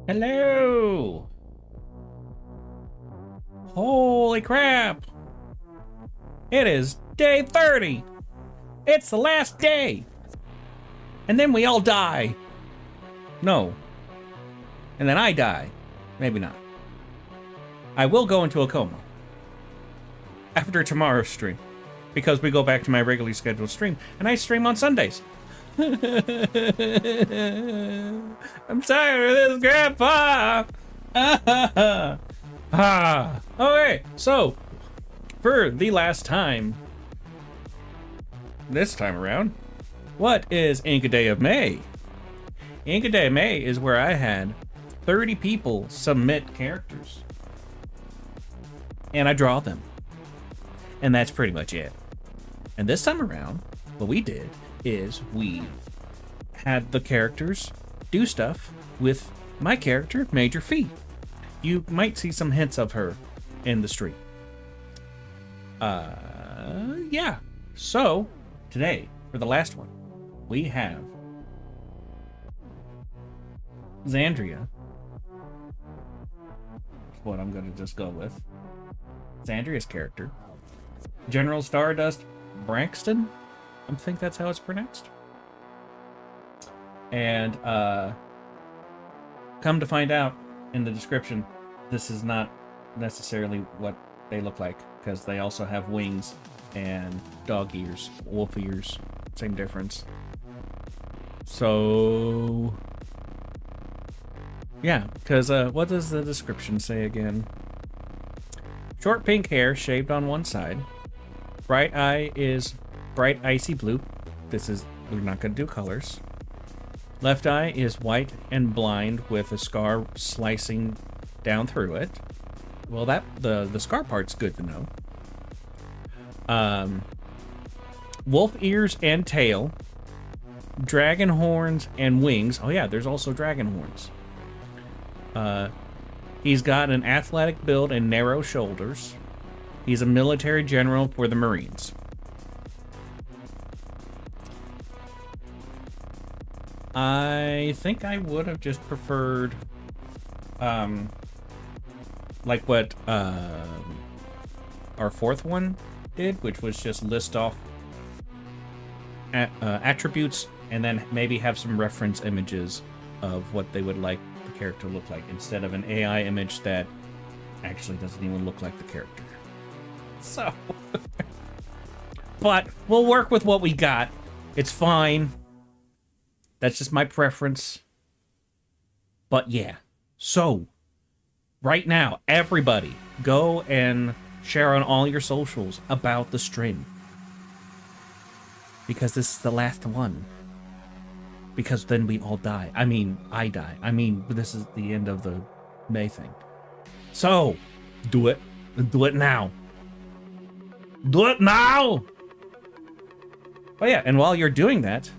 Hello! Holy crap! It is day 30! It's the last day! And then we all die. No. And then I die. Maybe not. I will go into a coma. After tomorrow's stream. Because we go back to my regularly scheduled stream. And I stream on Sundays. I'm tired of this, Grandpa! Okay, so, for the last time, this time around, what is Ink a Day of May? Ink a Day of May is where I had 30 people submit characters. And I draw them. And that's pretty much it. And this time around, what we did is we had the characters do stuff with my character, Major Fee. You might see some hints of her in the stream. Yeah. So, today, for the last one, we have Xandria. That's what I'm gonna just go with. Xandria's character. General Stardust Brankston. I think that's how it's pronounced. And come to find out in the description, this is not necessarily what they look like, because they also have wings and dog ears, wolf ears, same difference. So yeah, because what does the description say again? Short pink hair shaved on one side. Bright eye is bright icy blue. We're not going to do colors. Left eye is white and blind with a scar slicing down through it. Well, the scar part's good to know. Wolf ears and tail. Dragon horns and wings. Oh yeah, there's also dragon horns. He's got an athletic build and narrow shoulders. He's a military general for the Marines. I think I would have just preferred, like what our fourth one did, which was just list off attributes and then maybe have some reference images of what they would like the character to look like, instead of an AI image that actually doesn't even look like the character. So, but we'll work with what we got. It's fine. That's just my preference. But yeah. So, right now, everybody, go and share on all your socials about the stream. Because this is the last one. Because then we all die. I mean, I die. I mean, this is the end of the May thing. So, do it. Do it now. Do it now! Oh yeah, and while you're doing that,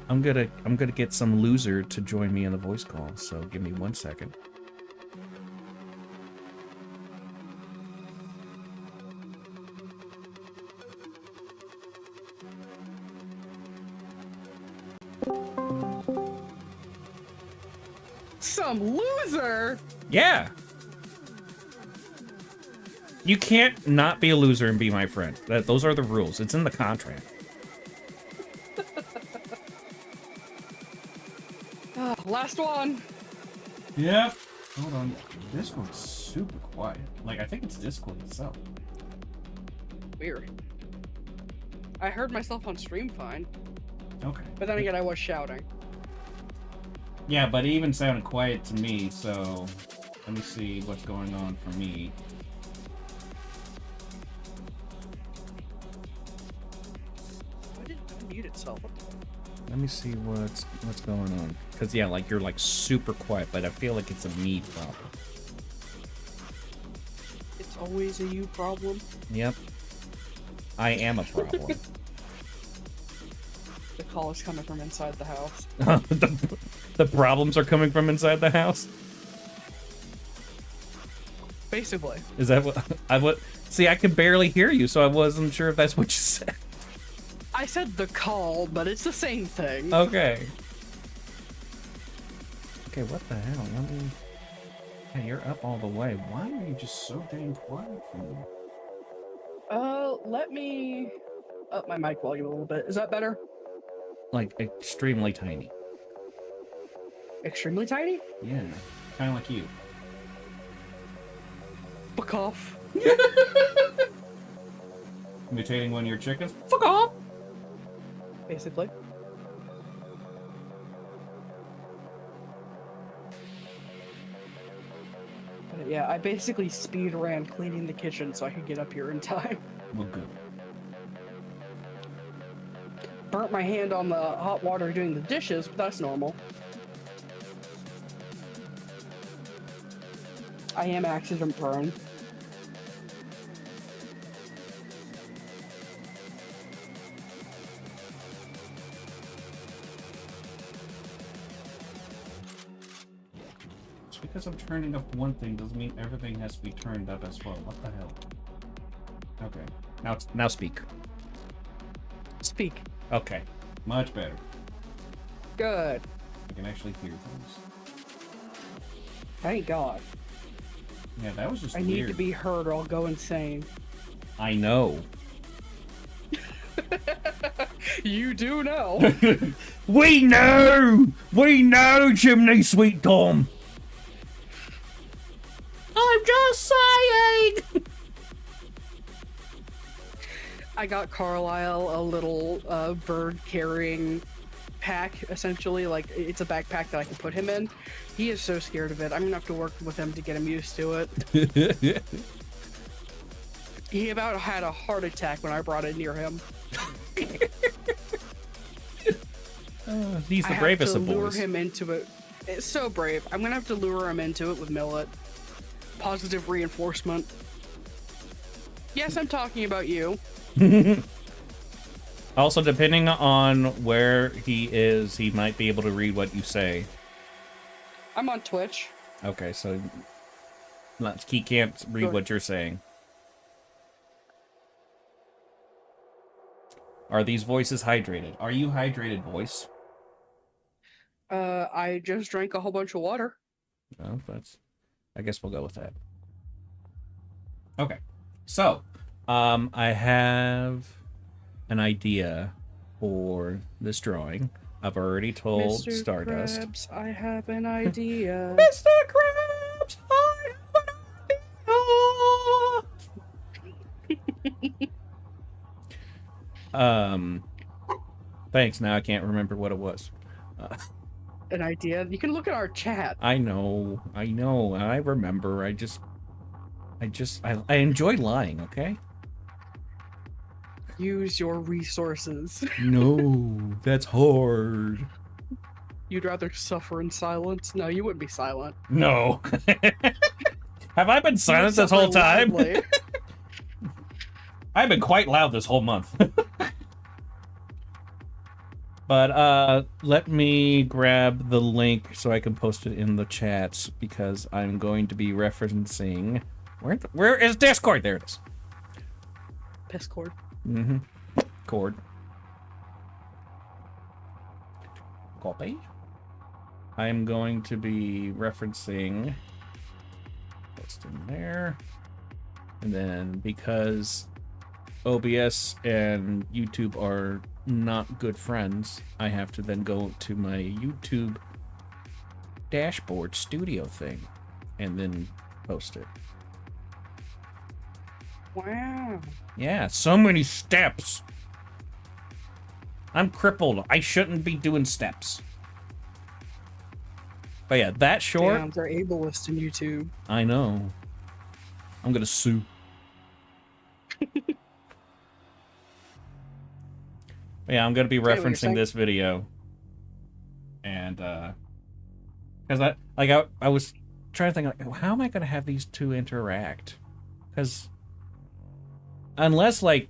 I'm gonna get some loser to join me in the voice call, so give me 1 second. Some loser? Yeah! You can't not be a loser and be my friend. Those are the rules. It's in the contract. Last one. Yep. Hold on. Discord's super quiet. Like, I think it's Discord itself. Weird. I heard myself on stream fine. Okay. But then again, I was shouting. Yeah, but it even sounded quiet to me, so let me see what's going on for me. Why did it unmute itself? What the... Let me see what's going on. Cause yeah, like you're like super quiet, but I feel like it's a me problem. It's always a you problem. Yep. I am a problem. The call is coming from inside the house. the problems are coming from inside the house? Basically. Is that what see, I could barely hear you, so I wasn't sure if that's what you said. I said the call, but it's the same thing. Okay. Okay, what the hell? Let me... Hey, you're up all the way. Why are you just so dang quiet for me? Let me up my mic volume a little bit. Is that better? Like, extremely tiny. Extremely tiny? Yeah, kind of like you. Fuck off. Imitating one of your chickens? Fuck off! Basically. But yeah, I basically speed ran cleaning the kitchen so I could get up here in time. Well, good. Burnt my hand on the hot water doing the dishes, but that's normal. I am accident prone. Just because I'm turning up one thing doesn't mean everything has to be turned up as well. What the hell? Okay. Now speak. Speak. Okay. Much better. Good. I can actually hear things. Thank God. Yeah, that was just I weird. need to be heard or I'll go insane. I know. You do know. We know! We know, Chimney Sweet Tom! I'm just saying! I got Carlisle a little bird carrying pack, essentially. Like, it's a backpack that I can put him in. He is so scared of it. I'm gonna have to work with him to get him used to it. He about had a heart attack when I brought it near him. He's the bravest of I have to lure boys. him into it. It's so brave. I'm gonna have to lure him into it with Millet. Positive reinforcement. Yes, I'm talking about you. Also, depending on where he is, he might be able to read what you say. I'm on Twitch. Okay, so he can't read what you're saying. Are these voices hydrated? Are you hydrated, voice? I just drank a whole bunch of water. Well, I guess we'll go with that. Okay, so I have an idea for this drawing. I've already told Mr. Stardust. Krabs, I have an idea. Mr. Krabs, I have an idea. Thanks. Now I can't remember what it was. An idea? You can look at our chat. I know. I remember. I enjoy lying, okay? Use your resources. No, that's hard. You'd rather suffer in silence? No, you wouldn't be silent. No. Have I been silent You this whole suffer time? loudly. I've been quite loud this whole month. But let me grab the link so I can post it in the chats because I'm going to be referencing... Where is Discord? There it is. Discord. Mm-hmm. Cord. Copy. I'm going to be referencing what's in there. And then because OBS and YouTube are not good friends, I have to then go to my YouTube dashboard studio thing and then post it. Wow. Yeah, so many steps. I'm crippled. I shouldn't be doing steps. But yeah, that short. Damn, they're ableist in YouTube. I know. I'm gonna sue. Yeah, I'm gonna be referencing this video. And because I was trying to think, like, how am I gonna have these two interact? Because unless like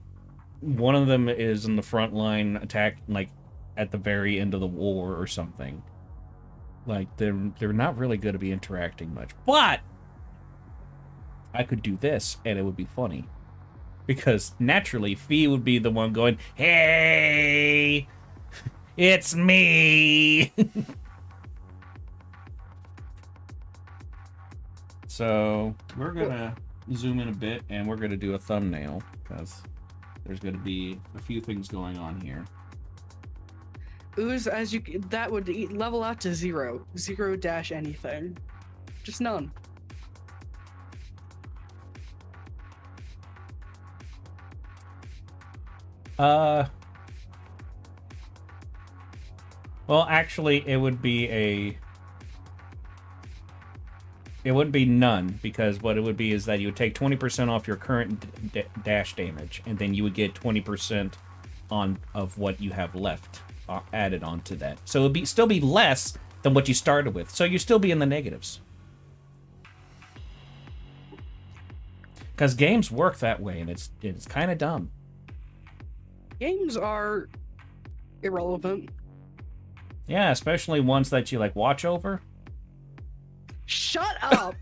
one of them is in the front line attack, like at the very end of the war or something, like they're not really going to be interacting much. But I could do this and it would be funny because naturally Fee would be the one going, "Hey, it's me." So we're gonna zoom in a bit, and we're gonna do a thumbnail because there's gonna be a few things going on here. Ooze, that would level out to 0 dash anything, just none. Well, actually, it would be none, because what it would be is that you would take 20% off your current dash damage, and then you would get 20% of what you have left added onto that. So it would still be less than what you started with. So you'd still be in the negatives. Because games work that way, and it's kind of dumb. Games are irrelevant. Yeah, especially ones that you like watch over. Shut up!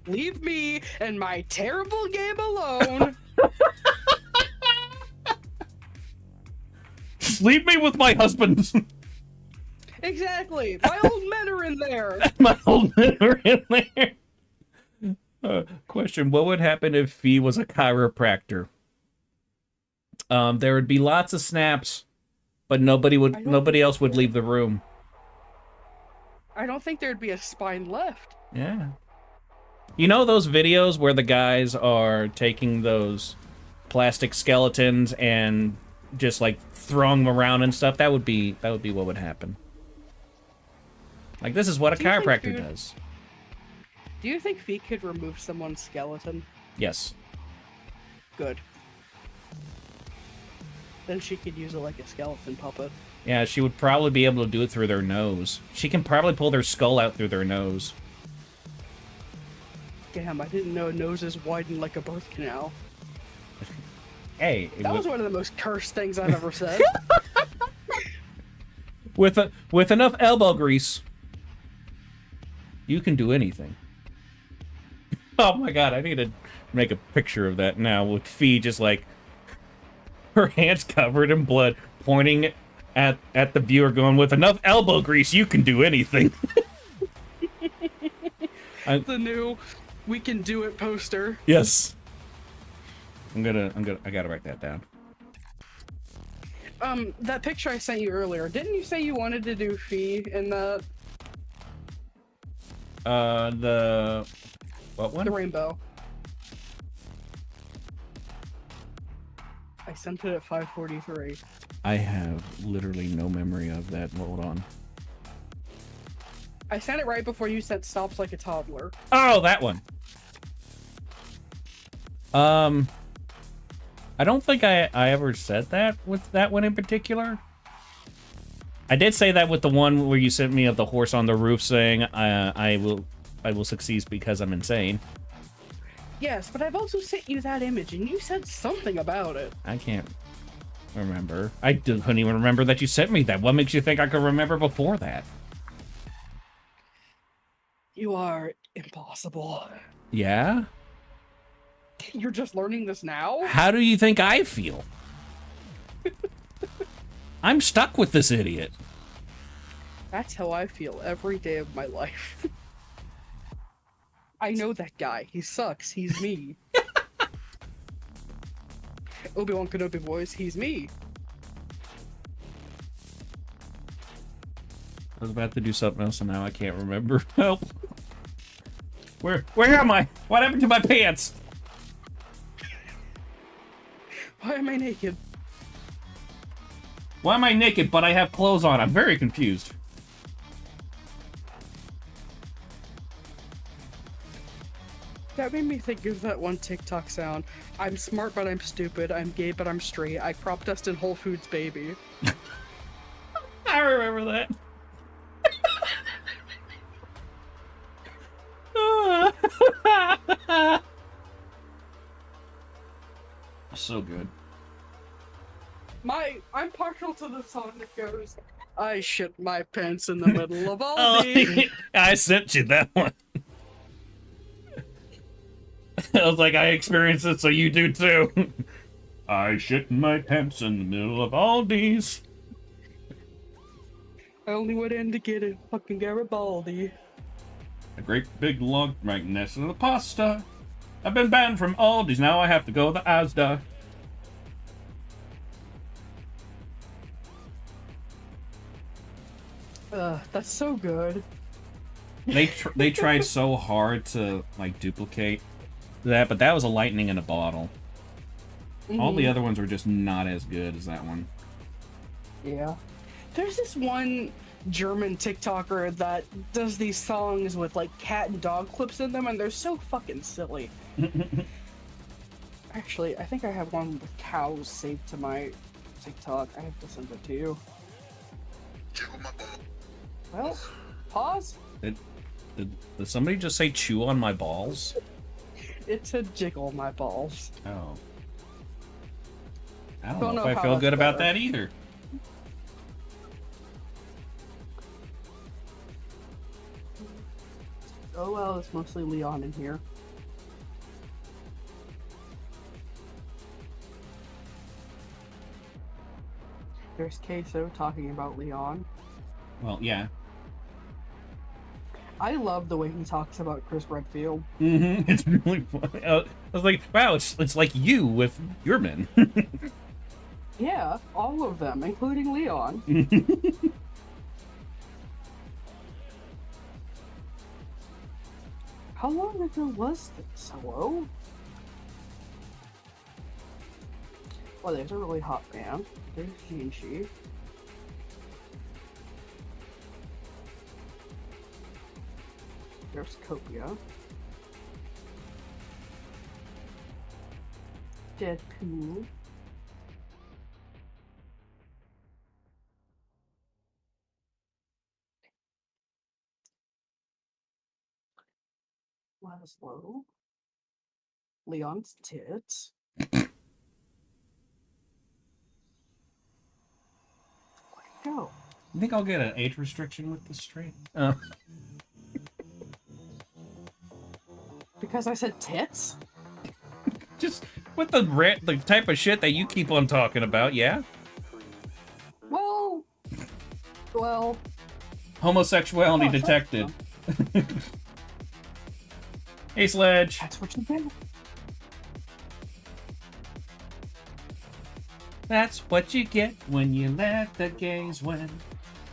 Leave me and my terrible game alone. Just leave me with my husband. Exactly. My old men are in there. My old men are in there. Question: what would happen if Fee was a chiropractor? There would be lots of snaps, but nobody else would leave the room. I don't think there'd be a spine left. Yeah. You know those videos where the guys are taking those plastic skeletons and just like throwing them around and stuff? That would be what would happen. Like, this is what a chiropractor does. Do you think Fee could remove someone's skeleton? Yes. Good. Then she could use it like a skeleton puppet. Yeah, she would probably be able to do it through their nose. She can probably pull their skull out through their nose. Damn, I didn't know noses widen like a birth canal. Hey, that was one of the most cursed things I've ever said. With enough elbow grease, you can do anything. Oh my god, I need to make a picture of that now with Fee just like her hands covered in blood, pointing at the viewer, going, with enough elbow grease, you can do anything. The new "We Can Do It" poster. Yes. I gotta write that down. That picture I sent you earlier, didn't you say you wanted to do Fee in the... What one? The rainbow. I sent it at 5:43. I have literally no memory of that. Hold on. I sent it right before you said "stops like a toddler." Oh, that one. I don't think I ever said that with that one in particular. I did say that with the one where you sent me of the horse on the roof saying, I will succeed because I'm insane. Yes, but I've also sent you that image, and you said something about it. I can't remember. I couldn't even remember that you sent me that. What makes you think I could remember before that? You are impossible. Yeah? You're just learning this now? How do you think I feel? I'm stuck with this idiot. That's how I feel every day of my life. I know that guy. He sucks. He's me. Obi-Wan Kenobi voice. He's me. I was about to do something else and now I can't remember. Help. Where am I? What happened to my pants? Why am I naked? Why am I naked but I have clothes on? I'm very confused. That made me think of that one TikTok sound. I'm smart but I'm stupid. I'm gay but I'm straight. I crop dust in Whole Foods, baby. I remember that. So good. I'm partial to the song that goes, I shit my pants in the middle of all these. I sent you that one. I was like, I experienced it, so you do too. I shit my pants in the middle of Aldi's. I only went in to get a fucking Garibaldi. A great big log right next to the pasta. I've been banned from Aldi's, now I have to go to Asda. That's so good. They tried so hard to like duplicate that, but that was a lightning in a bottle. All the other ones were just not as good as that one. Yeah. There's this one German TikToker that does these songs with like cat and dog clips in them, and they're so fucking silly. Actually, I think I have one with cows saved to my TikTok. I have to send it to you. Well, pause. Did somebody just say chew on my balls? It's a jiggle my balls. Oh. I don't know if I feel good about that either. Oh well, it's mostly Leon in here. There's Queso talking about Leon. Well, yeah. I love the way he talks about Chris Redfield. It's really funny. I was like, wow, it's like you with your men. Yeah, all of them, including Leon. How long ago was this? Hello? Well, there's a really hot man. There's Jinshi. There's Copia. Deadpool. Laszlo. Leon's tits. Where'd it go? I think I'll get an age restriction with this stream. Because I said tits? Just with the type of shit that you keep on talking about, yeah? Well... Homosexuality detected. Hey, Sledge. That's what you get. That's what you get when you let the gays win.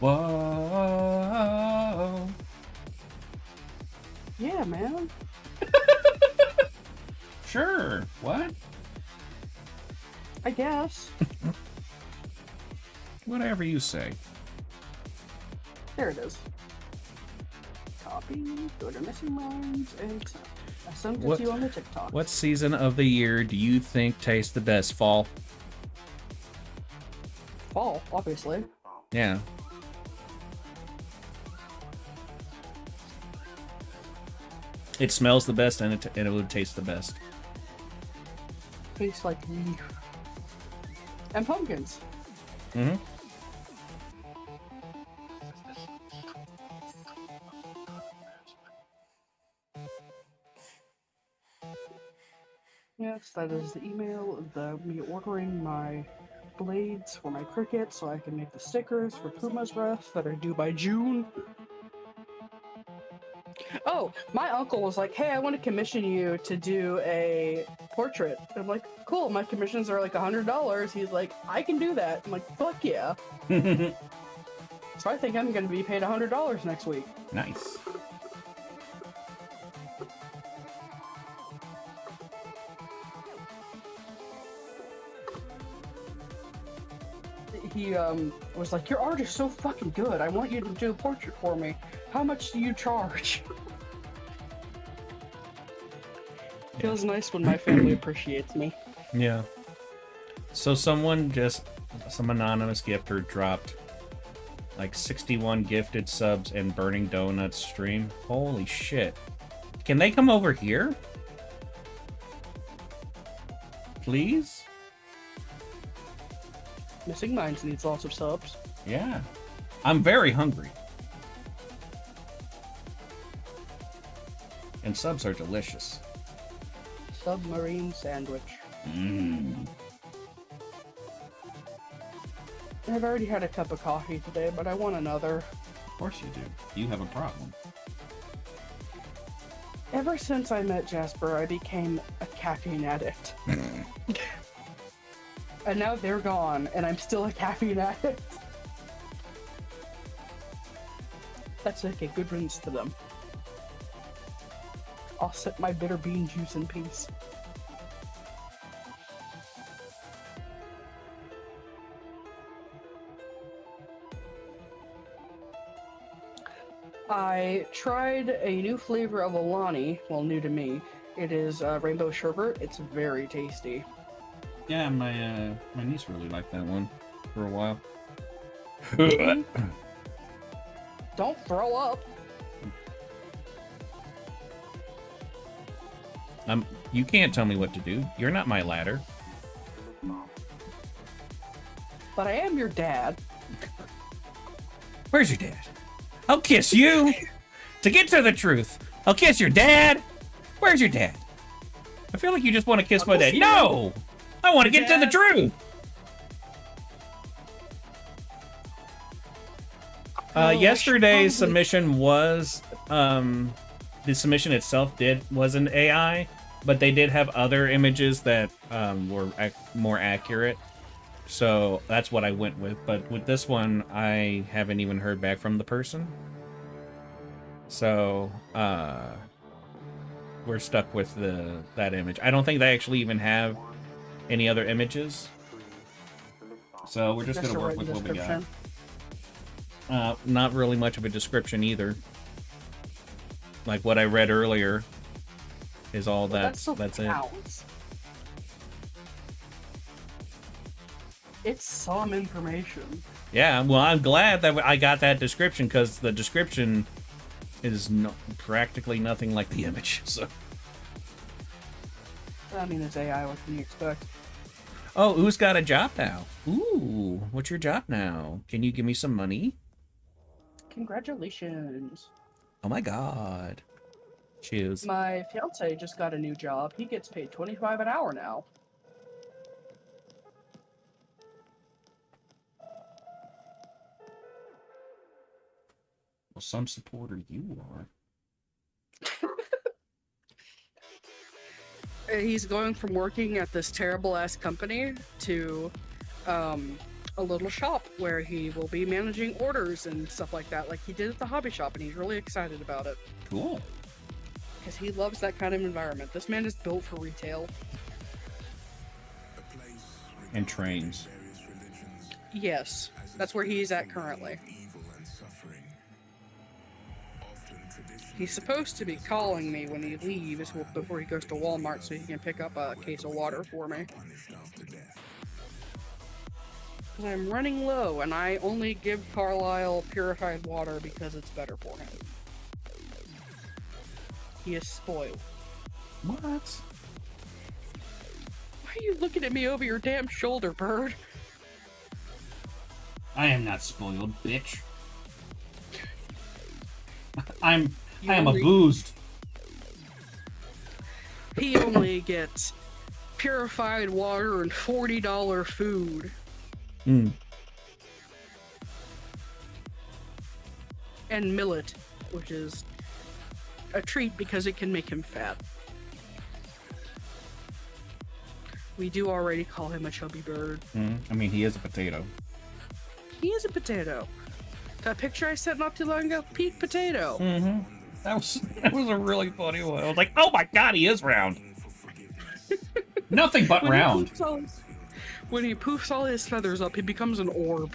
Whoa. Yeah, man. Sure. What? I guess. Whatever you say. There it is. Copy, go to missing lines, and I sent it to you on the TikTok. What season of the year do you think tastes the best? Fall? Fall, obviously. Yeah. It smells the best and it would taste the best. Tastes like leaf. And pumpkins. Mm-hmm. Yes, that is the email of me ordering my blades for my cricket so I can make the stickers for Puma's Rest that are due by June. Oh, my uncle was like, hey, I want to commission you to do a portrait. I'm like, cool, my commissions are like $100. He's like, I can do that. I'm like, fuck yeah. So I think I'm going to be paid $100 next week. Nice. He was like, your art is so fucking good. I want you to do a portrait for me. How much do you charge? Feels nice when my family appreciates me. Yeah. So some anonymous gifter dropped like 61 gifted subs and Burning Donuts stream. Holy shit. Can they come over here? Please? Missing Minds needs lots of subs. Yeah. I'm very hungry. And subs are delicious. Submarine sandwich. Mmm. I've already had a cup of coffee today, but I want another. Of course you do. You have a problem. Ever since I met Jasper, I became a caffeine addict. And now they're gone, and I'm still a caffeine addict. That's like a good riddance to them. I'll sip my bitter bean juice in peace. I tried a new flavor of Alani, well, new to me. It is rainbow sherbet. It's very tasty. Yeah, my niece really liked that one for a while. Don't throw up. You can't tell me what to do. You're not my ladder. But I am your dad. Where's your dad? I'll kiss you. To get to the truth, I'll kiss your dad. Where's your dad? I feel like you just want to kiss my dad. No! I want to get to the truth. Yesterday's submission was the submission itself was an AI, but they did have other images that were more accurate. So that's what I went with. But with this one, I haven't even heard back from the person. So we're stuck with that image. I don't think they actually even have any other images. So we're just going to work with what we got. Not really much of a description either. Like what I read earlier is all that's it. It's some information. Yeah, well, I'm glad that I got that description, because the description is practically nothing like the image. So, I mean, it's AI. What can you expect? Oh, who's got a job now? Ooh, what's your job now? Can you give me some money? Congratulations. Oh my god. Choose. My fiance just got a new job. He gets paid $25 an hour now. Well, some supporter you are. He's going from working at this terrible-ass company to a little shop where he will be managing orders and stuff like that, like he did at the hobby shop, and he's really excited about it. Cool. Because he loves that kind of environment. This man is built for retail. And trains. Yes, that's where he's at currently. He's supposed to be calling me when he leaves before he goes to Walmart so he can pick up a case of water for me. Because I'm running low, and I only give Carlisle purified water because it's better for him. He is spoiled. What? Why are you looking at me over your damn shoulder, bird? I am not spoiled, bitch. I am abused. He only gets purified water and $40 food. Mm. And millet, which is a treat because it can make him fat. We do already call him a chubby bird. I mean, he is a potato. He is a potato. That picture I sent not too long ago, peak potato. Mm-hmm. That was a really funny one. I was like, oh my god, he is round. Nothing but round. When he poofs all his feathers up, he becomes an orb.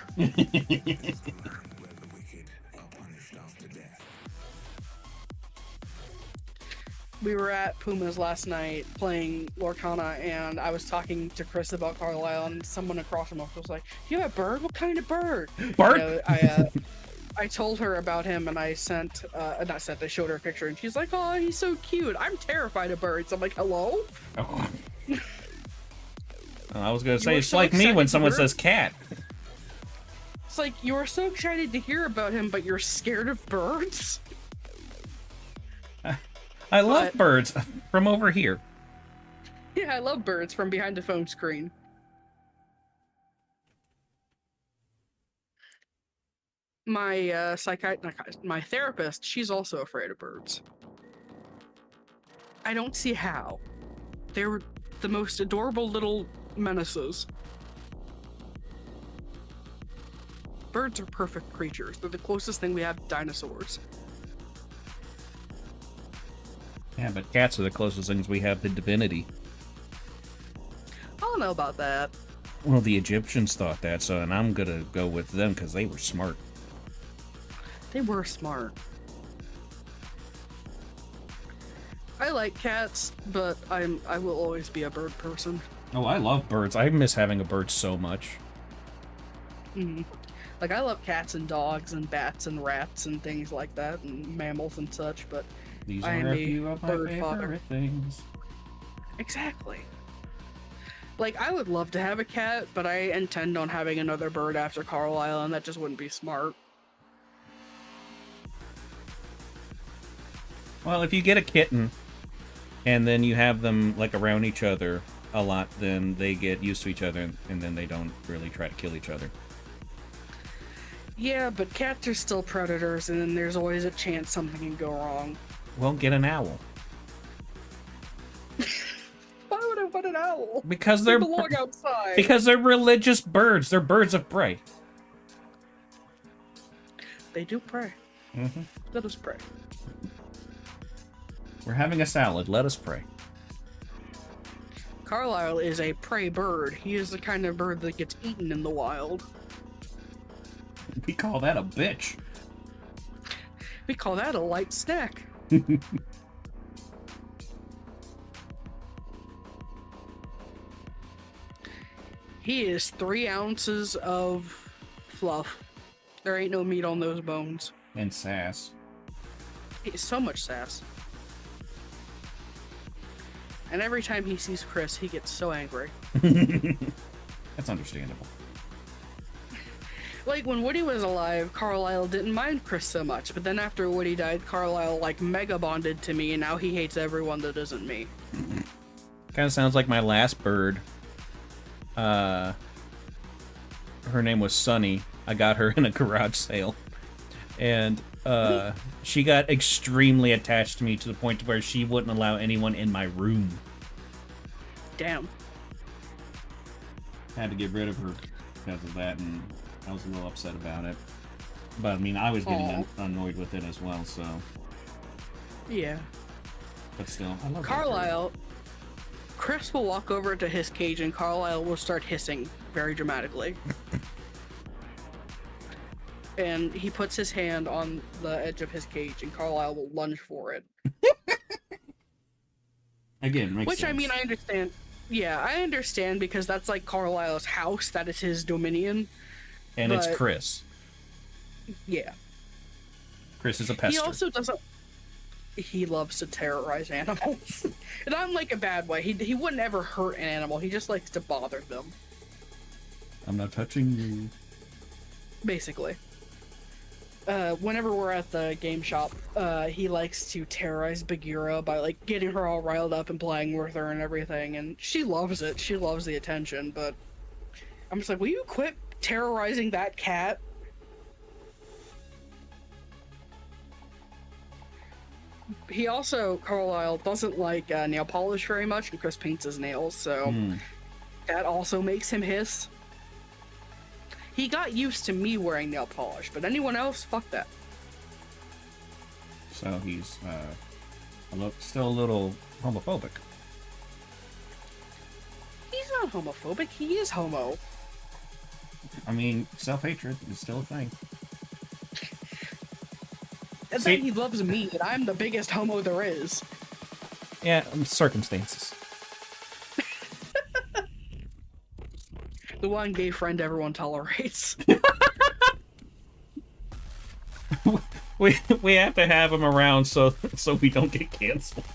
We were at Puma's last night playing Lorcana, and I was talking to Chris about Carlisle, and someone across from us was like, "You have a bird? What kind of bird?" Bird? You know, I told her about him, and I I showed her a picture, and she's like, "Oh, he's so cute. I'm terrified of birds." I'm like, "Hello?" Oh. I was gonna say, it's so like me when someone says cat. It's like, you are so excited to hear about him, but you're scared of birds? I love birds from over here. Yeah, I love birds from behind the phone screen. My my therapist, she's also afraid of birds. I don't see how. They're the most adorable little menaces. Birds are perfect creatures. They're the closest thing we have to dinosaurs. Yeah, but cats are the closest things we have to divinity. I don't know about that. Well, the Egyptians thought that, so and I'm gonna go with them because they were smart. They were smart. I like cats, but I will always be a bird person. Oh, I love birds. I miss having a bird so much. Mm. Like, I love cats and dogs and bats and rats and things like that, and mammals and such, but These I am are a a few of my bird favorite father. things. Exactly. Like, I would love to have a cat, but I intend on having another bird after Carlisle, and that just wouldn't be smart. Well, if you get a kitten, and then you have them, like, around each other a lot, then they get used to each other, and then they don't really try to kill each other. Yeah, but cats are still predators, and then there's always a chance something can go wrong. Well, get an owl. Why would I want an owl? Because They they're belong outside. because they're religious birds. They're birds of prey. They do pray. Mm-hmm. Let us pray. We're having a salad. Let us pray. Carlisle is a prey bird. He is the kind of bird that gets eaten in the wild. We call that a bitch. We call that a light snack. He is 3 ounces of fluff. There ain't no meat on those bones. And sass. He is so much sass. And every time he sees Chris, he gets so angry. That's understandable. Like, when Woody was alive, Carlisle didn't mind Chris so much, but then after Woody died, Carlisle, like, mega bonded to me, and now he hates everyone that isn't me. Kind of sounds like my last bird. Her name was Sunny. I got her in a garage sale. And, she got extremely attached to me to the point where she wouldn't allow anyone in my room. Damn. Had to get rid of her because of that, and I was a little upset about it. But, I mean, I was getting annoyed with it as well, so... Yeah. But still, I love Carlisle... Chris will walk over to his cage and Carlisle will start hissing very dramatically. And he puts his hand on the edge of his cage and Carlisle will lunge for it. Again, makes Which, sense. I mean, I understand. Yeah, I understand because that's like Carlisle's house. That is his dominion. And it's but- Chris. Yeah. Chris is a pester. He also doesn't... He loves to terrorize animals. Not in like a bad way. He wouldn't ever hurt an animal. He just likes to bother them. I'm not touching you. Basically. Whenever we're at the game shop, he likes to terrorize Bagheera by like getting her all riled up and playing with her and everything, and she loves it. She loves the attention, but I'm just like, will you quit terrorizing that cat? He also, Carlisle, doesn't like nail polish very much, and Chris paints his nails, so that also makes him hiss. He got used to me wearing nail polish, but anyone else, fuck that. So he's still a little homophobic. He's not homophobic, he is homo. I mean, self-hatred is still a thing. And See- then he loves me, and I'm the biggest homo there is. Yeah, circumstances. The one gay friend everyone tolerates. We have to have him around so we don't get canceled.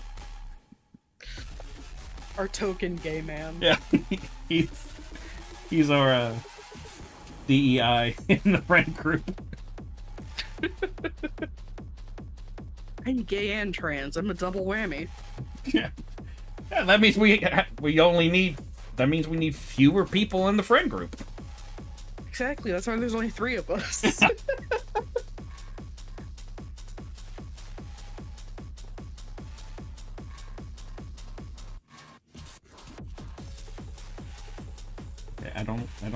Our token gay man. Yeah, he's our DEI in the friend group. I'm gay and trans. I'm a double whammy. Yeah, that means we only need. That means we need fewer people in the friend group. Exactly. That's why there's only 3 of us.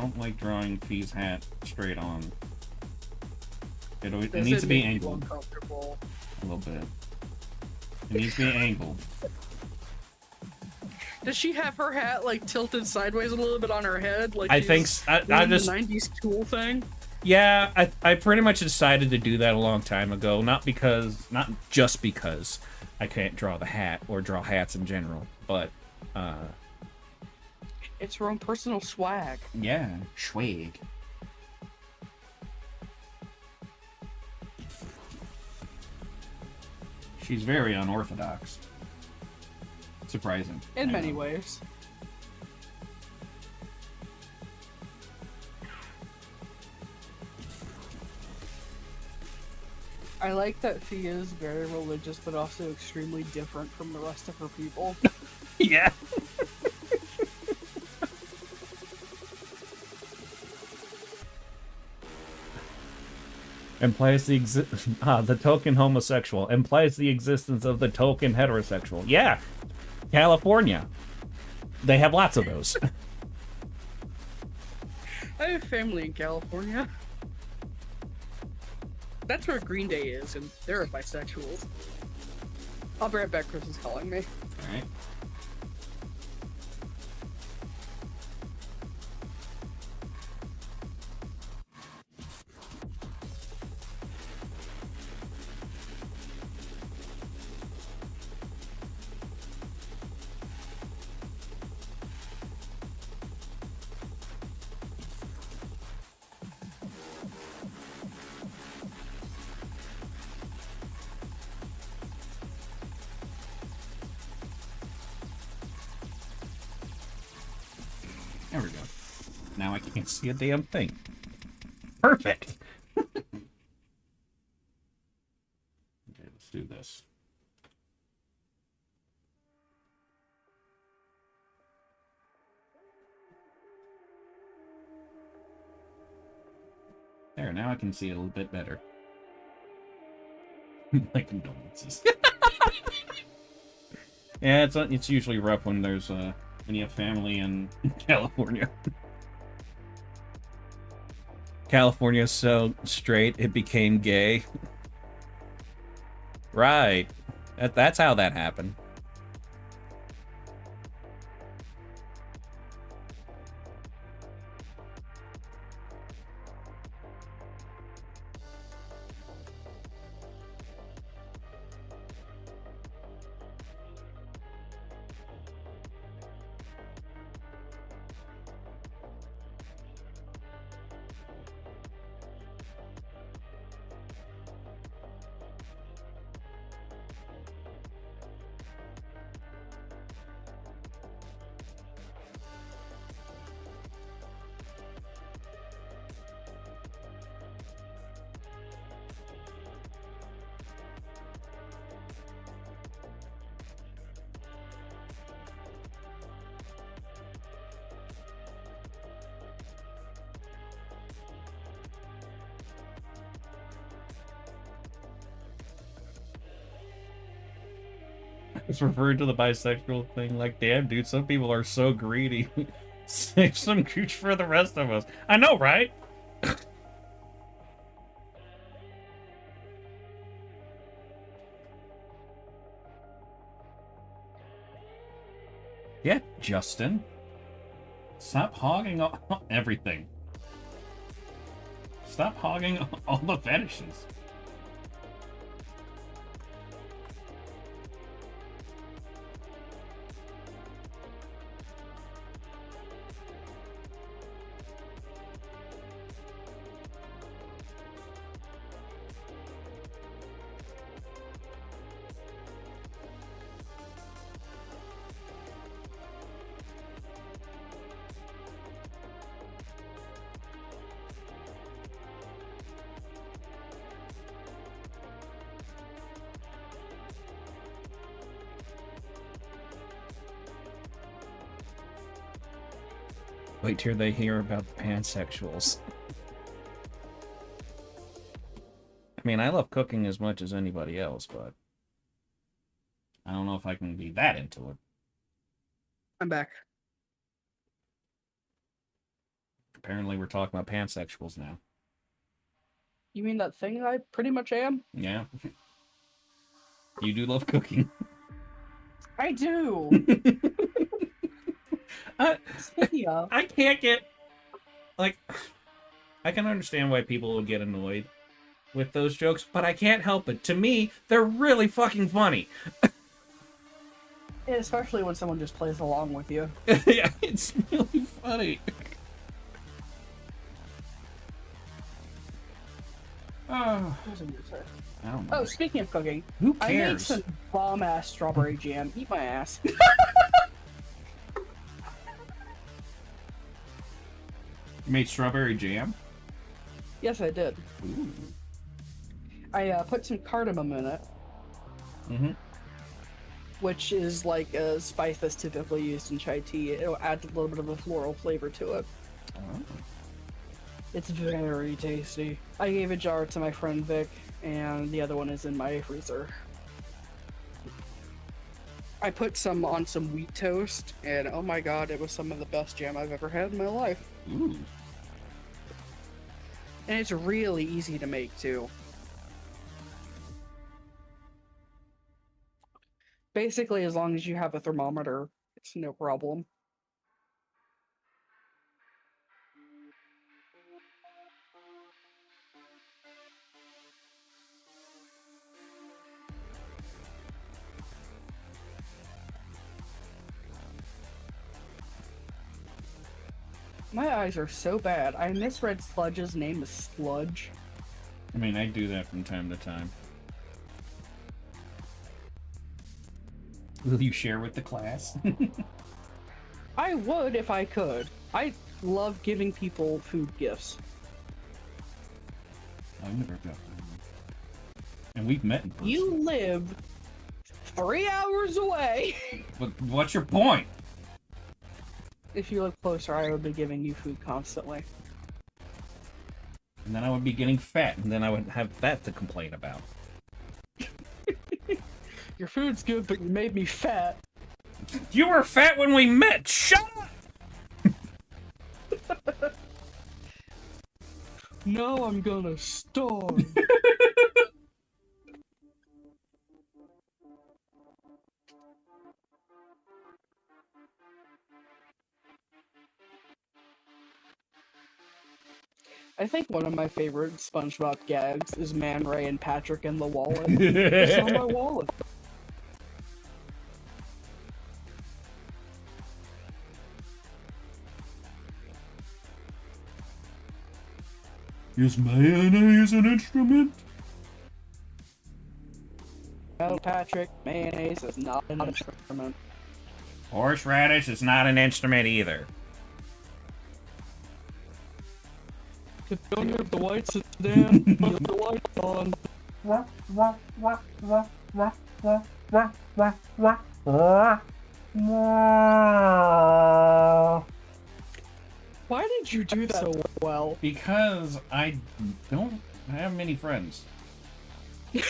don't like drawing Fee's hat straight on. It Does needs to be make you angled uncomfortable? a little bit. It needs to be angled. Does she have her hat like tilted sideways a little bit on her head? Like I think I just the '90s cool thing. Yeah, I pretty much decided to do that a long time ago. Not just because I can't draw the hat or draw hats in general, but it's her own personal swag. Yeah, swag. She's very unorthodox. Surprising. In many ways. I like that Fee is very religious, but also extremely different from the rest of her people. Yeah. Implies the token homosexual. Implies the existence of the token heterosexual. Yeah. California. They have lots of those. I have family in California. That's where Green Day is, and they're bisexuals. I'll be right back, Chris is calling me. Alright. There we go. Now I can't see a damn thing. Perfect! Okay, let's do this. There, now I can see it a little bit better. My condolences. Yeah, it's usually rough when there's when you have family in California. California's so straight it became gay. Right. That's how that happened. It's referred to the bisexual thing like, damn, dude, some people are so greedy. Save some gooch for the rest of us. I know, right? Yeah, Justin. Stop hogging everything. Stop hogging all the fetishes. Wait till they hear about the pansexuals. I mean, I love cooking as much as anybody else, but I don't know if I can be that into it. I'm back. Apparently we're talking about pansexuals now. You mean that thing I pretty much am? Yeah. You do love cooking. I do. Speaking of, I can't get... Like, I can understand why people would get annoyed with those jokes, but I can't help it. To me, they're really fucking funny. especially when someone just plays along with you. Yeah, it's really funny. Oh, I don't know. Oh, speaking of cooking, Who I made cares? some bomb-ass strawberry jam. Eat my ass. You made strawberry jam? Yes, I did. Ooh. I put some cardamom in it, Mm-hmm. which is like a spice that's typically used in chai tea. It'll add a little bit of a floral flavor to it. Oh. It's very tasty. I gave a jar to my friend Vic, and the other one is in my freezer. I put some on some wheat toast, and oh my god, it was some of the best jam I've ever had in my life. Ooh. And it's really easy to make, too. Basically, as long as you have a thermometer, it's no problem. My eyes are so bad. I misread Sludge's name as Sludge. I mean, I do that from time to time. Will you share with the class? I would if I could. I love giving people food gifts. I've never got that. And we've met in person. You live 3 hours away. But what's your point? If you look closer, I would be giving you food constantly. And then I would be getting fat, and then I would have that to complain about. Your food's good, but you made me fat. You were fat when we met! Shut up! Now I'm gonna starve. I think one of my favorite SpongeBob gags is Man Ray and Patrick in the wallet. It's on my wallet. Is mayonnaise an instrument? No, Patrick, mayonnaise is not an instrument. Horseradish is not an instrument either. If you don't have the whites, it's Dan. Put the whites on. Why did you do that so well? Because I don't have many friends. What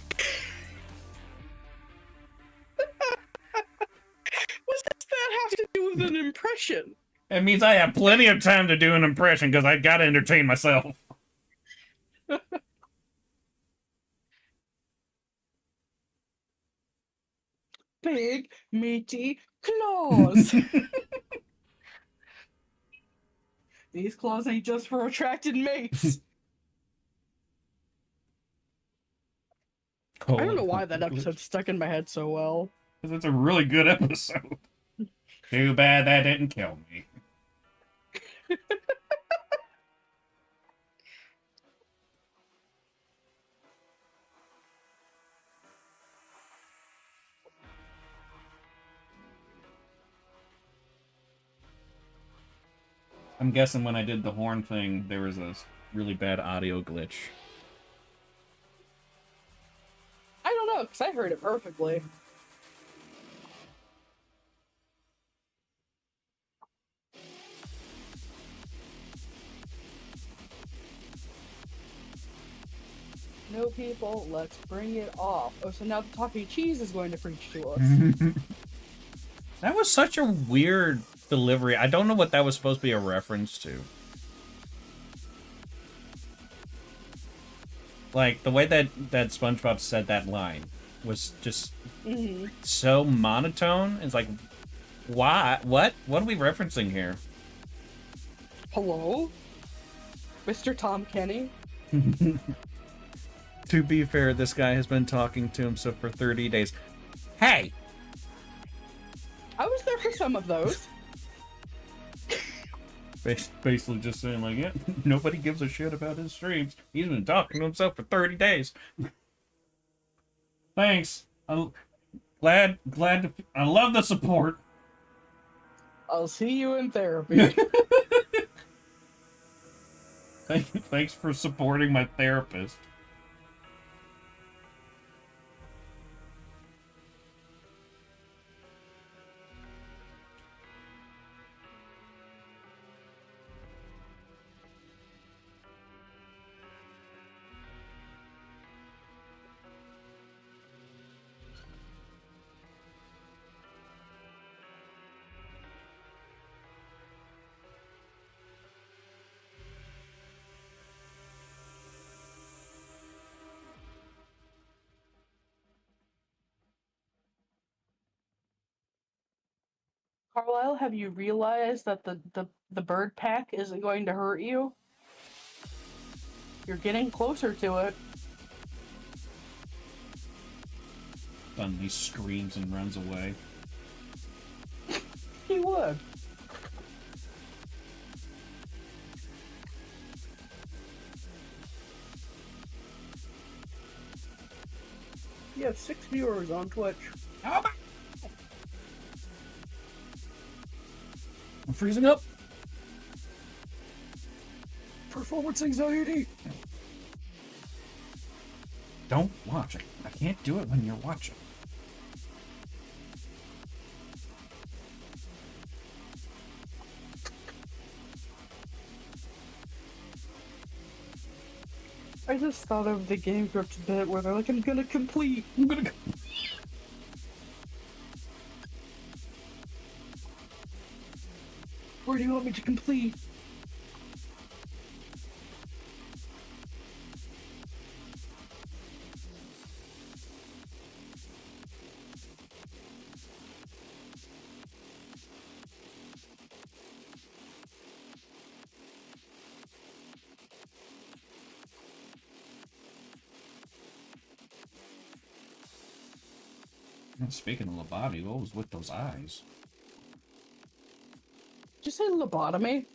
does that have to do with an impression? It means I have plenty of time to do an impression because I gotta entertain myself. Big, meaty claws. These claws ain't just for attracted mates. I don't know why that episode stuck in my head so well. Because it's a really good episode. Too bad that didn't kill me. I'm guessing when I did the horn thing, there was a really bad audio glitch. I don't know, because I heard it perfectly. No, people, let's bring it off. Oh, so now the talking cheese is going to preach to us. That was such a weird delivery. I don't know what that was supposed to be a reference to. Like, the way that SpongeBob said that line was just so monotone. It's like, why? What are we referencing here? Hello? Mr. Tom Kenny? To be fair, this guy has been talking to himself for 30 days. Hey! I was there for some of those. Basically just saying, like, yeah, nobody gives a shit about his streams. He's been talking to himself for 30 days. Thanks. I'm glad I love the support. I'll see you in therapy. Thanks for supporting my therapist. Carlisle, have you realized that the bird pack isn't going to hurt you? You're getting closer to it. Suddenly screams and runs away. He would. You have 6 viewers on Twitch. Oh my! I'm freezing up. Performance anxiety. Don't watch it. I can't do it when you're watching. I just thought of the Game Grips bit where they're like, I'm gonna complete. Where do you want me to complete? Speaking of lobotomy, what was with those eyes? Did you say lobotomy?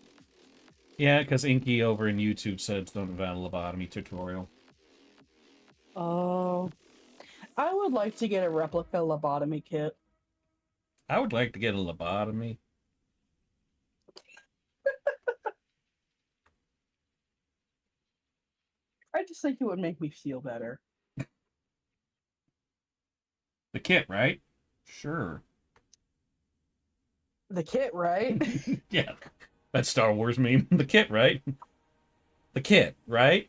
Yeah, because Inky over in YouTube said something about a lobotomy tutorial. Oh. I would like to get a replica lobotomy kit. I would like to get a lobotomy. I just think it would make me feel better. The kit, right? Sure. The kit, right? Yeah. That Star Wars meme. The kit, right? The kit, right?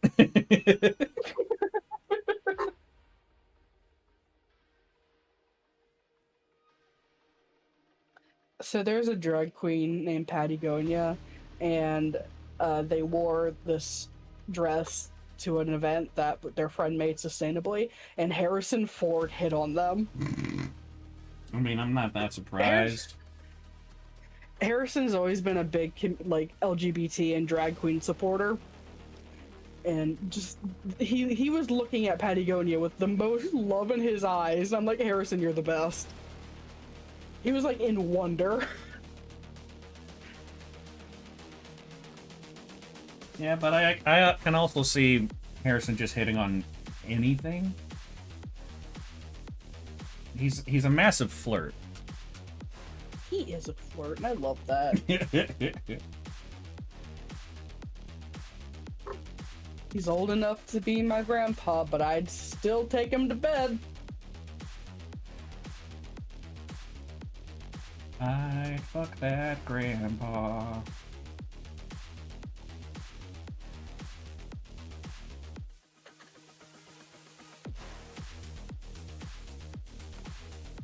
So there's a drag queen named Patagonia, and they wore this dress to an event that their friend made sustainably, and Harrison Ford hit on them. I mean, I'm not that surprised. Harrison's always been a big like LGBT and drag queen supporter, and just he was looking at Patagonia with the most love in his eyes. I'm like, Harrison, you're the best. He was like in wonder. Yeah, but I can also see Harrison just hitting on anything. He's a massive flirt. He is a flirt, and I love that. He's old enough to be my grandpa, but I'd still take him to bed. I'd fuck that grandpa.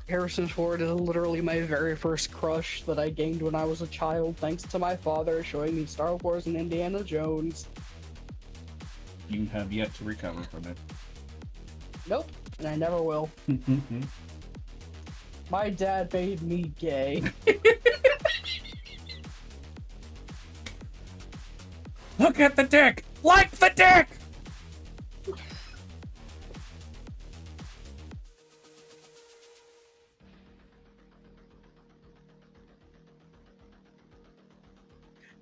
Harrison Ford is literally my very first crush that I gained when I was a child, thanks to my father showing me Star Wars and Indiana Jones. You have yet to recover from it. Nope, and I never will. My dad made me gay. Look at the dick! Like the dick!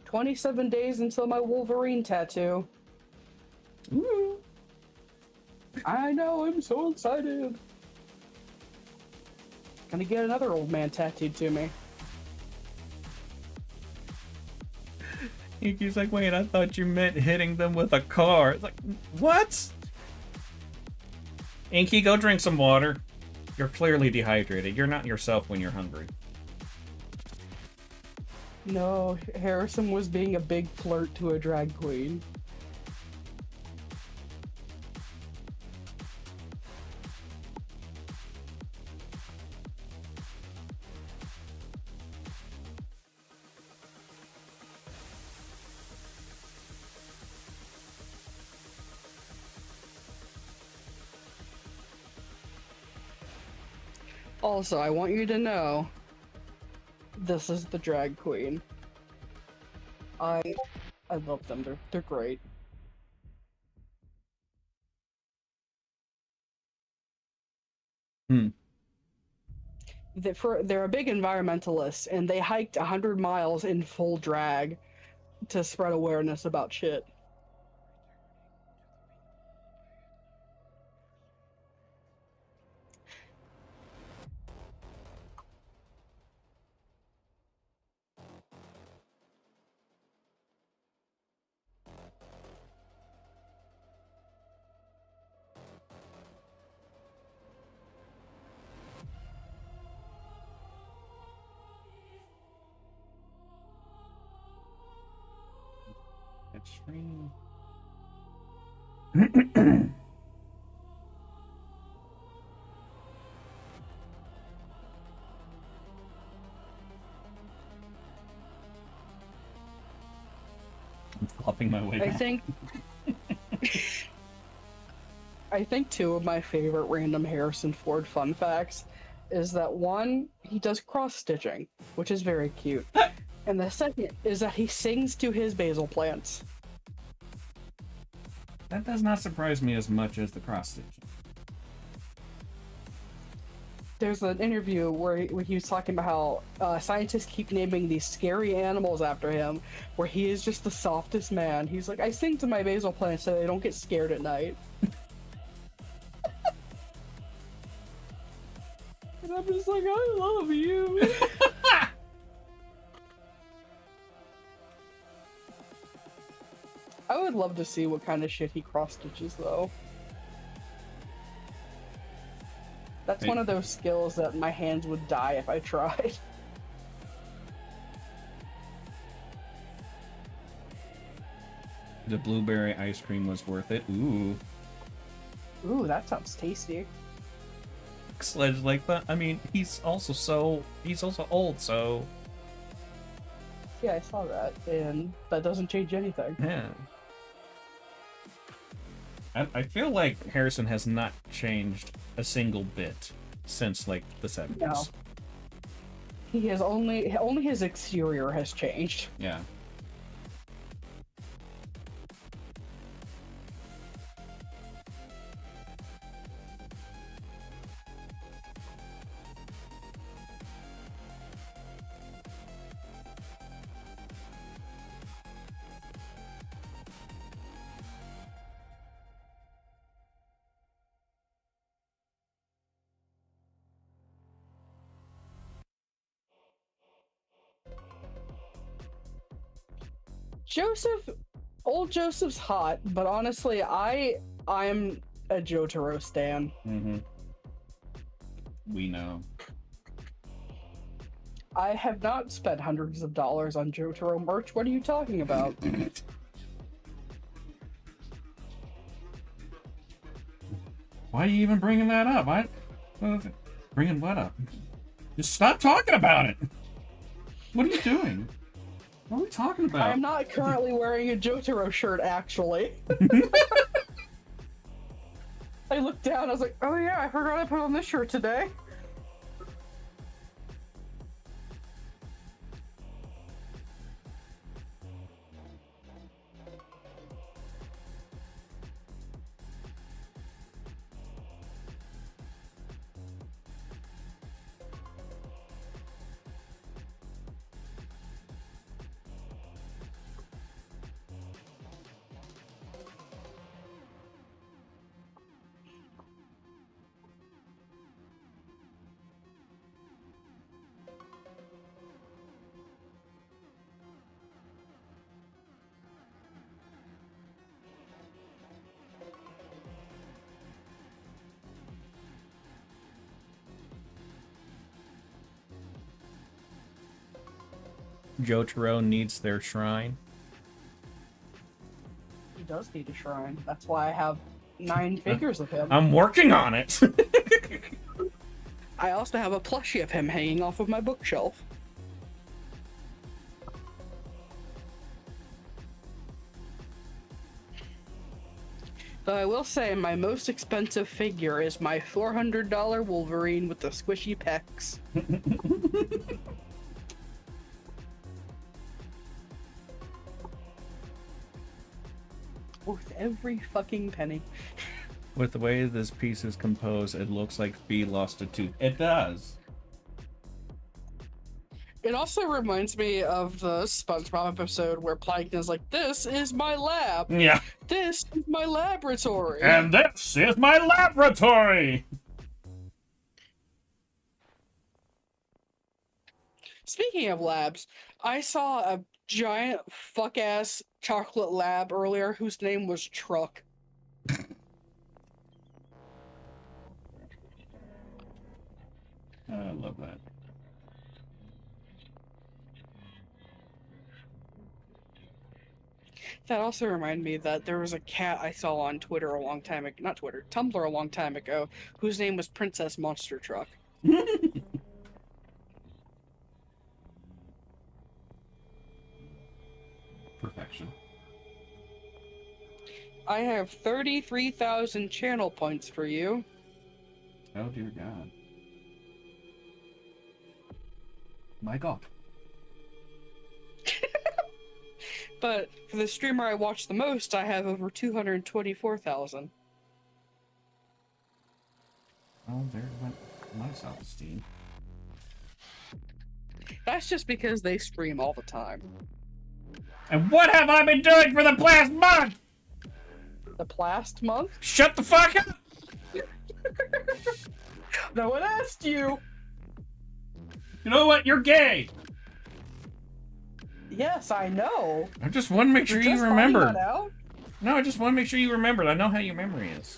"27 days until my Wolverine tattoo." Ooh. I know, I'm so excited. Gonna get another old man tattooed to me. He's like, wait, I thought you meant hitting them with a car. It's like, what? Inky, go drink some water. You're clearly dehydrated. You're not yourself when you're hungry. No, Harrison was being a big flirt to a drag queen. Also, I want you to know, this is the drag queen. I love them. They're great. They're a big environmentalist, and they hiked 100 miles in full drag to spread awareness about shit. Extreme. I'm flopping my way back. I think two of my favorite random Harrison Ford fun facts is that one, he does cross stitching, which is very cute. And the second is that he sings to his basil plants. That does not surprise me as much as the cross stitching. There's an interview where he was talking about how scientists keep naming these scary animals after him, where he is just the softest man. He's like, I sing to my basil plants so they don't get scared at night. And I'm just like, I love you. I would love to see what kind of shit he cross stitches though. That's one of those skills that my hands would die if I tried. The blueberry ice cream was worth it. Ooh. Ooh, that sounds tasty. Sledge like that. I mean, he's also old, so Yeah, I saw that, and that doesn't change anything. yeah. I feel like Harrison has not changed a single bit since like the 70s. No. He has only his exterior has changed. Yeah. Old Joseph's hot, but honestly, I'm a Jotaro stan. Mm-hmm. We know. I have not spent hundreds of dollars on Jotaro merch. What are you talking about? Why are you even bringing that up? Bringing what up? Just stop talking about it. What are you doing? What are we talking about? I am not currently wearing a Jotaro shirt, actually. down. I was like, oh yeah, I forgot I put on this shirt today. Jotaro needs their shrine. He does need a shrine. That's why I have 9 figures of him. I'm working on it. I also have a plushie of him hanging off of my bookshelf. Though I will say my most expensive figure is my $400 Wolverine with the squishy pecs. Worth every fucking penny. With the way this piece is composed, it looks like Bee lost a tooth. It does. It also reminds me of the SpongeBob episode where Plankton is like, "This is my lab. Yeah. This is my laboratory. And this is my laboratory." Speaking of labs, I saw a giant fuck-ass chocolate lab earlier whose name was Truck. I love that. That also reminded me that there was a cat I saw on Twitter a long time ago, not Twitter, Tumblr a long time ago, whose name was Princess Monster Truck. Perfection. I have 33,000 channel points for you. Oh dear God. My God. But for the streamer I watch the most, I have over 224,000. Oh, there went my self-esteem. That's just because they stream all the time. And what have I been doing for the past month? The past month? Shut the fuck up! No one asked you! You know what? You're gay! Yes, I know. I just want to make sure You're you just finding remembered. that out? No, I just want to make sure you remembered. I know how your memory is.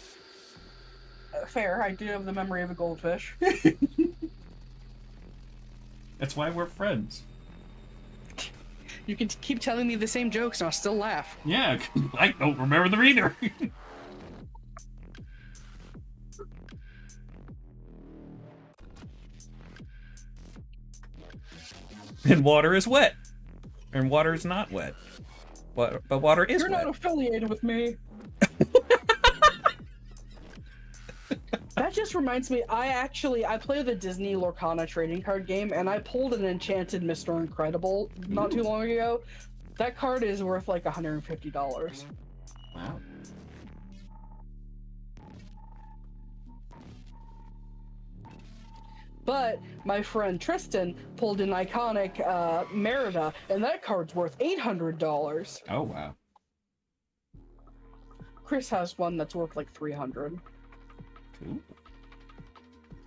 Fair, I do have the memory of a goldfish. That's why we're friends. You can keep telling me the same jokes and I'll still laugh. Yeah, I don't remember them either. And water is wet. And water is not wet. But water is You're wet. not affiliated with me. That just reminds me, I play the Disney Lorcana trading card game, and I pulled an enchanted Mr. Incredible not too long ago. That card is worth like $150. Wow. But my friend Tristan pulled an iconic Merida, and that card's worth $800. Oh, wow. Chris has one that's worth like $300. Cool.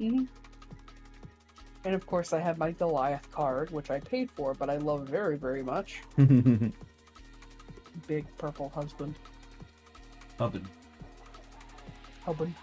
Mm-hmm. And of course, I have my Goliath card, which I paid for, but I love very, very much. Big purple husband. Hubbin. Husband.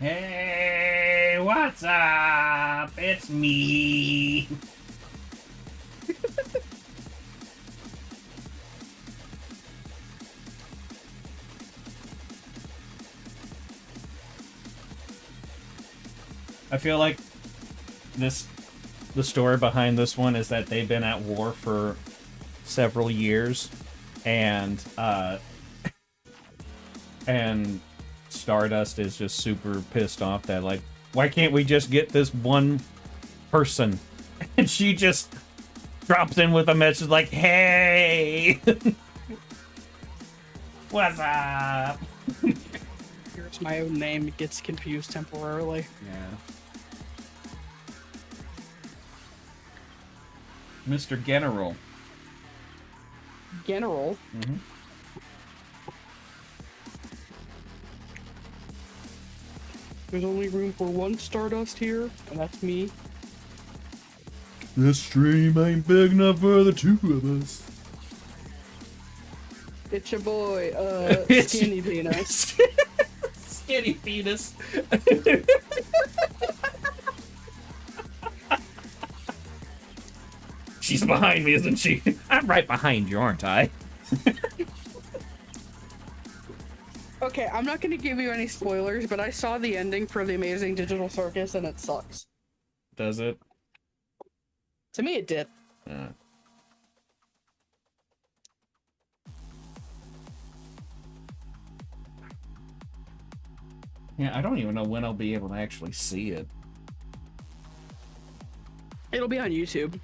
Hey, what's up? It's me. I feel like the story behind this one is that they've been at war for several years, and Stardust is just super pissed off that, like, why can't we just get this one person? And she just drops in with a message like, hey, what's up? Here's my own name. It gets confused temporarily. Yeah. Mr. General. General. Mm-hmm. There's only room for one Stardust here, and that's me. This stream ain't big enough for the two of us. It's your boy, It's- Skinny Penis. Skinny penis. She's behind me, isn't she? I'm right behind you, aren't I? Okay, I'm not gonna give you any spoilers, but I saw the ending for The Amazing Digital Circus, and it sucks. Does it? To me, it did. Yeah, I don't even know when I'll be able to actually see it. It'll be on YouTube.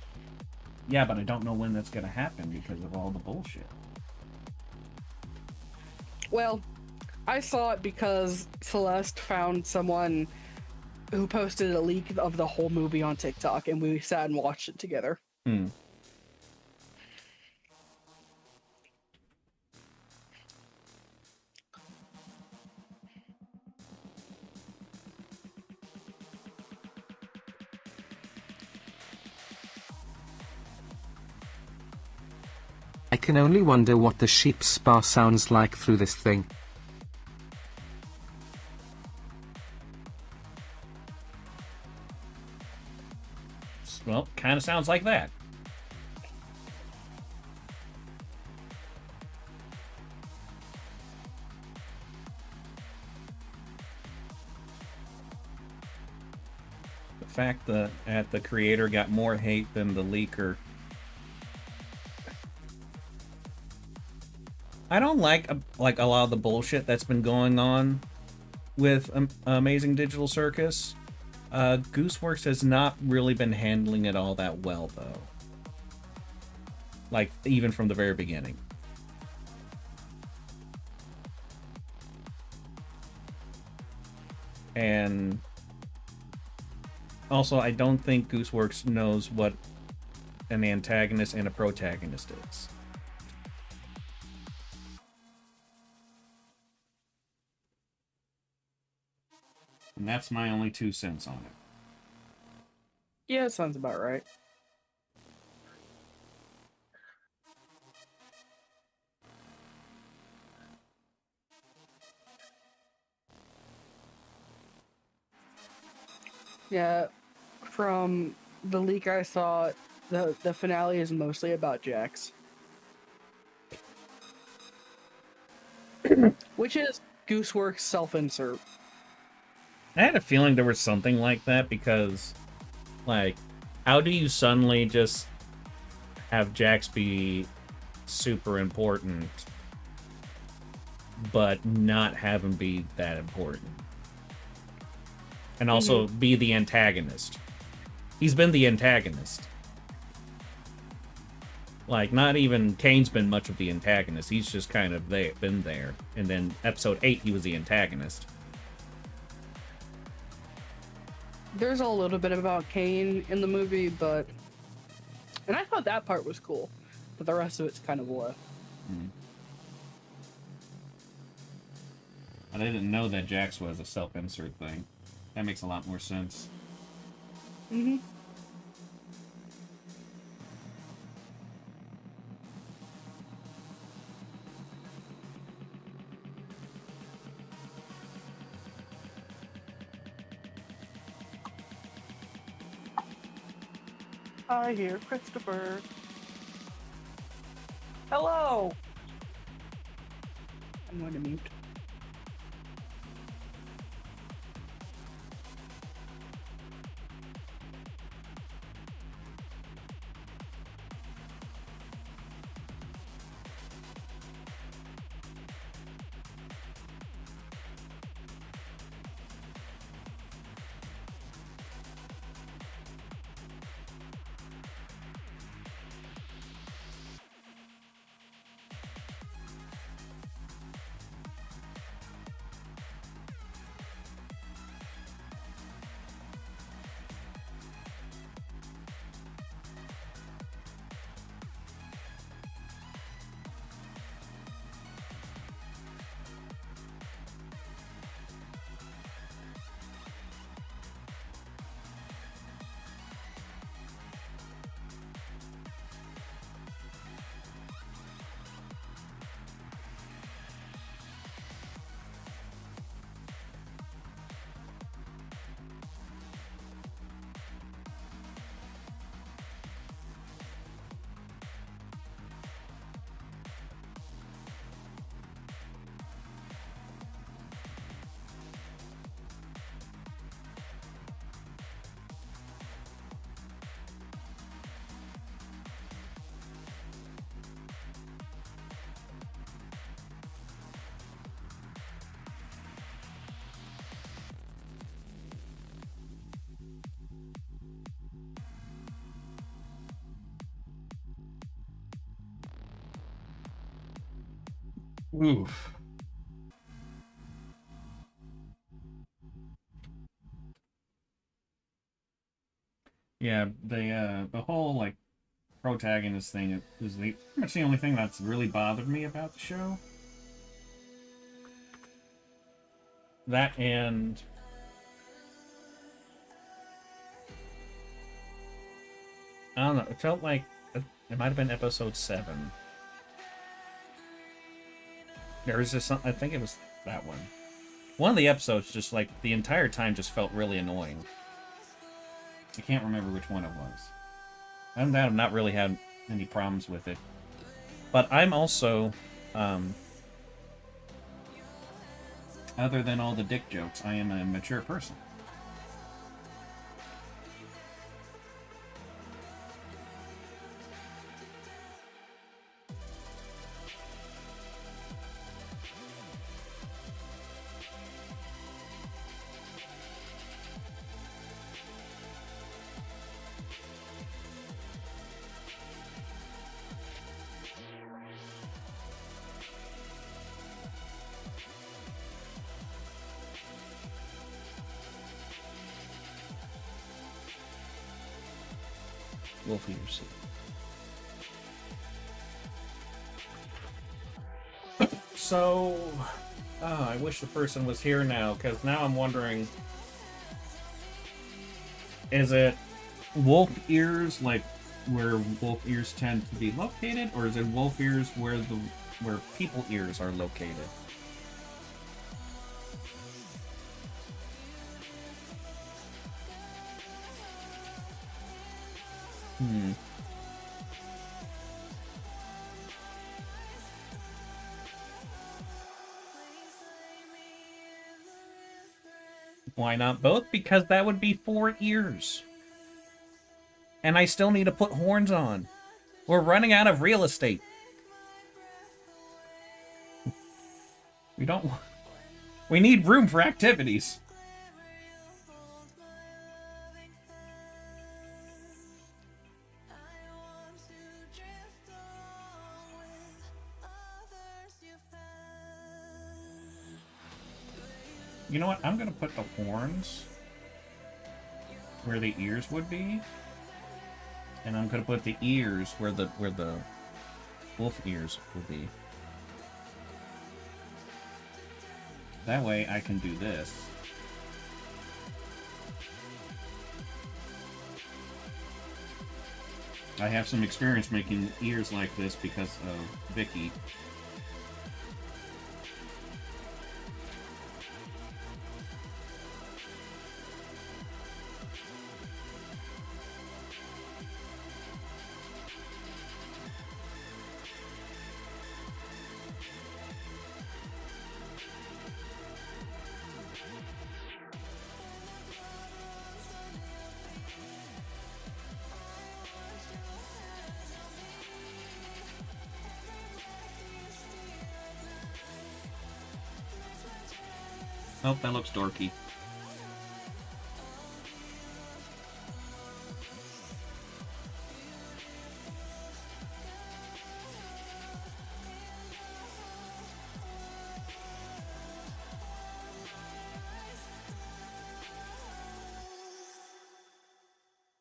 Yeah, but I don't know when that's gonna happen because of all the bullshit. Well, I saw it because Celeste found someone who posted a leak of the whole movie on TikTok, and we sat and watched it together. Hmm. I can only wonder what the sheep spa sounds like through this thing. Well, kind of sounds like that. The fact that the creator got more hate than the leaker. I don't like a lot of the bullshit that's been going on with Amazing Digital Circus. Gooseworks has not really been handling it all that well, though. Like, even from the very beginning. And also, I don't think Gooseworks knows what an antagonist and a protagonist is. And that's my only 2 cents on it. Yeah, it sounds about right. Yeah, from the leak I saw, the finale is mostly about Jax. Which is Gooseworks self-insert. I had a feeling there was something like that because, like, how do you suddenly just have Jax be super important, but not have him be that important? And also be the antagonist. He's been the antagonist. Like, not even Kane's been much of the antagonist. He's just kind of been there. And then episode 8, he was the antagonist. There's a little bit about Kane in the movie, but... And I thought that part was cool, but the rest of it's kind of blah. I didn't know that Jax was a self-insert thing. That makes a lot more sense. Mm-hmm. I hear Christopher. Hello. I'm going to mute. Oof. Yeah, the whole like protagonist thing is pretty much the only thing that's really bothered me about the show. That and I don't know. It felt like it might have been episode 7. There was just I think it was that one. One of the episodes just like the entire time just felt really annoying. I can't remember which one it was. I've not really had any problems with it. But I'm also, other than all the dick jokes, I am a mature person. Wolf ears. So, I wish the person was here now, because now I'm wondering, is it wolf ears, like where wolf ears tend to be located, or is it wolf ears where people ears are located? Why not both? Because that would be 4 ears. And I still need to put horns on. We're running out of real estate. We need room for activities. You know what? I'm gonna put the horns where the ears would be, and I'm gonna put the ears where the wolf ears will be. That way I can do this. I have some experience making ears like this because of Vicky. Oh, that looks dorky.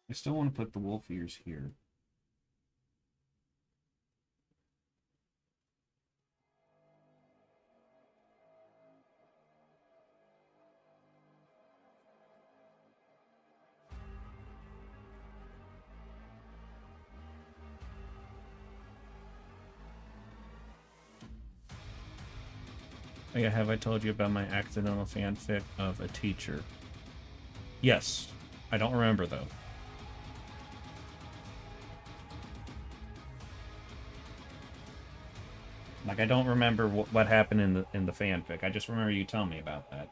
I still want to put the wolf ears here. Oh yeah, have I told you about my accidental fanfic of a teacher? Yes. I don't remember, though. Like, I don't remember what happened in the fanfic. I just remember you telling me about that.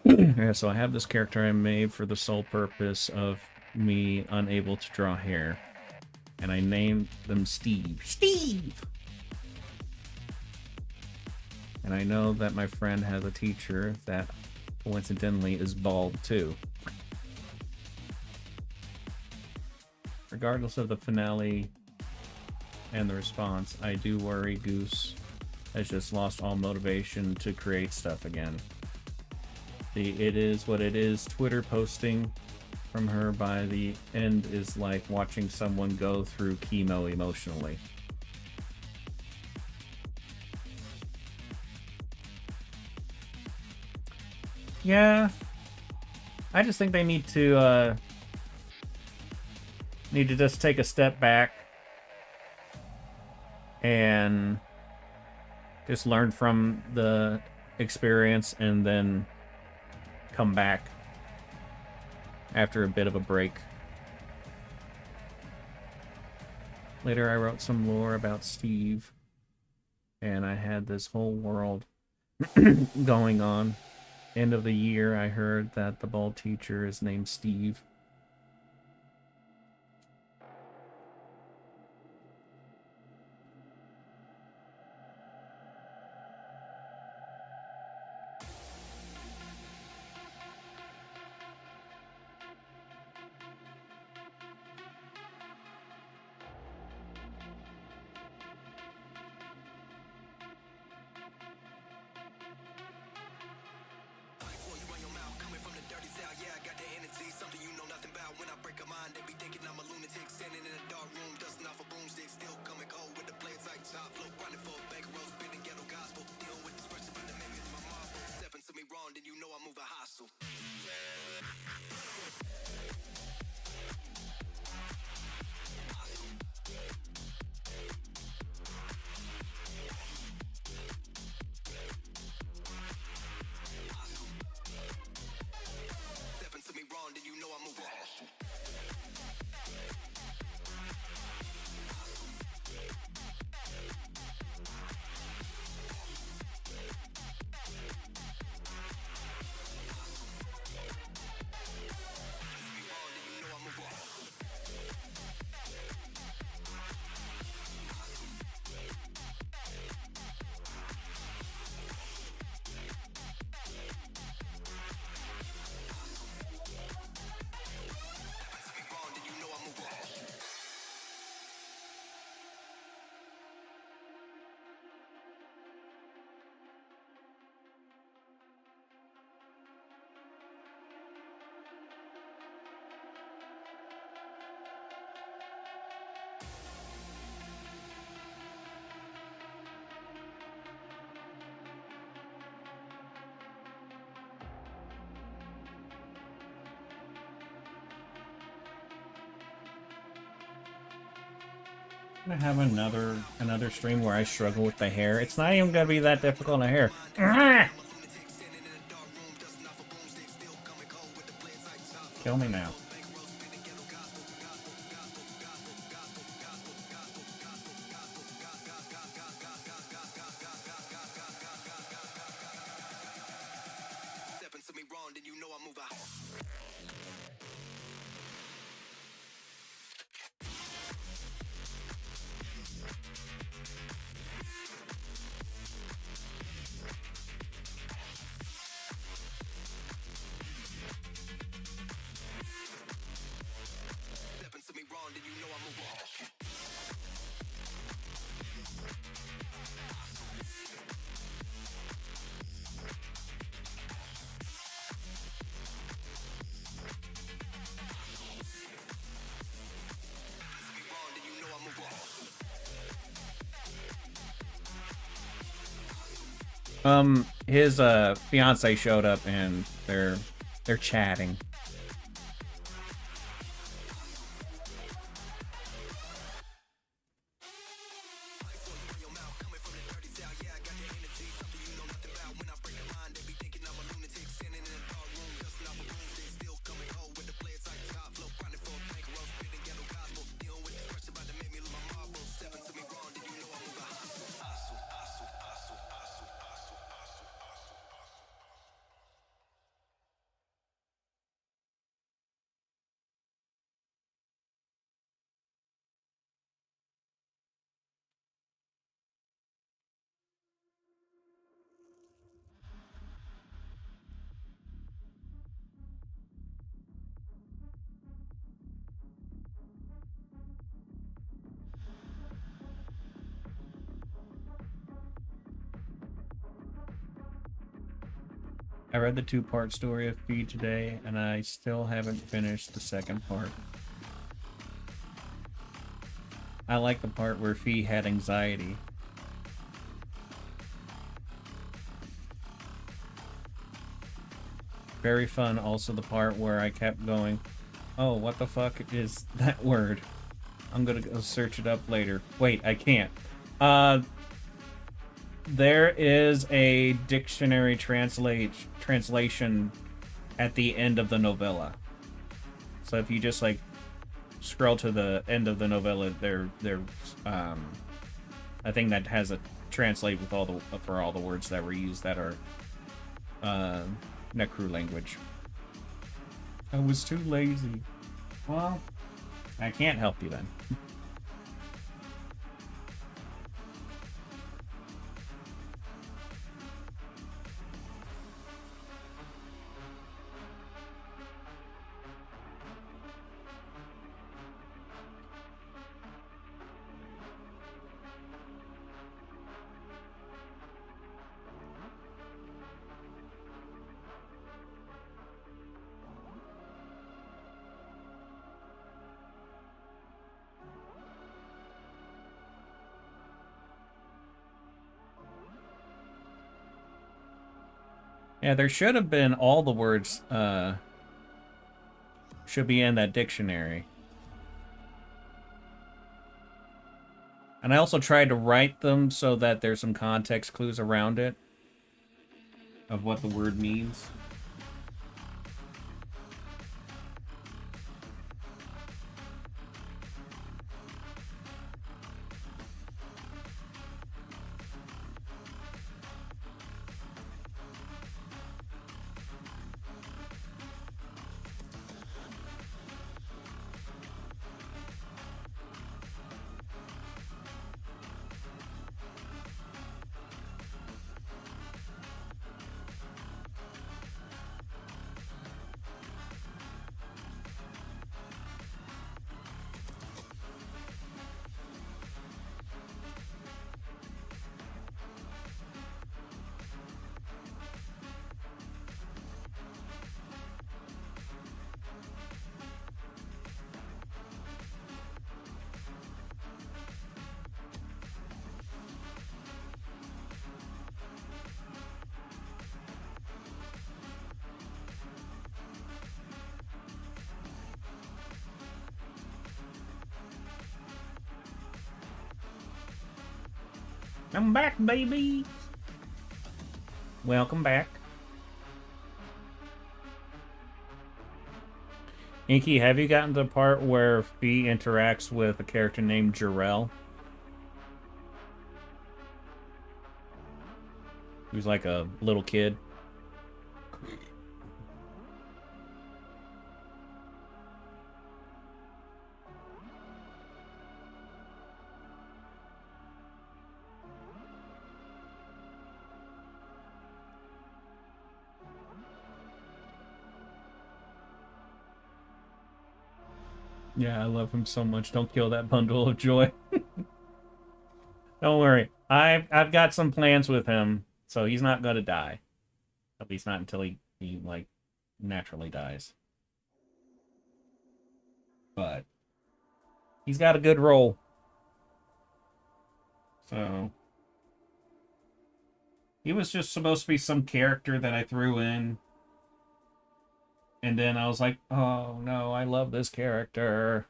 Yeah, so I have this character I made for the sole purpose of me unable to draw hair. And I named them Steve. Steve! And I know that my friend has a teacher that coincidentally is bald too. Regardless of the finale and the response, I do worry Goose has just lost all motivation to create stuff again. The "it is what it is" Twitter posting from her by the end is like watching someone go through chemo emotionally. Yeah, I just think they need to just take a step back and just learn from the experience and then come back after a bit of a break. Later I wrote some lore about Steve, and I had this whole world going on. End of the year I heard that the bald teacher is named Steve. I'm gonna have another stream where I struggle with the hair. It's not even gonna be that difficult on hair. Kill me now. His fiance showed up and they're chatting. I read the 2-part story of Fee today, and I still haven't finished the second part. I like the part where Fee had anxiety. Very fun, also the part where I kept going, oh, what the fuck is that word? I'm gonna go search it up later. Wait, I can't. There is a dictionary translation at the end of the novella. So if you just like scroll to the end of the novella, there's a thing that has a translate with all the words that were used that are Necru language. I was too lazy. Well, I can't help you then. Yeah, there should have been all the words, should be in that dictionary. And I also tried to write them so that there's some context clues around it of what the word means. I'm back, baby. Welcome back. Inky, have you gotten to the part where Fee interacts with a character named Jarrell? Who's like a little kid. Yeah, I love him so much. Don't kill that bundle of joy. Don't worry. I've got some plans with him, so he's not gonna die. At least not until he like naturally dies. But he's got a good role. So he was just supposed to be some character that I threw in. And then I was like, oh no, I love this character.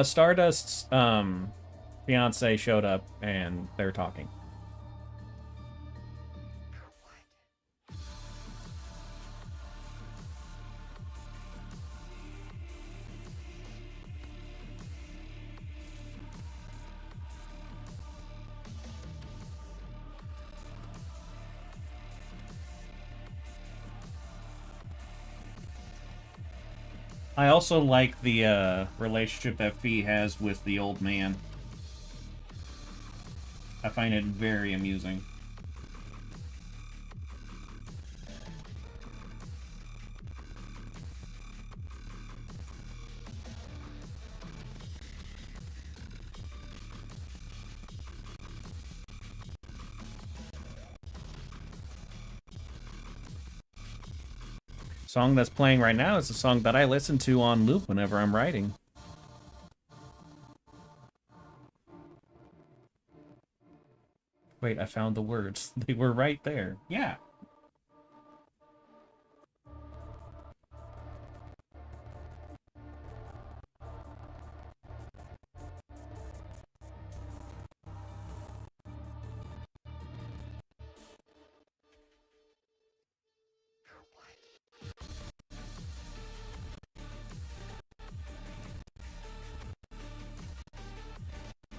Stardust's fiance showed up and they're talking. I also like the relationship that Fee has with the old man. I find it very amusing. Song that's playing right now is a song that I listen to on loop whenever I'm writing. Wait, I found the words. They were right there. Yeah.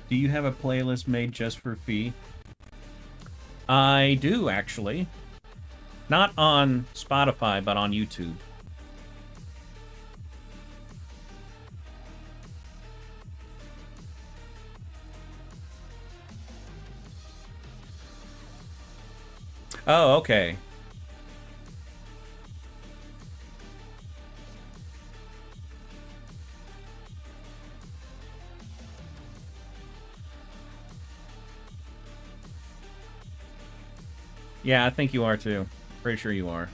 Do you have a playlist made just for Fee? I do, actually. Not on Spotify, but on YouTube. Oh, okay. Yeah, I think you are too. Pretty sure you are.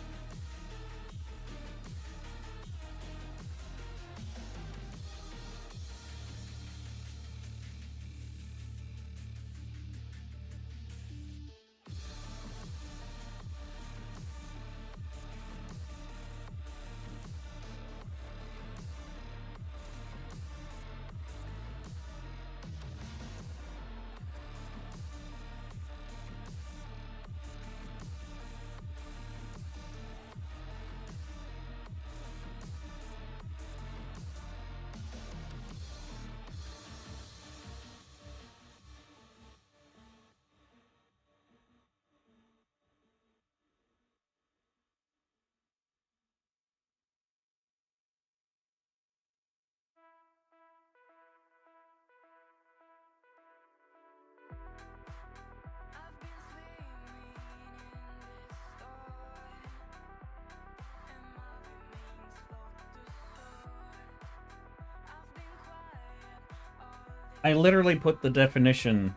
I literally put the definition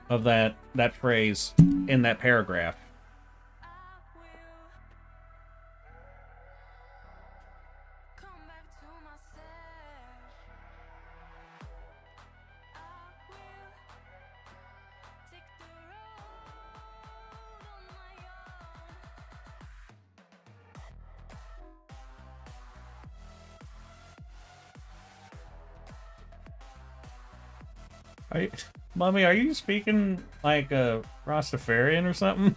of that phrase in that paragraph. Are you, Mommy, are you speaking like a Rastafarian or something?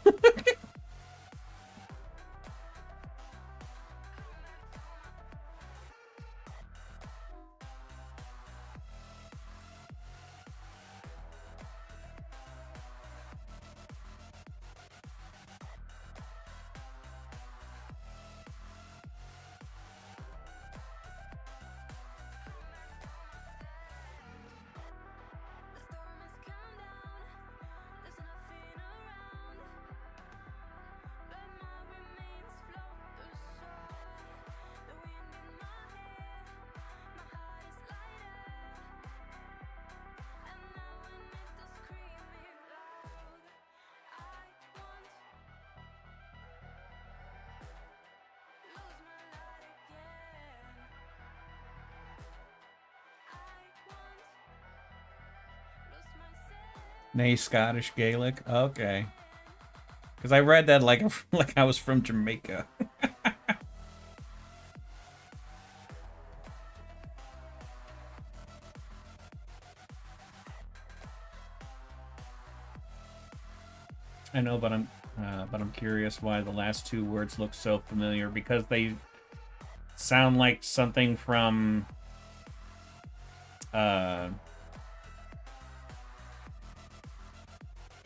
Nay, Scottish Gaelic. Okay. Because I read that like like I was from Jamaica. I know, but I'm curious why the last two words look so familiar, because they sound like something from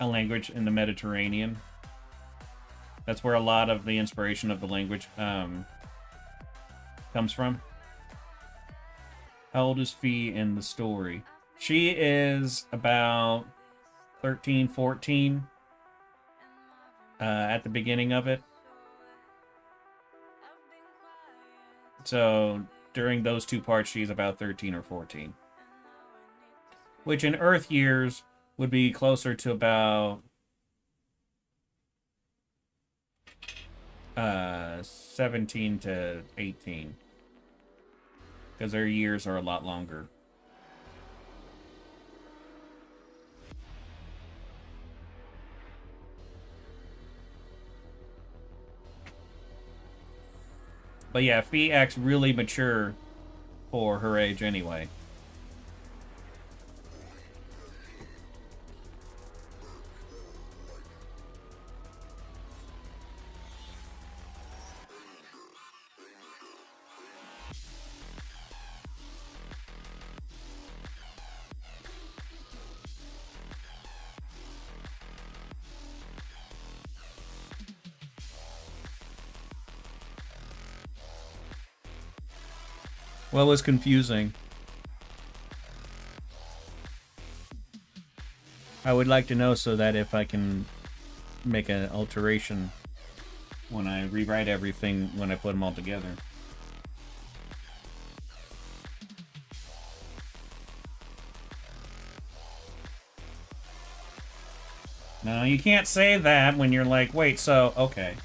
a language in the Mediterranean. That's where a lot of the inspiration of the language comes from. How old is Fee in the story? She is about 13, 14 at the beginning of it. So during those two parts, she's about 13 or 14. Which in Earth years would be closer to about 17 to 18. Because their years are a lot longer. But yeah, Fee acts really mature for her age anyway. What was confusing? I would like to know so that if I can make an alteration when I rewrite everything when I put them all together. No, you can't say that when you're like, wait, so, okay.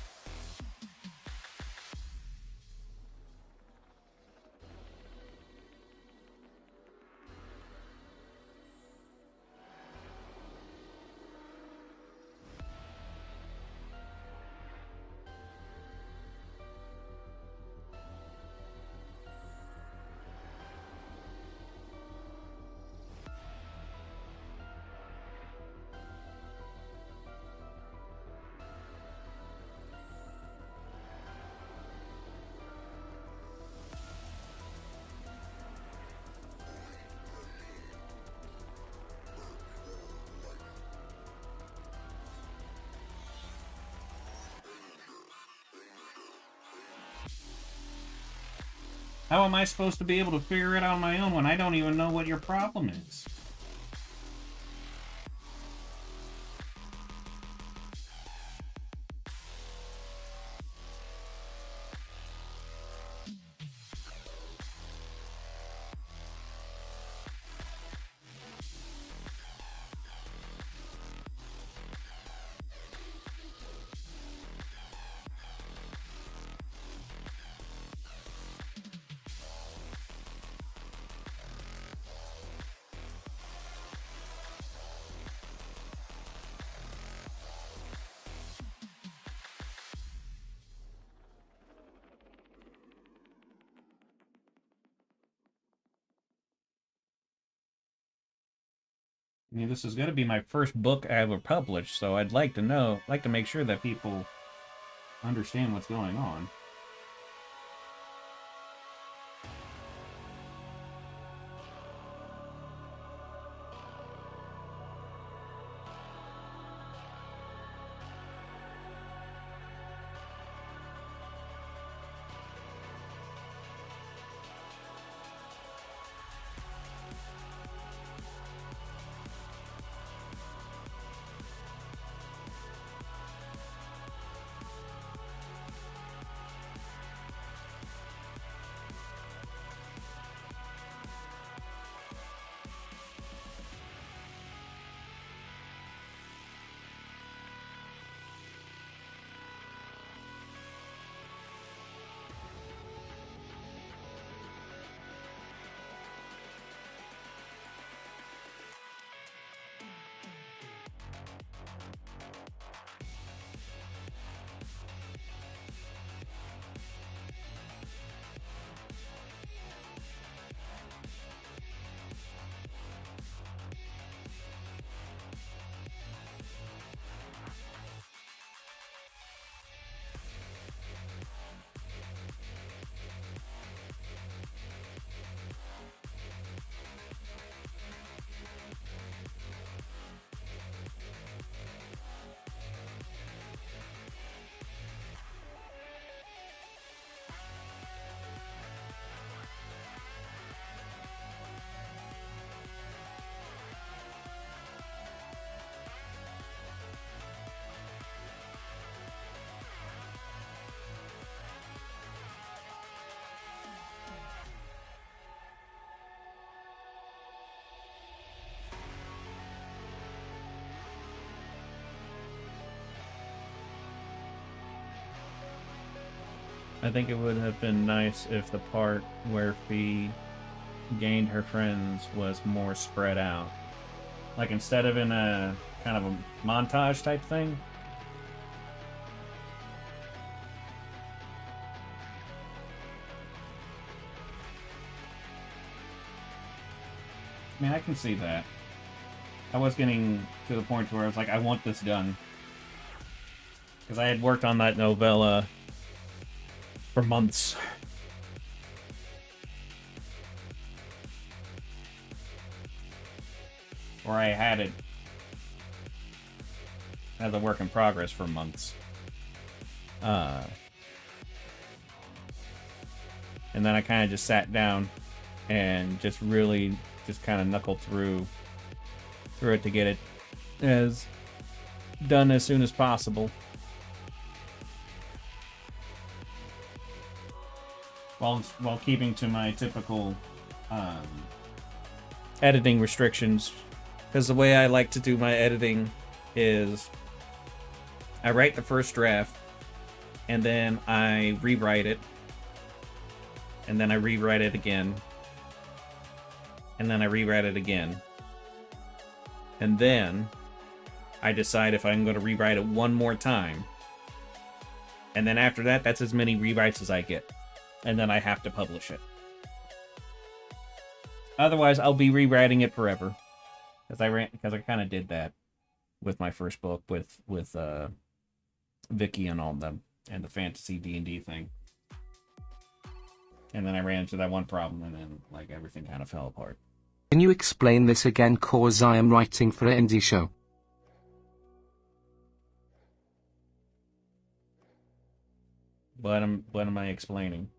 How am I supposed to be able to figure it out on my own when I don't even know what your problem is? I mean, this is going to be my first book I ever published, so I'd like to make sure that people understand what's going on. I think it would have been nice if the part where Fee gained her friends was more spread out. Like, instead of in a kind of a montage type thing. I mean, I can see that. I was getting to the point where I was like, I want this done. Because I had worked on that novella for months. Or I had it as a work in progress for months. And then I kind of just sat down and just really just kind of knuckled through it to get it as done as soon as possible. While keeping to my typical editing restrictions. Because the way I like to do my editing is I write the first draft and then I rewrite it and then I rewrite it again and then I rewrite it again and then I decide if I'm going to rewrite it one more time, and then after that, that's as many rewrites as I get, and then I have to publish it. Otherwise, I'll be rewriting it forever. Because I kind of did that with my first book with Vicky and all of them, and the fantasy D&D thing. And then I ran into that one problem, and then like everything kind of fell apart. Can you explain this again, cause I am writing for an indie show? What am I explaining?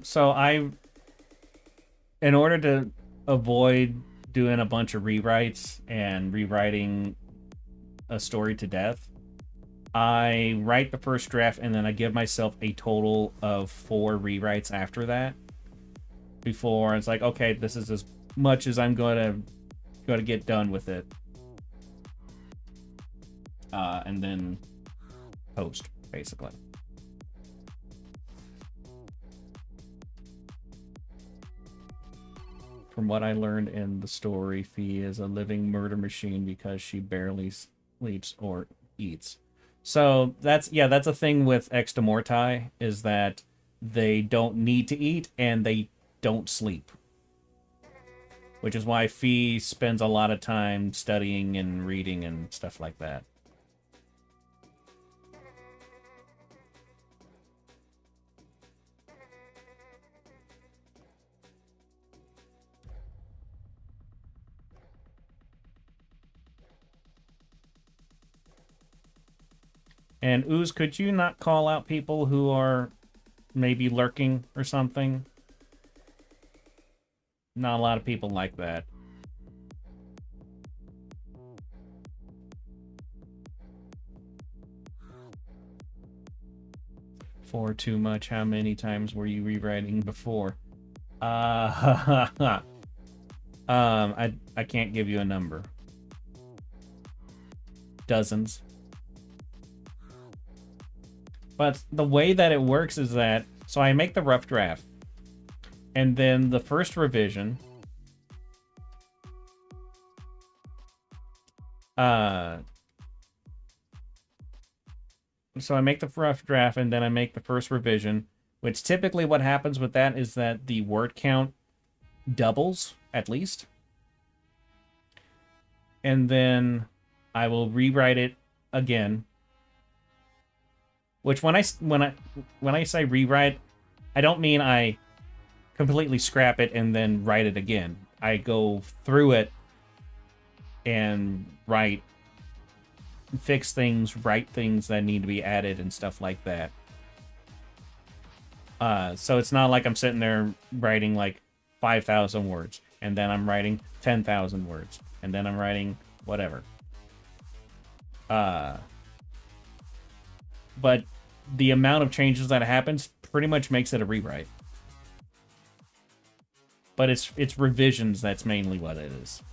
So in order to avoid doing a bunch of rewrites and rewriting a story to death, I write the first draft and then I give myself a total of 4 rewrites after that. Before it's like, okay, this is as much as I'm going to get done with it. and then post, basically. From what I learned in the story, Fee is a living murder machine because she barely sleeps or eats. So that's a thing with Extomorti, is that they don't need to eat and they don't sleep. Which is why Fee spends a lot of time studying and reading and stuff like that. And Ooze, could you not call out people who are maybe lurking or something? Not a lot of people like that. For too much. How many times were you rewriting before? I can't give you a number. Dozens. But the way that it works is that, so I make the rough draft, and then the first revision, so I make the rough draft, and then I make the first revision, which typically what happens with that is that the word count doubles, at least. And then I will rewrite it again. Which when I say rewrite, I don't mean I completely scrap it and then write it again. I go through it and fix things, write things that need to be added and stuff like that. So it's not like I'm sitting there writing like 5,000 words, and then I'm writing 10,000 words, and then I'm writing whatever. But the amount of changes that happens pretty much makes it a rewrite. But it's revisions, that's mainly what it is.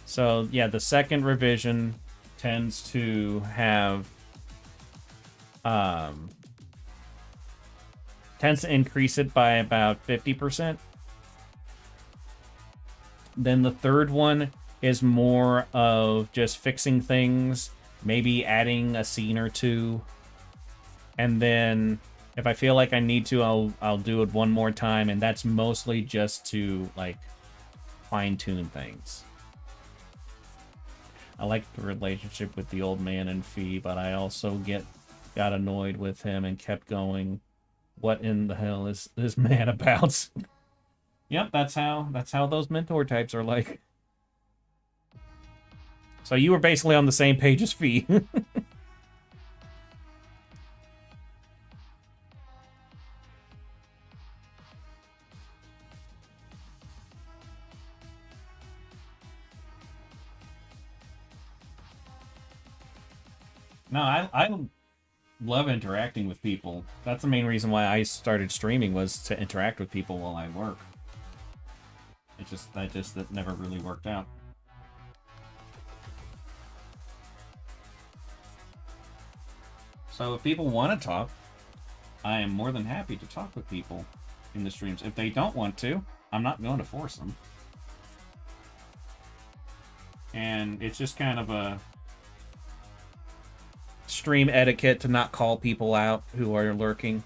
So yeah, the second revision tends to have tends to increase it by about 50%. Then the third one is more of just fixing things, maybe adding a scene or two. And then if I feel like I need to, I'll do it one more time, and that's mostly just to like fine-tune things. I like the relationship with the old man and Fee, but I also got annoyed with him and kept going. What in the hell is this man about? Yep, that's how those mentor types are like. So you were basically on the same page as Fee. No, I love interacting with people. That's the main reason why I started streaming, was to interact with people while I work. That never really worked out. So if people want to talk, I am more than happy to talk with people in the streams. If they don't want to, I'm not going to force them. And it's just kind of a stream etiquette to not call people out who are lurking.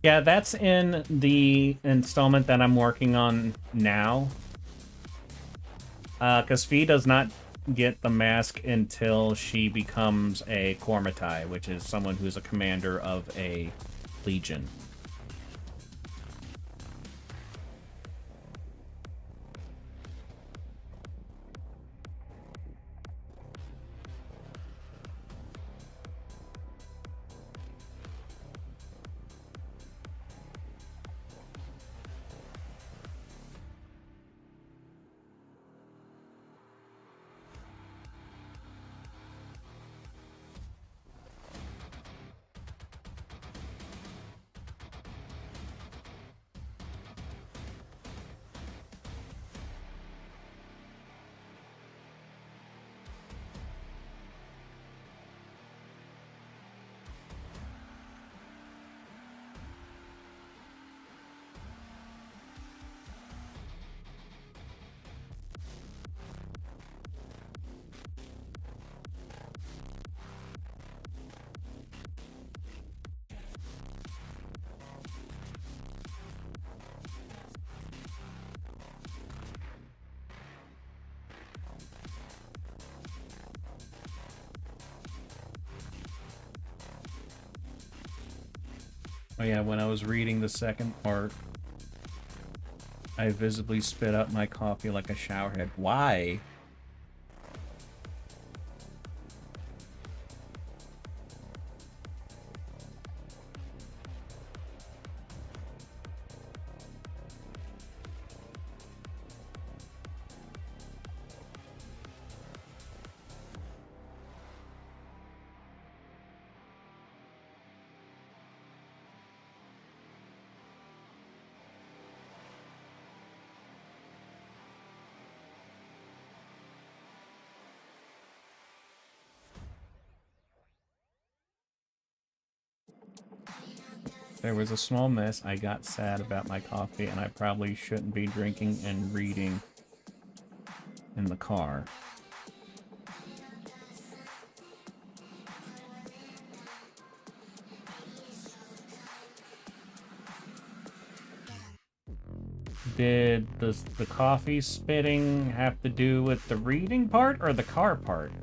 Yeah, that's in the installment that I'm working on now. Because Fee does not get the mask until she becomes a Cormatai, which is someone who's a commander of a legion. Oh yeah, when I was reading the second part, I visibly spit up my coffee like a showerhead. Why? There was a small mess. I got sad about my coffee, and I probably shouldn't be drinking and reading in the car. Did the coffee spitting have to do with the reading part or the car part?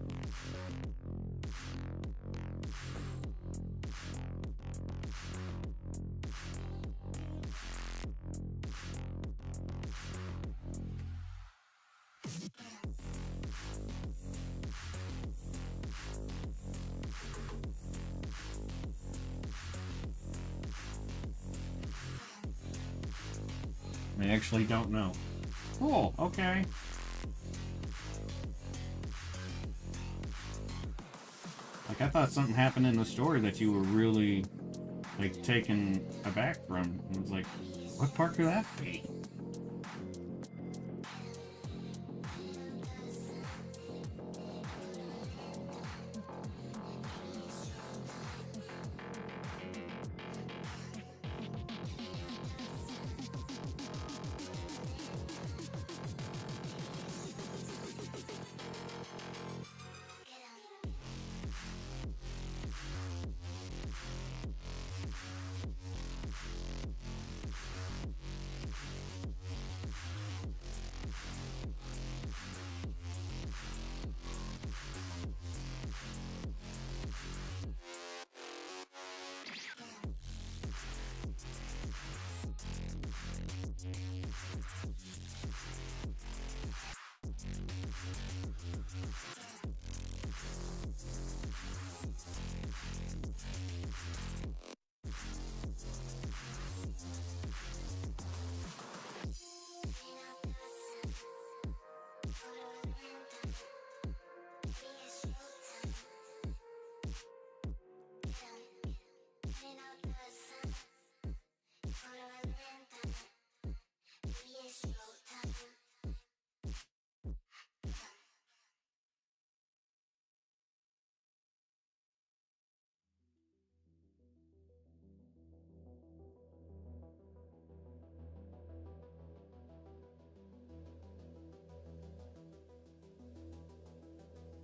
I actually don't know. Cool, okay. Like, I thought something happened in the story that you were really, like, taken aback from. I was like, what part could that be?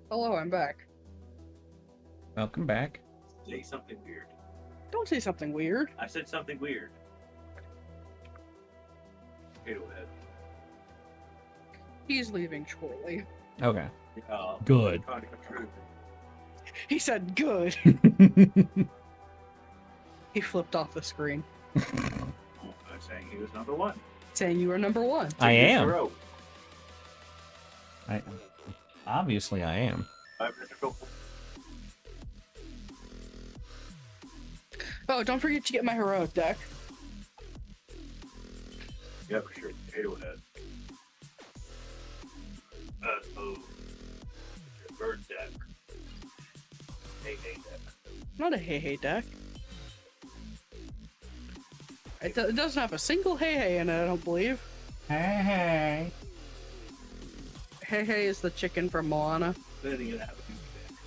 Hello, I'm back. Welcome back. Say something weird. Don't say something weird. I said something weird. Okay, go ahead. He's leaving shortly. Okay. Good. He said good. He flipped off the screen. I'm saying he was number one. Saying you are number one. I am. 0. Obviously, I am. 5 minutes ago. Oh, don't forget to get my heroic deck. Yeah, for sure. Potato head. Oh. Bird deck. Hey deck. Not a hey deck. It doesn't have a single hey in it, I don't believe. Hey. Hey is the chicken from Moana. Then you have a new deck.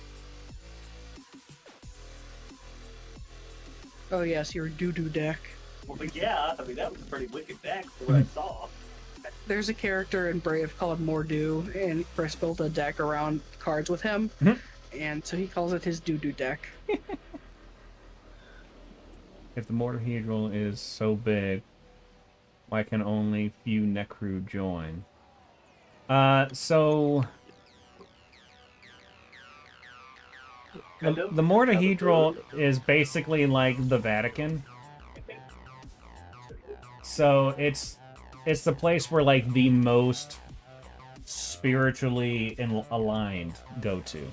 Oh yes, your doo-doo deck. Well, but yeah, I mean, that was a pretty wicked deck for what I saw. There's a character in Brave called Mordu, and Chris built a deck around cards with him, and so he calls it his doo-doo deck. If the Mortahedral is so big, why can only few Necru join? So... The Mortahedral is basically like the Vatican. So it's the place where like the most spiritually aligned go to.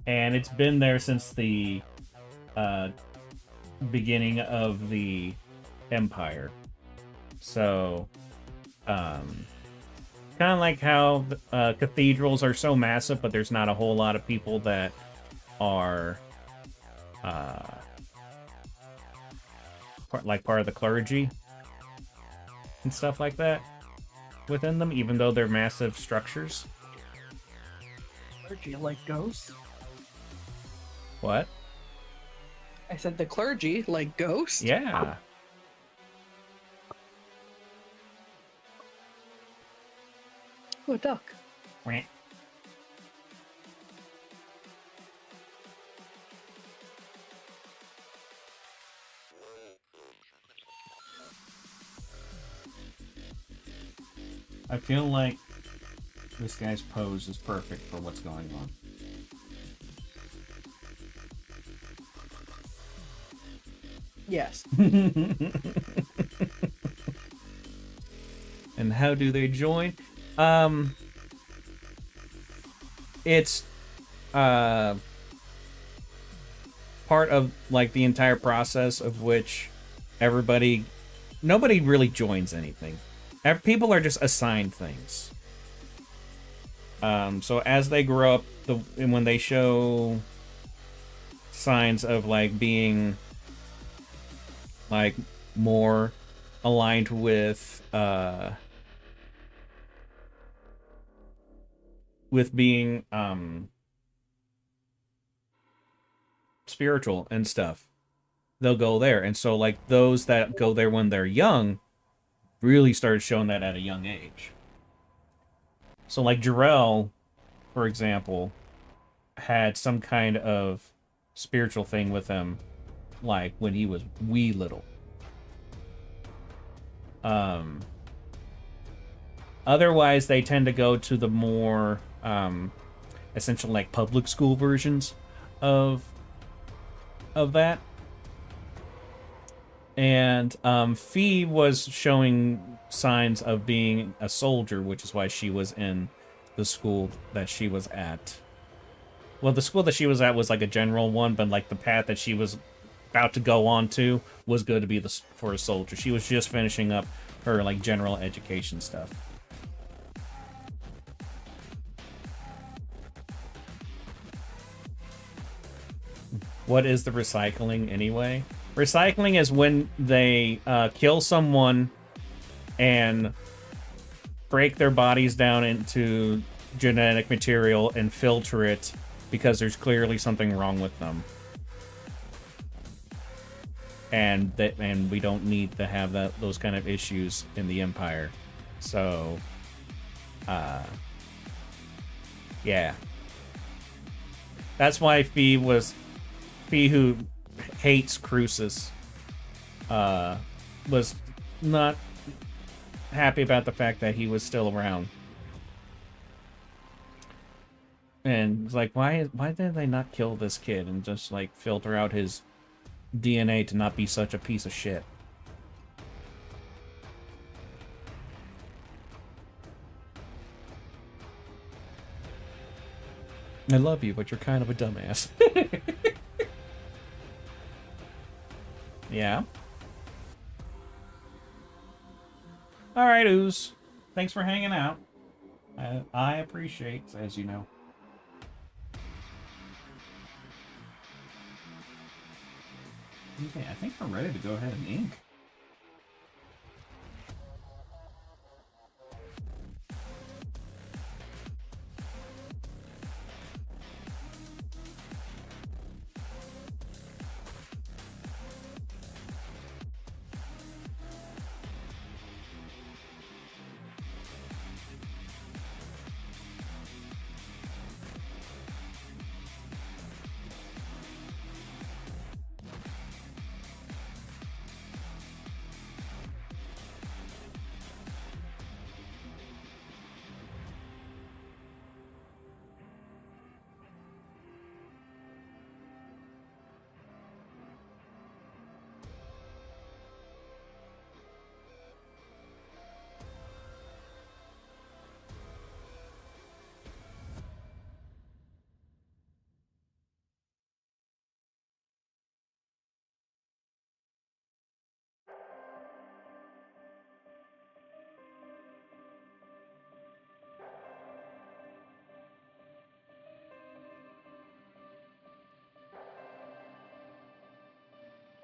And it's been there since the beginning of the Empire. So kind of like how cathedrals are so massive, but there's not a whole lot of people that are part of the clergy and stuff like that within them, even though they're massive structures. Clergy like ghosts? What? I said the clergy like ghosts? Yeah. Oh, a duck. Wah. I feel like this guy's pose is perfect for what's going on. Yes. And how do they join? It's part of like the entire process of which nobody really joins anything. People are just assigned things. So as they grow up, and when they show signs of like being like more aligned with being spiritual and stuff, they'll go there. And so like those that go there when they're young really started showing that at a young age. So like Jarrell, for example, had some kind of spiritual thing with him like when he was wee little. Otherwise they tend to go to the more essential like public school versions of that. And Fee was showing signs of being a soldier, which is why she was in the school that she was at. Well, the school that she was at was like a general one, but like the path that she was about to go on to was going to be for a soldier. She was just finishing up her like general education stuff. What is the recycling anyway? Recycling is when they kill someone and break their bodies down into genetic material and filter it because there's clearly something wrong with them. And we don't need to have those kind of issues in the Empire. So yeah. That's why Fee, who hates Crucis, was not happy about the fact that he was still around. And it's like, why did they not kill this kid and just, like, filter out his DNA to not be such a piece of shit? I love you, but you're kind of a dumbass. Yeah. Alright, Ooze. Thanks for hanging out. I appreciate, as you know. Okay, I think we're ready to go ahead and ink.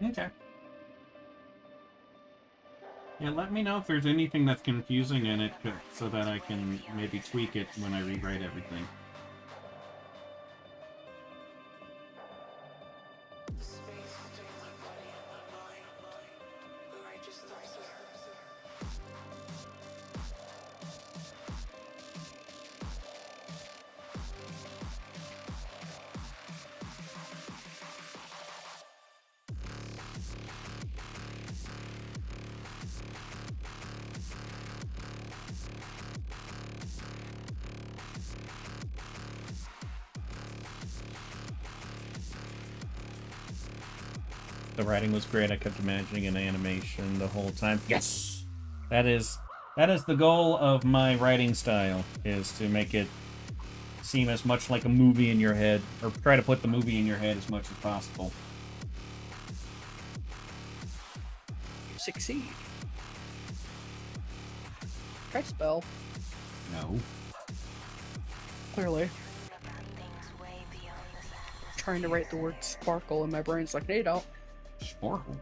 Okay. Yeah, let me know if there's anything that's confusing in it so that I can maybe tweak it when I rewrite everything. The writing was great. I kept imagining an animation the whole time. Yes! That is the goal of my writing style, is to make it seem as much like a movie in your head, or try to put the movie in your head as much as possible. Succeed. Try spell. No. Clearly. Trying to write the word sparkle and my brain's like, hey, don't. Sparkle.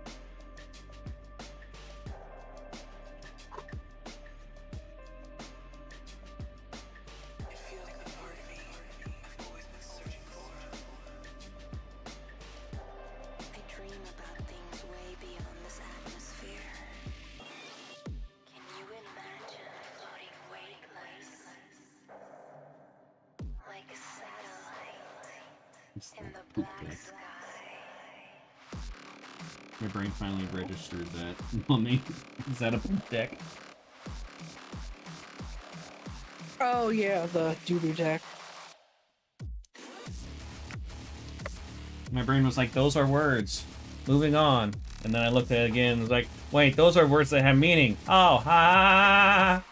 My brain finally registered that. Mummy, is that a poop deck? Oh yeah, the doo-doo deck. My brain was like, those are words. Moving on. And then I looked at it again and was like, wait, those are words that have meaning. Oh, ha!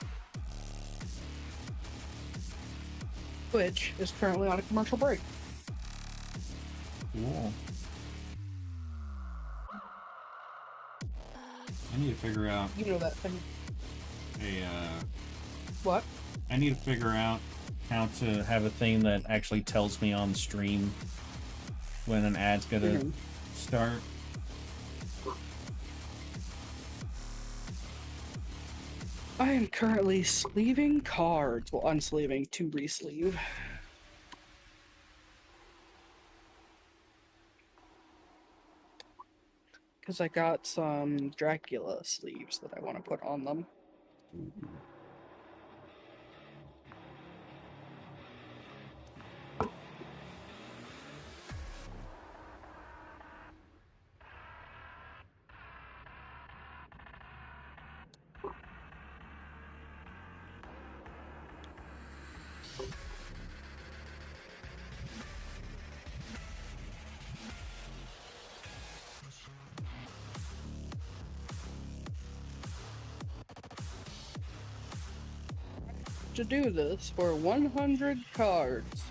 Which is currently on a commercial break. Cool. I need to figure out You know that thing. What? I need to figure out how to have a thing that actually tells me on stream when an ad's gonna start. I am currently sleeving cards. Well, unsleeving to re-sleeve. Because I got some Dracula sleeves that I want to put on them. to do this for 100 cards.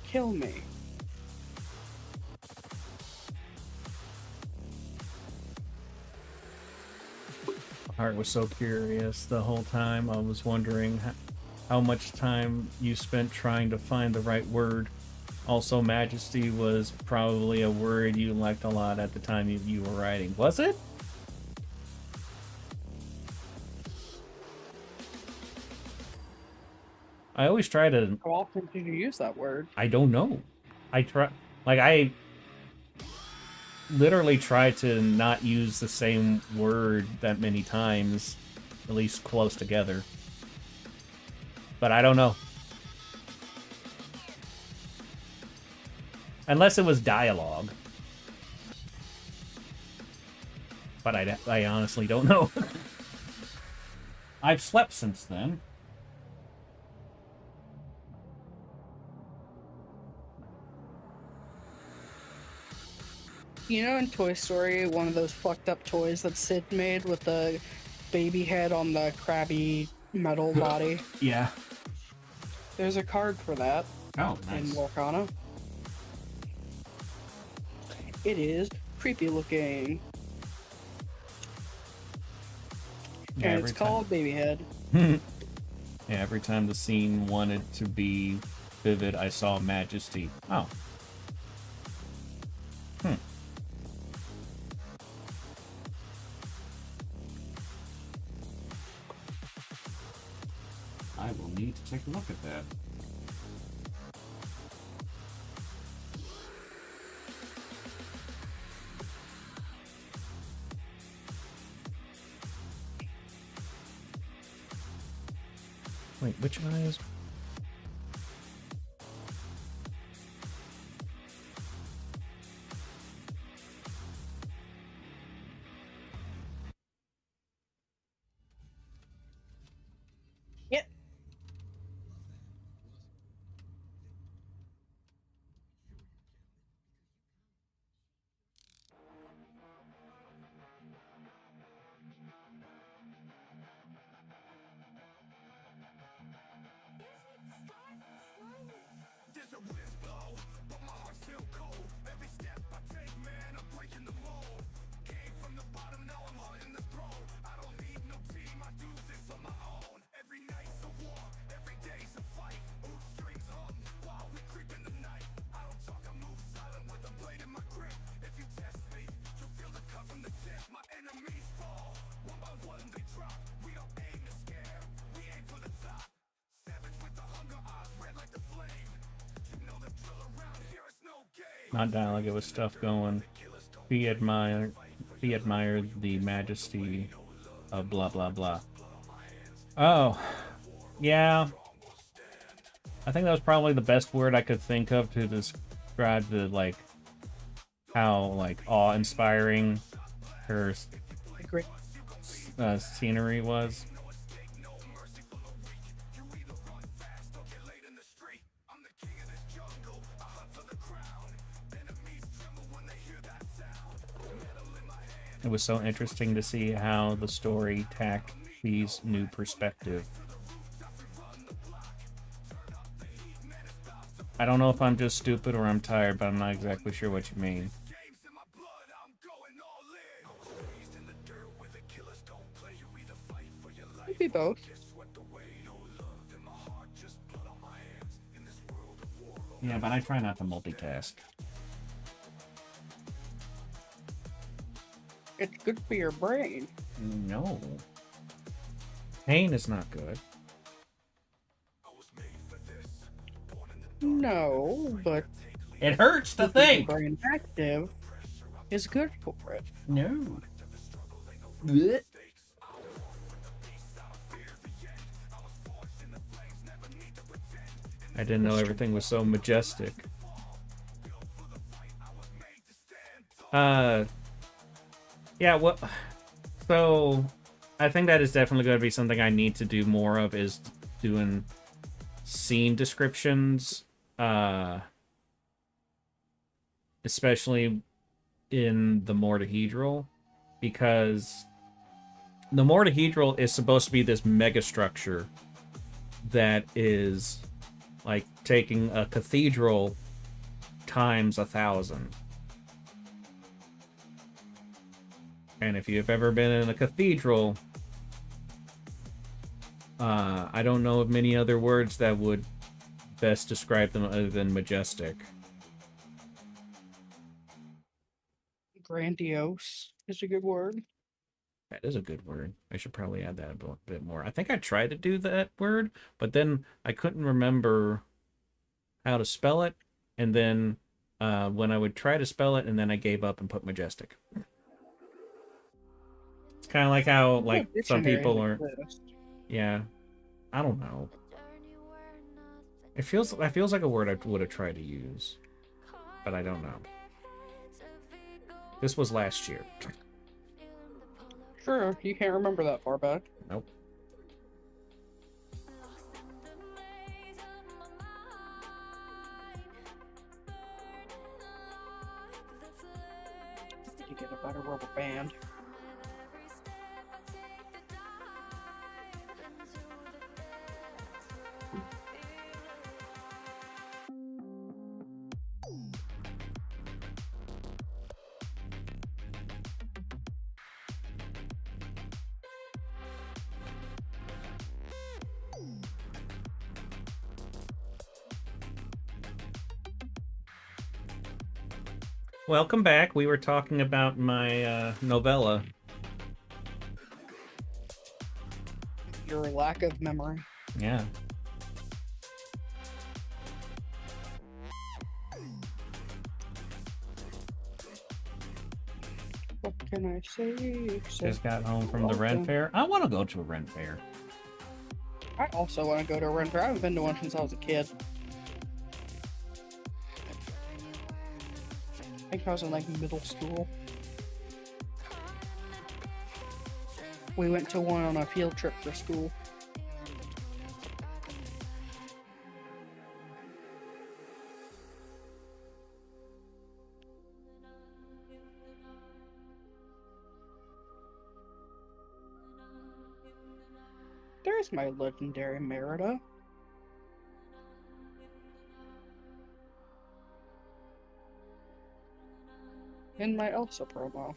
Kill me. Heart was so curious the whole time. I was wondering how much time you spent trying to find the right word. Also, majesty was probably a word you liked a lot at the time you were writing. Was it? I always try to... How often did you use that word? I don't know. I literally try to not use the same word that many times, at least close together. But I don't know. Unless it was dialogue. But I honestly don't know. I've slept since then. You know, in Toy Story, one of those fucked up toys that Sid made with the baby head on the crabby metal body? Yeah. There's a card for that Oh, in nice. Lorcana. It is creepy looking. Yeah, And it's every time- called Baby Head. Yeah, every time the scene wanted to be vivid, I saw majesty. Oh. I will need to take a look at that. Wait, which eye is... Yep. Not dialogue, it was stuff going. Be admired the majesty of blah blah blah. Oh, yeah. I think that was probably the best word I could think of to describe the, like, how, like, awe-inspiring her Great. scenery was. It was so interesting to see how the story tacked these new perspective. I don't know if I'm just stupid or I'm tired, but I'm not exactly sure what you mean. Maybe both. Yeah, but I try not to multitask. It's good for your brain. No. Pain is not good. No, but It hurts to keeping your think! brain active is good for it. No. Blech. I didn't know everything was so majestic. Yeah, well, so I think that is definitely going to be something I need to do more of, is doing scene descriptions, especially in the Mortahedral, because the Mortahedral is supposed to be this mega structure that is like taking a cathedral times 1,000. And if you've ever been in a cathedral, I don't know of many other words that would best describe them other than majestic. Grandiose is a good word. That is a good word. I should probably add that a bit more. I think I tried to do that word, but then I couldn't remember how to spell it. And then when I would try to spell it, and then I gave up and put majestic. It's kind of like how like some people are. Yeah, I don't know. It feels like a word I would have tried to use, but I don't know. This was last year. Sure, you can't remember that far back. Nope. You get a better rubber band. Welcome back. We were talking about my novella. Your lack of memory. Yeah. What can I say? Just got home from the Ren Fair. I want to go to a Ren Fair. I also want to go to a Ren Fair. I haven't been to one since I was a kid. I think I was in like middle school. We went to one on a field trip for school. There's my legendary Merida. In my Elsa promo.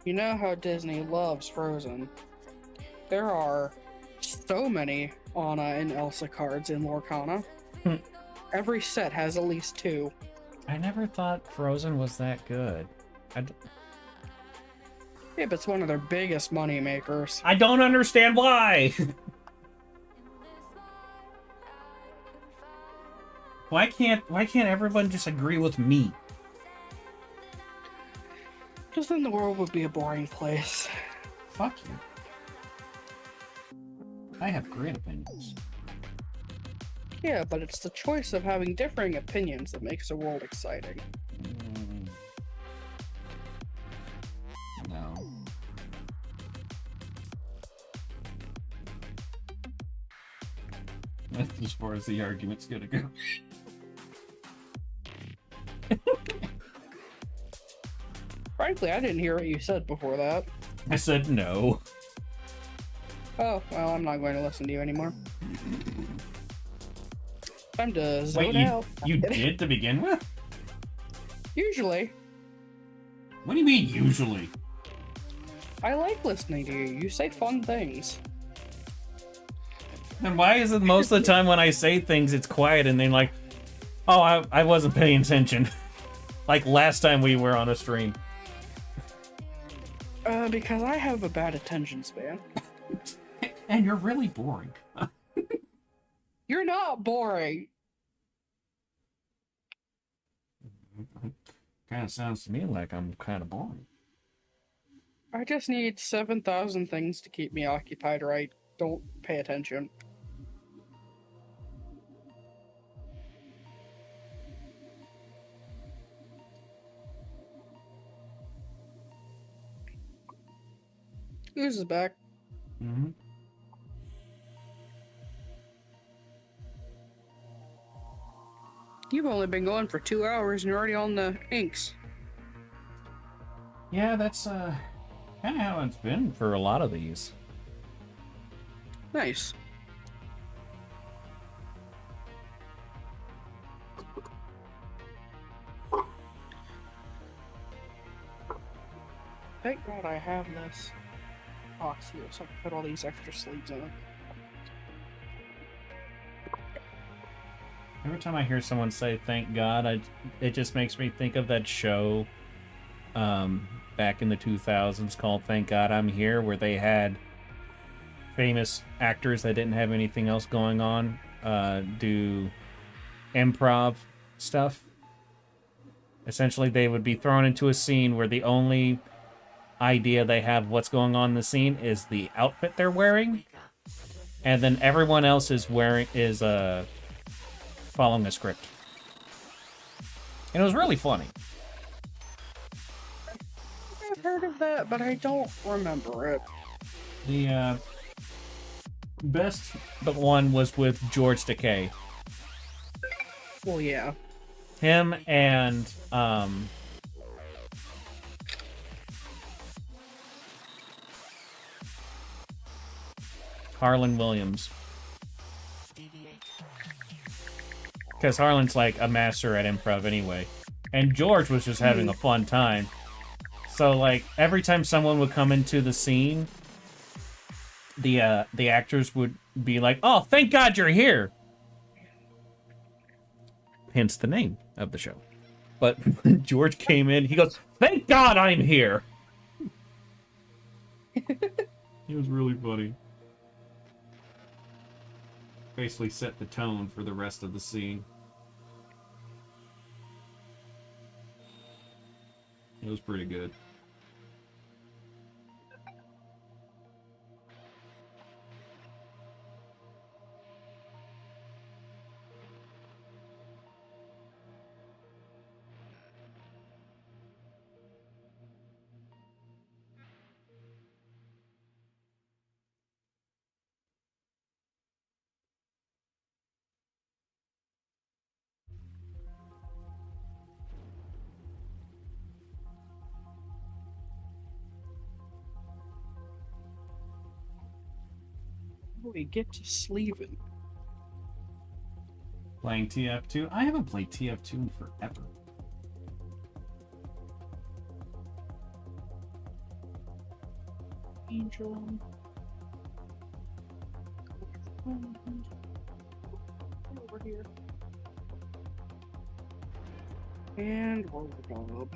You know how Disney loves Frozen. There are so many Anna and Elsa cards in Lorcana. Every set has at least 2. I never thought Frozen was that good. Yeah, but it's one of their biggest money makers. I don't understand why. Why can't everyone just agree with me? Because then the world would be a boring place. Fuck you. I have great opinions. Yeah, but it's the choice of having differing opinions that makes the world exciting. No. That's as far as the argument's gonna go. Frankly, I didn't hear what you said before that. I said no. Oh, well, I'm not going to listen to you anymore. Time to zone Wait, out. you did to begin with? Usually. What do you mean, usually? I like listening to you. You say fun things. Then why is it most of the time when I say things, it's quiet and then like, oh, I wasn't paying attention. Like last time we were on a stream. Because I have a bad attention span. And you're really boring. You're not boring. Kind of sounds to me like I'm kind of boring. I just need 7,000 things to keep me occupied, right? Don't pay attention. Who's is back? Mm-hmm. You've only been going for 2 hours and you're already on the inks. Yeah, that's Kind of how it's been for a lot of these. Nice. Thank God I have this box here so I can put all these extra sleeves in it. Every time I hear someone say "thank God," it just makes me think of that show back in the 2000s called "Thank God I'm Here," where they had famous actors that didn't have anything else going on do improv stuff. Essentially, they would be thrown into a scene where the only idea they have what's going on in the scene is the outfit they're wearing, and then everyone else is following a script. And it was really funny. I've heard of that, but I don't remember it. The best one was with George Takei. Well, yeah. Him and Harlan Williams. Because Harlan's like a master at improv anyway. And George was just having a fun time. So like every time someone would come into the scene, the actors would be like, "Oh, thank God you're here." Hence the name of the show. But when George came in, he goes, "Thank God I'm here." He was really funny. Basically set the tone for the rest of the scene. It was pretty good. We get to sleeving. Playing TF2? I haven't played TF2 in forever. Angel. Over here. And roll the bob.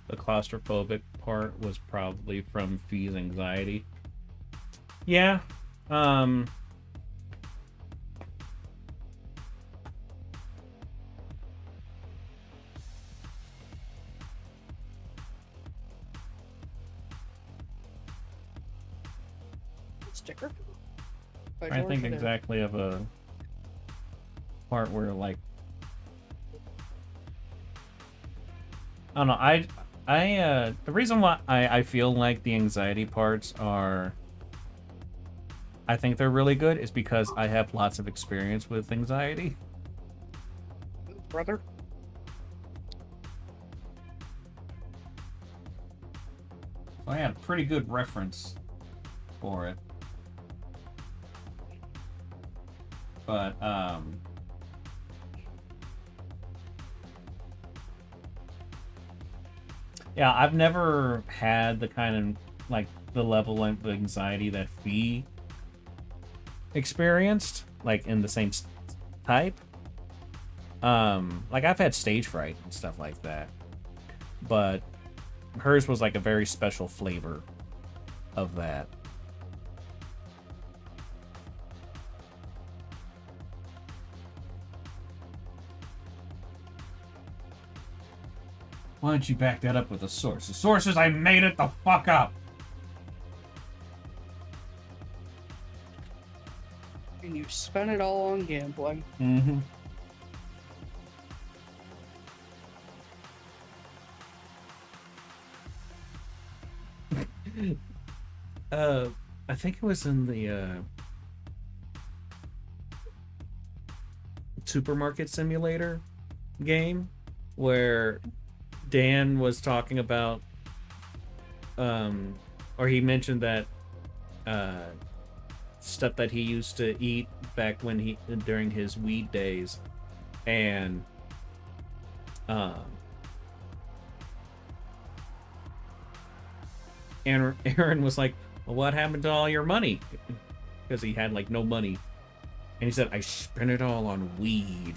The claustrophobic part was probably from Fee's anxiety. Yeah. Sticker. I think exactly of a part where like I don't know. The reason why I feel like the anxiety parts are, I think they're really good is because I have lots of experience with anxiety. Brother. So I had a pretty good reference for it. But, yeah, I've never had the kind of, like, the level of anxiety that Fee experienced, like, in the same type. Like, I've had stage fright and stuff like that. But hers was, like, a very special flavor of that. Why don't you back that up with a source? The source is I made it the fuck up. And you spent it all on gambling. Mm-hmm. I think it was in the supermarket simulator game where Dan was talking about, or he mentioned that stuff that he used to eat back when during his weed days, and Aaron was like, well, what happened to all your money? Because he had like no money. And he said, I spent it all on weed.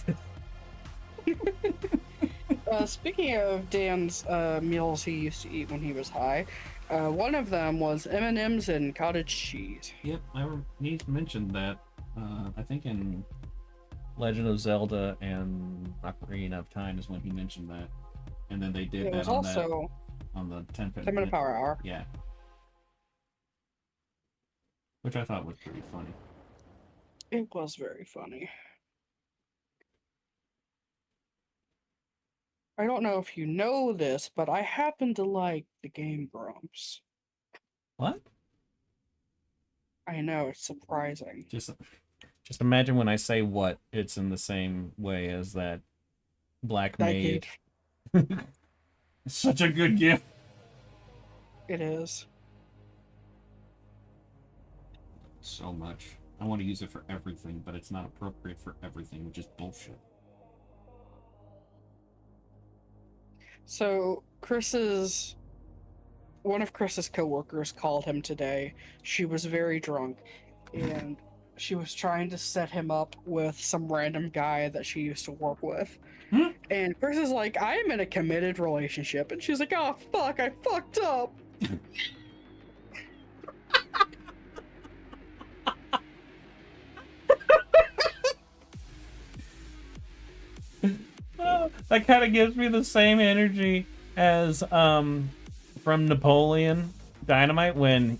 Speaking of Dan's meals he used to eat when he was high, one of them was M&Ms and cottage cheese. Yep, he mentioned that. I think in Legend of Zelda and Ocarina of Time is when he mentioned that. And then they did It that was on also on the 10-minute power hour. Yeah. Which I thought was pretty funny. It was very funny. I don't know if you know this, but I happen to like the Game Grumps. What? I know, it's surprising. Just imagine when I say what, it's in the same way as that Black That Maid. gift. It's such a good gift. It is. So much. I want to use it for everything, but it's not appropriate for everything, which is bullshit. So, one of Chris's coworkers called him today. She was very drunk, and she was trying to set him up with some random guy that she used to work with. And Chris is like, I am in a committed relationship. And she's like, oh, fuck, I fucked up. That kind of gives me the same energy as from Napoleon Dynamite when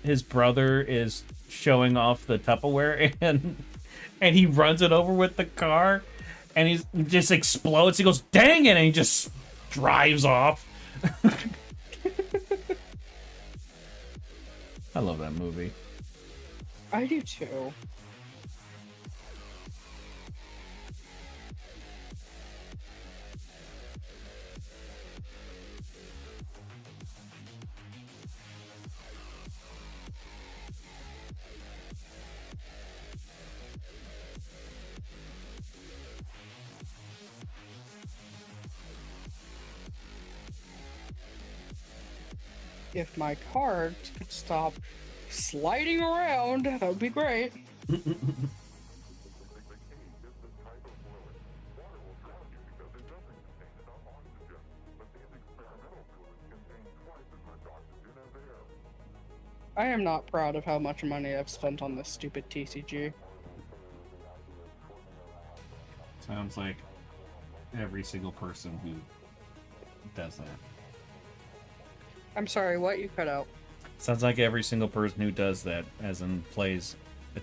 his brother is showing off the Tupperware and he runs it over with the car and he just explodes. He goes, dang it, and he just drives off. I love that movie. I do too. If my cards could stop sliding around, that would be great. I am not proud of how much money I've spent on this stupid TCG. Sounds like every single person who does that. I'm sorry, what? You cut out. Sounds like every single person who does that, as in plays a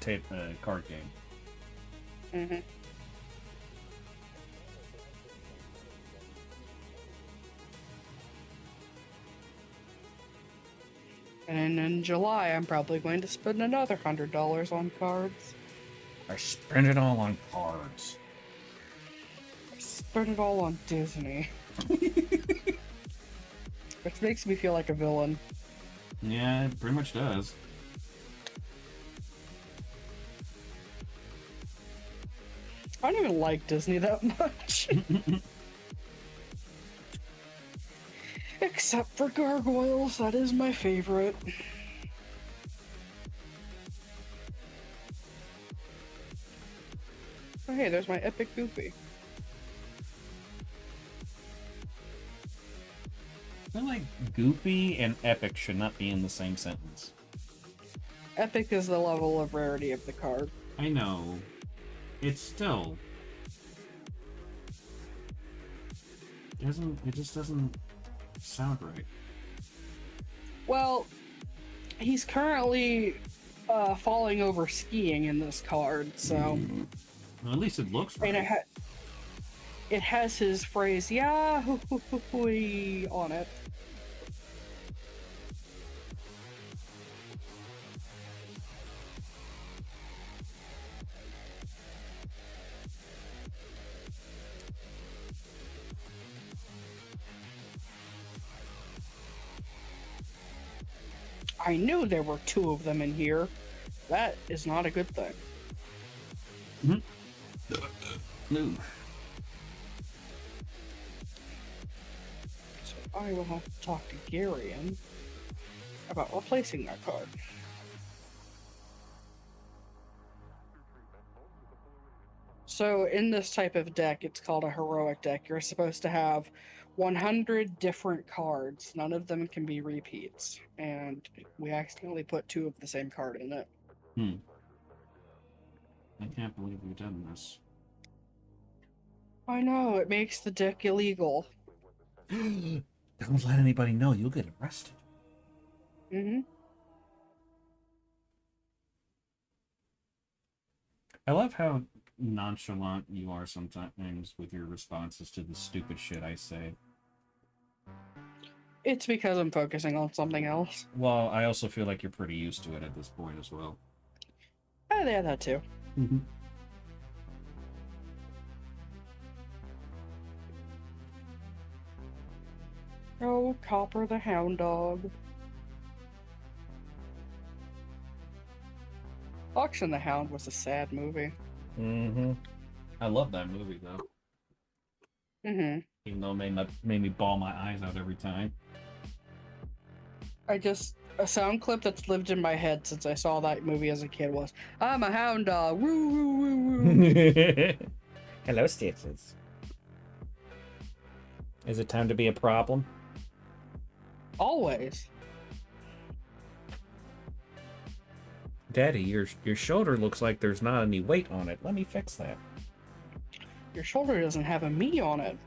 card game. Mm-hmm. And in July, I'm probably going to spend another $100 on cards. I spent it all on cards. I spent it all on Disney. Which makes me feel like a villain. Yeah, it pretty much does. I don't even like Disney that much. Except for Gargoyles, that is my favorite. Oh hey, there's my epic Goofy. I feel like goofy and epic should not be in the same sentence. Epic is the level of rarity of the card. I know. It's still... It just doesn't sound right. Well, he's currently falling over skiing in this card, so. Well, at least it looks right. And it has his phrase "Yahoo" on it. I knew there were two of them in here. That is not a good thing. No. So I will have to talk to Garion about replacing that card. So in this type of deck, it's called a heroic deck. You're supposed to have 100 different cards. None of them can be repeats. And we accidentally put two of the same card in it. I can't believe we've done this. I know, it makes the deck illegal. Don't let anybody know, you'll get arrested. Mm-hmm. I love how nonchalant you are sometimes with your responses to the stupid shit I say. It's because I'm focusing on something else. Well, I also feel like you're pretty used to it at this point as well. Yeah, that too. Mm-hmm. Oh, Copper the Hound Dog. Fox and the Hound was a sad movie. Mm-hmm. I love that movie, though. Mm-hmm. Even though it made me bawl my eyes out every time. A sound clip that's lived in my head since I saw that movie as a kid was, "I'm a hound dog, woo, woo, woo, woo." Hello, Stitches. Is it time to be a problem? Always. Daddy, your shoulder looks like there's not any weight on it. Let me fix that. Your shoulder doesn't have a me on it.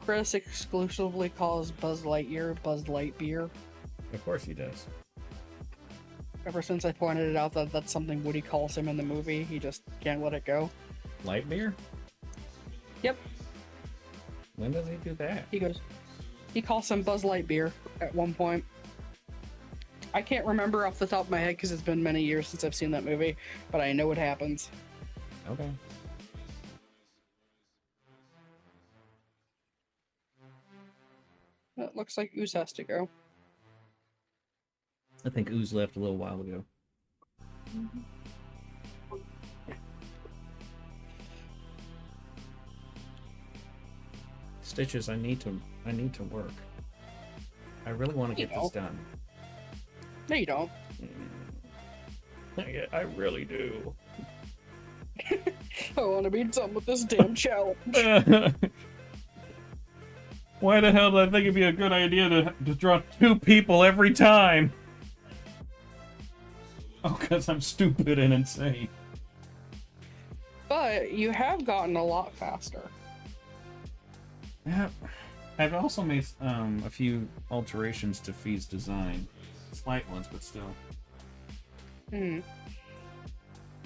Chris exclusively calls Buzz Lightyear Buzz Light Beer. Of course he does. Ever since I pointed it out that that's something Woody calls him in the movie, he just can't let it go. Light beer? Yep. When does he do that? He calls him Buzz Lightyear at one point. I can't remember off the top of my head because it's been many years since I've seen that movie, but I know it happens. Okay. It looks like Ooze has to go. I think Ooze left a little while ago. Stitches, I need to work. I really want to get this done. No, you don't. I really do. I want to be done with this damn challenge. Why the hell did I think it'd be a good idea to draw two people every time? Oh, because I'm stupid and insane. But you have gotten a lot faster. Yeah. I've also made a few alterations to Fee's design. Slight ones, but still.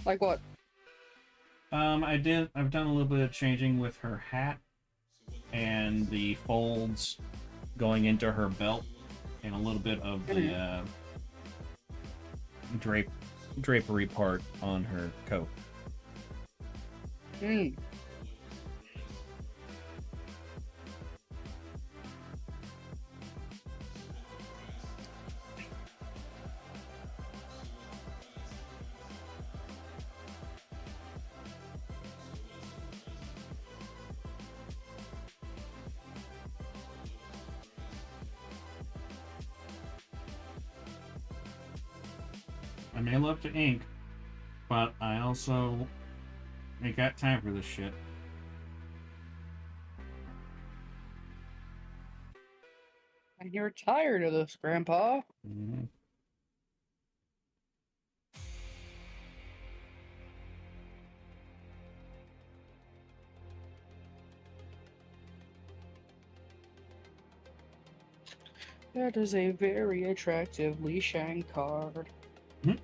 Like what? I've done a little bit of changing with her hat and the folds going into her belt and a little bit of the drapery part on her coat. I may love to ink, but I also ain't got time for this shit. You're tired of this, Grandpa. Mhm. That is a very attractive Li Shang card. Mhm.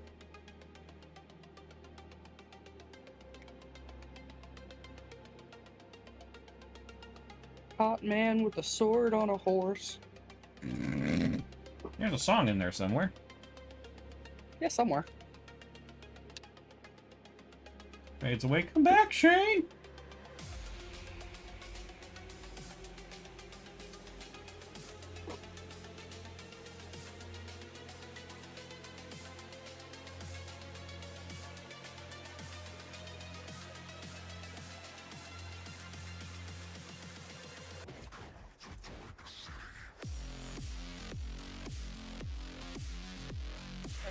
Hot man with a sword on a horse. There's a song in there somewhere. Yeah, somewhere. Fades away. Come back, Shane!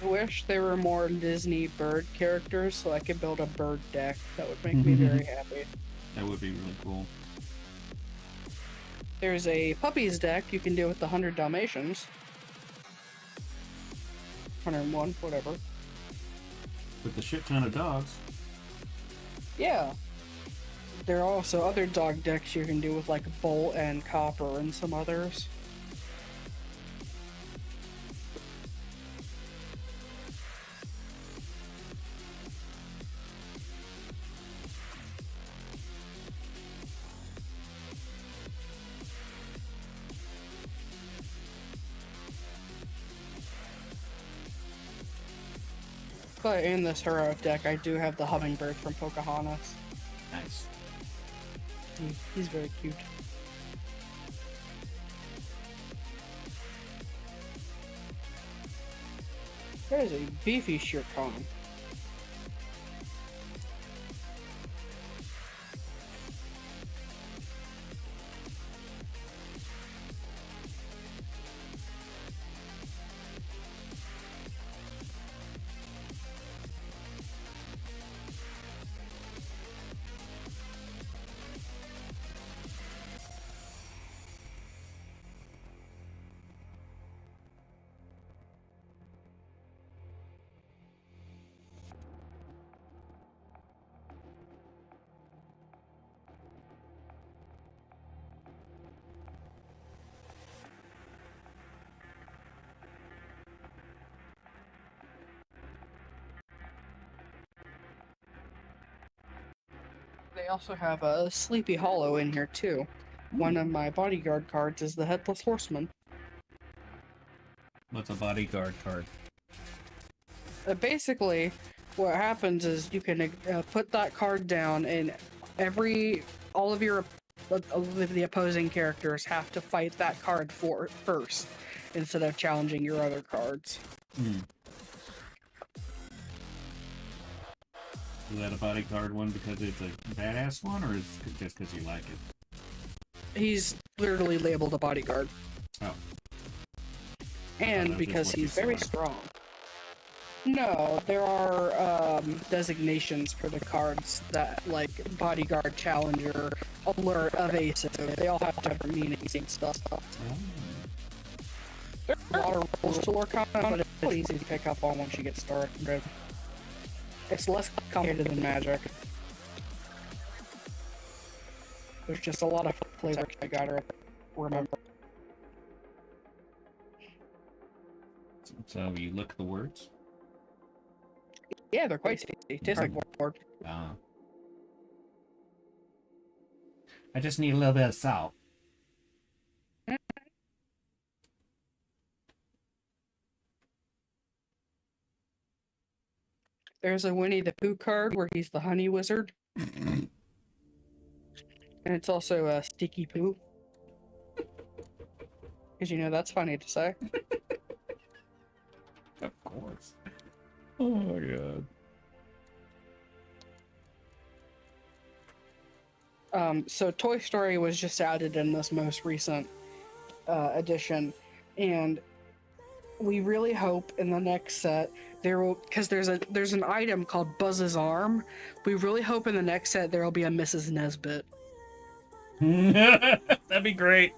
I wish there were more Disney bird characters so I could build a bird deck. That would make me very happy. That would be really cool. There's a puppies deck you can do with the 100 Dalmatians. 101, whatever. With a shit ton of dogs. Yeah. There are also other dog decks you can do with like Bolt and Copper and some others. But in this heroic deck, I do have the hummingbird from Pocahontas. Nice. He's very cute. That is a beefy Shere Khan. They also have a Sleepy Hollow in here too. One of my bodyguard cards is the Headless Horseman. What's a bodyguard card? Basically, what happens is you can put that card down, and all of the opposing characters have to fight that card first, instead of challenging your other cards. Is that a bodyguard one because it's a badass one, or is it just because you like it? He's literally labeled a bodyguard. Oh. And because he's very strong. No, there are designations for the cards that, like, bodyguard, challenger, alert, evasive. They all have different meanings and stuff. There's a lot of rules to work on, but it's pretty easy to pick up on once you get started. It's less complicated than Magic. There's just a lot of flavor I gotta remember. So you look the words? Yeah, they're quite tasty. Tastes like board. I just need a little bit of salt. There's a Winnie the Pooh card where he's the honey wizard. And it's also a Sticky Pooh. Because you know that's funny to say. Of course. Oh my god. So Toy Story was just added in this most recent edition, and we really hope in the next set because there's an item called Buzz's Arm. We really hope in the next set there will be a Mrs. Nesbit. That'd be great.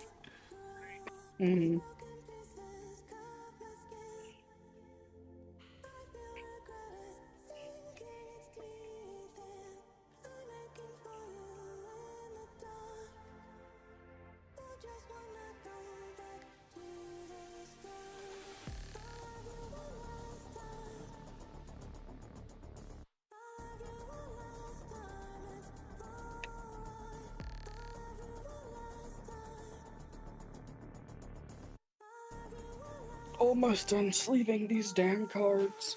almost done sleeving these damn cards.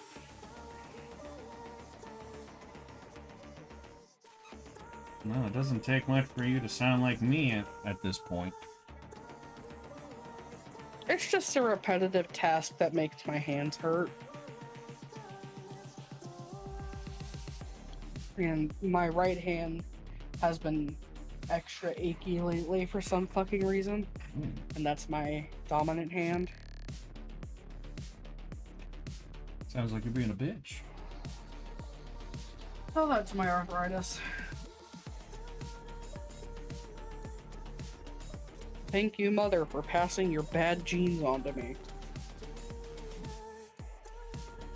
No, it doesn't take much for you to sound like me at this point. It's just a repetitive task that makes my hands hurt. And my right hand has been extra achy lately for some fucking reason. And that's my dominant hand. Sounds like you're being a bitch. Oh, that's my arthritis. Thank you, Mother, for passing your bad genes on to me.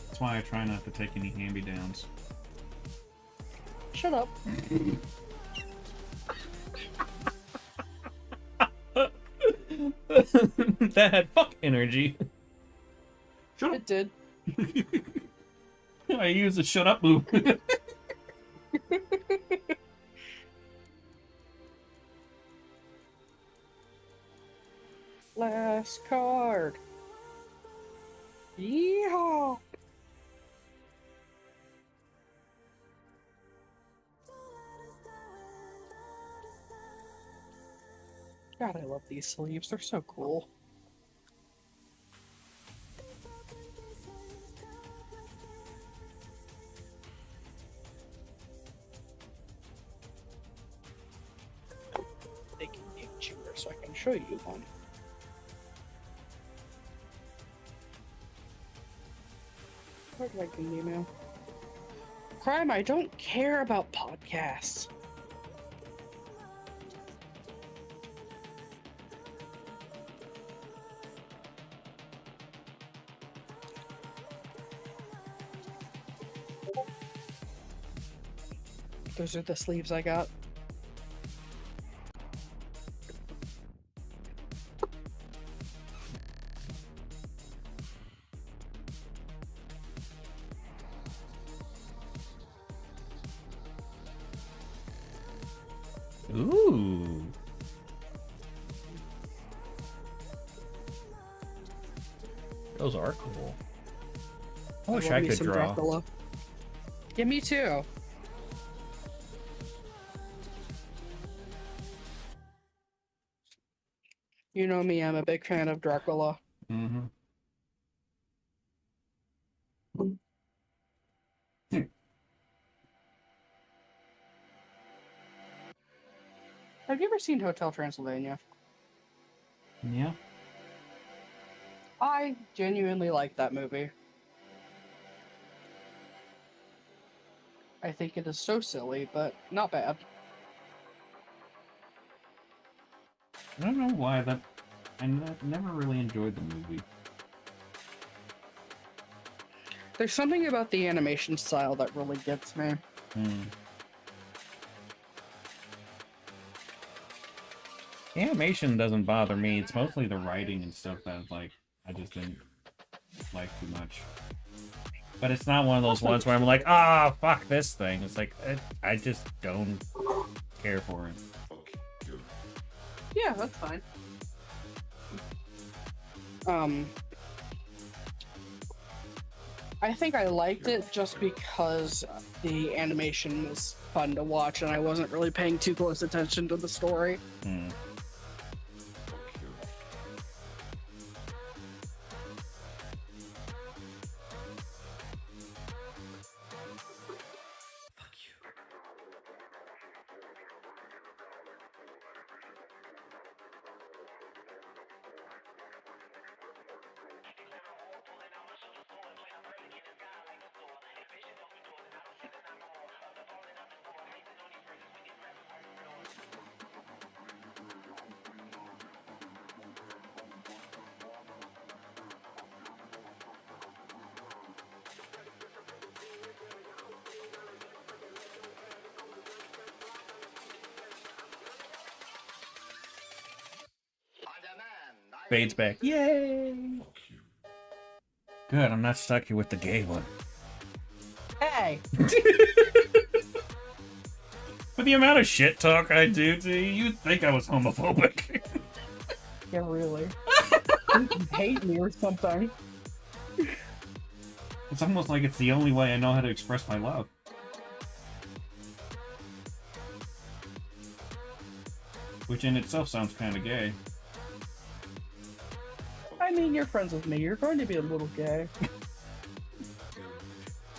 That's why I try not to take any hand-me-downs. Shut up. That had fuck energy. Shut up. It did. I use the shut up move. Last card. Yeehaw! God, I love these sleeves. They're so cool. They can be cheaper, so I can show you one. What do I can email? Crime, I don't care about podcasts. Those are the sleeves I got. Ooh. Those are cool. I wish love I me could some draw. Dracula. Yeah, me too. You know me, I'm a big fan of Dracula. Mm-hmm. Have you ever seen Hotel Transylvania? Yeah. I genuinely like that movie. I think it is so silly, but not bad. I don't know why that. Never really enjoyed the movie. There's something about the animation style that really gets me. Hmm. Animation doesn't bother me. It's mostly the writing and stuff that I just didn't like too much. But it's not one of those ones where I'm like, ah, fuck this thing. It's like I just don't care for it. Yeah, that's fine. I think I liked it just because the animation was fun to watch and I wasn't really paying too close attention to the story. Hmm. Fades back. Yay! Good, I'm not stuck here with the gay one. Hey! With the amount of shit talk I do to you, you'd think I was homophobic. Yeah, really. You hate me or something. It's almost like it's the only way I know how to express my love. Which in itself sounds kind of gay. I mean, you're friends with me. You're going to be a little gay.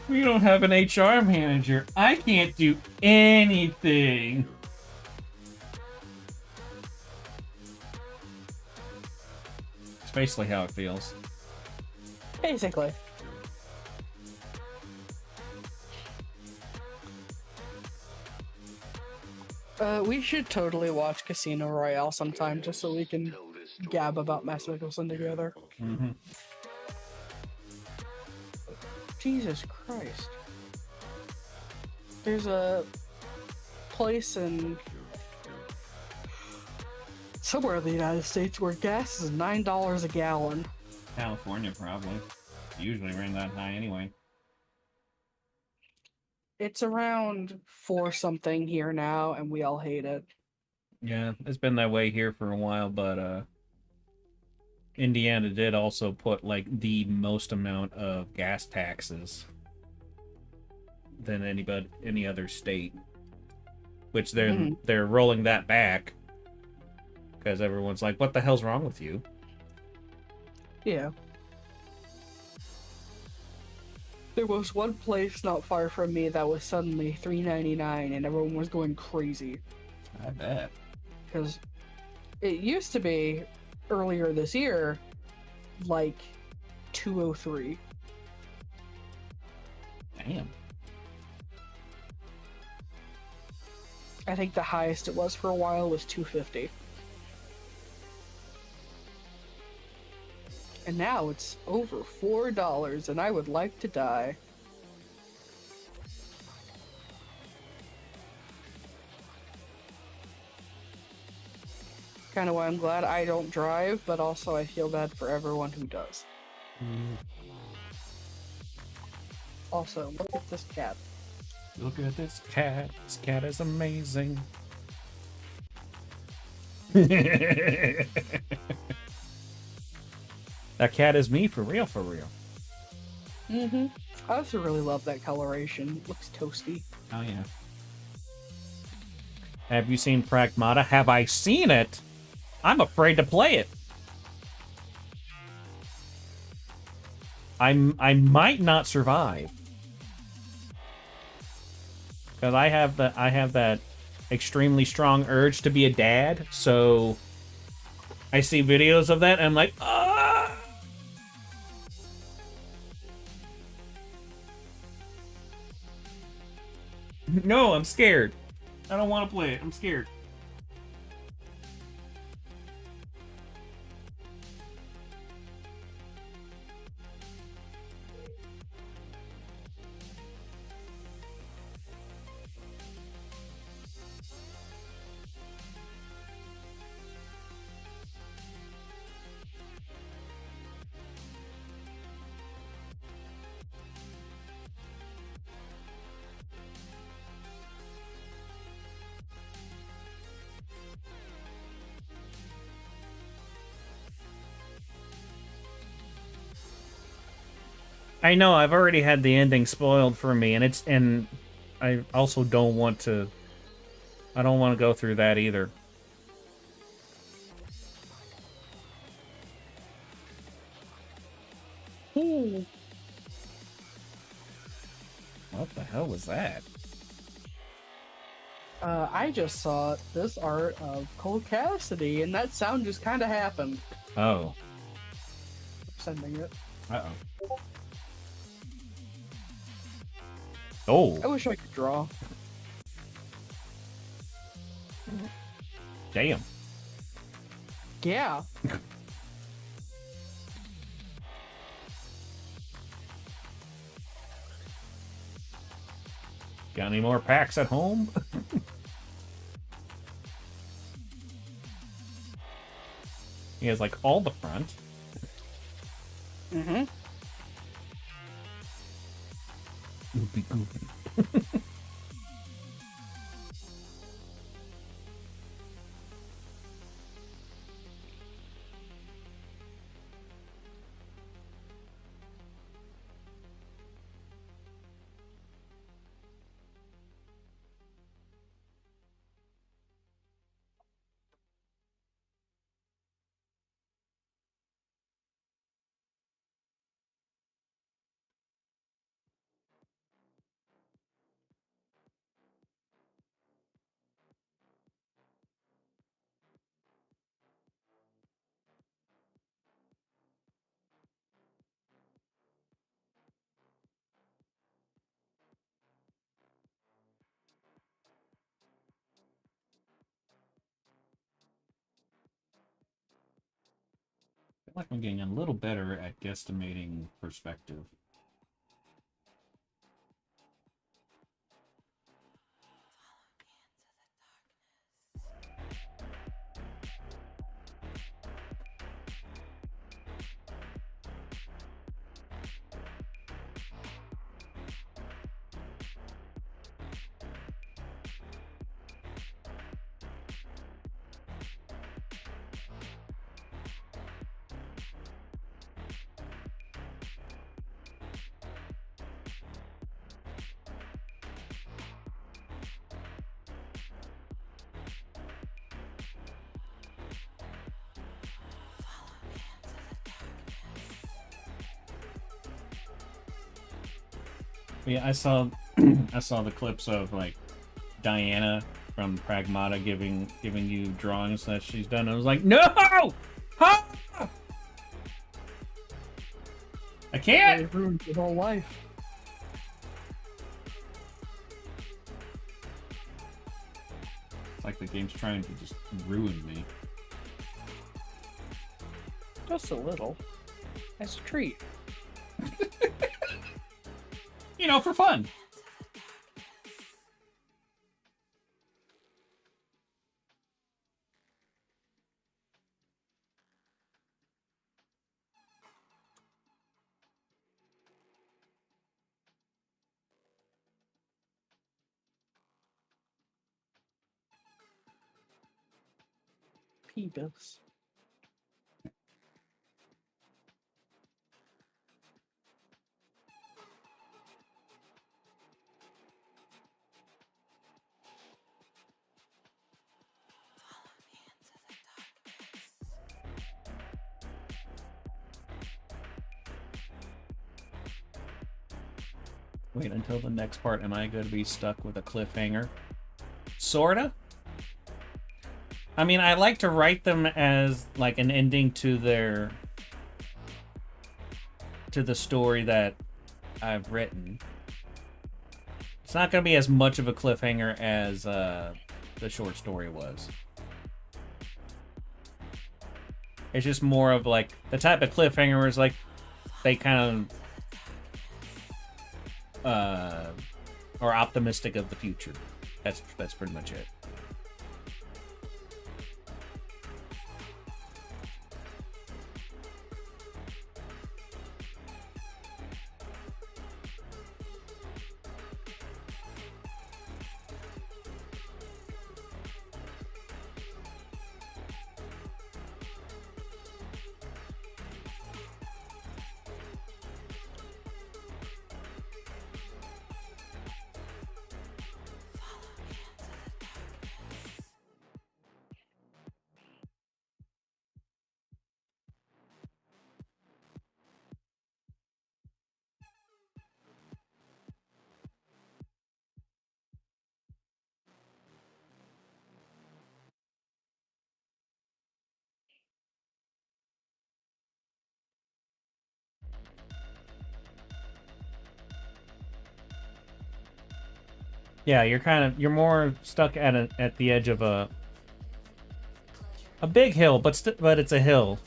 We don't have an HR manager. I can't do anything. It's basically how it feels. Basically. We should totally watch Casino Royale sometime just so we can gab about Mads Mikkelsen together. Mm-hmm. Jesus Christ. There's a place in somewhere in the United States where gas is $9 a gallon. California, probably. It's usually around that high anyway. It's around 4 something here now, and we all hate it. Yeah, it's been that way here for a while, but Indiana did also put like the most amount of gas taxes than any other state, which they're rolling that back because everyone's like, "What the hell's wrong with you?" Yeah. There was one place not far from me that was suddenly $3.99, and everyone was going crazy. I bet. Because it used to be earlier this year like $2.03. Damn. I think the highest it was for a while was $2.50. And now it's over $4, and I would like to die. Kind of why I'm glad I don't drive, but also I feel bad for everyone who does. Also, look at this cat. Look at this cat. This cat is amazing. That cat is me for real, for real. Mm-hmm. I also really love that coloration. It looks toasty. Oh, yeah. Have you seen Pragmata? Have I seen it? I'm afraid to play it. I might not survive. Because I have that extremely strong urge to be a dad, so I see videos of that and I'm like, ah! No, I'm scared. I don't want to play it. I'm scared. I know, I've already had the ending spoiled for me, and I also don't want to... I don't want to go through that either. Ooh. What the hell was that? I just saw this art of Cole Cassidy, and that sound just kind of happened. Oh. I'm sending it. Uh-oh. Oh. I wish I could draw. Damn. Yeah. Got any more packs at home? He has like all the front. Mm-hmm. Goopy goopy. I'm getting a little better at guesstimating perspective. Yeah, I saw I saw the clips of like Diana from Pragmata giving you drawings that she's done. I was like, no! Huh? I can't! It ruined your whole life. It's like the game's trying to just ruin me. Just a little. As a treat. You know, for fun. Peebus. Wait until the next part. Am I going to be stuck with a cliffhanger? Sorta? I mean, I like to write them as like an ending to the story that I've written. It's not going to be as much of a cliffhanger as the short story was. It's just more of like the type of cliffhanger where it's like they kind of are optimistic of the future. That's pretty much it. Yeah, you're more stuck at the edge of a big hill, but it's a hill.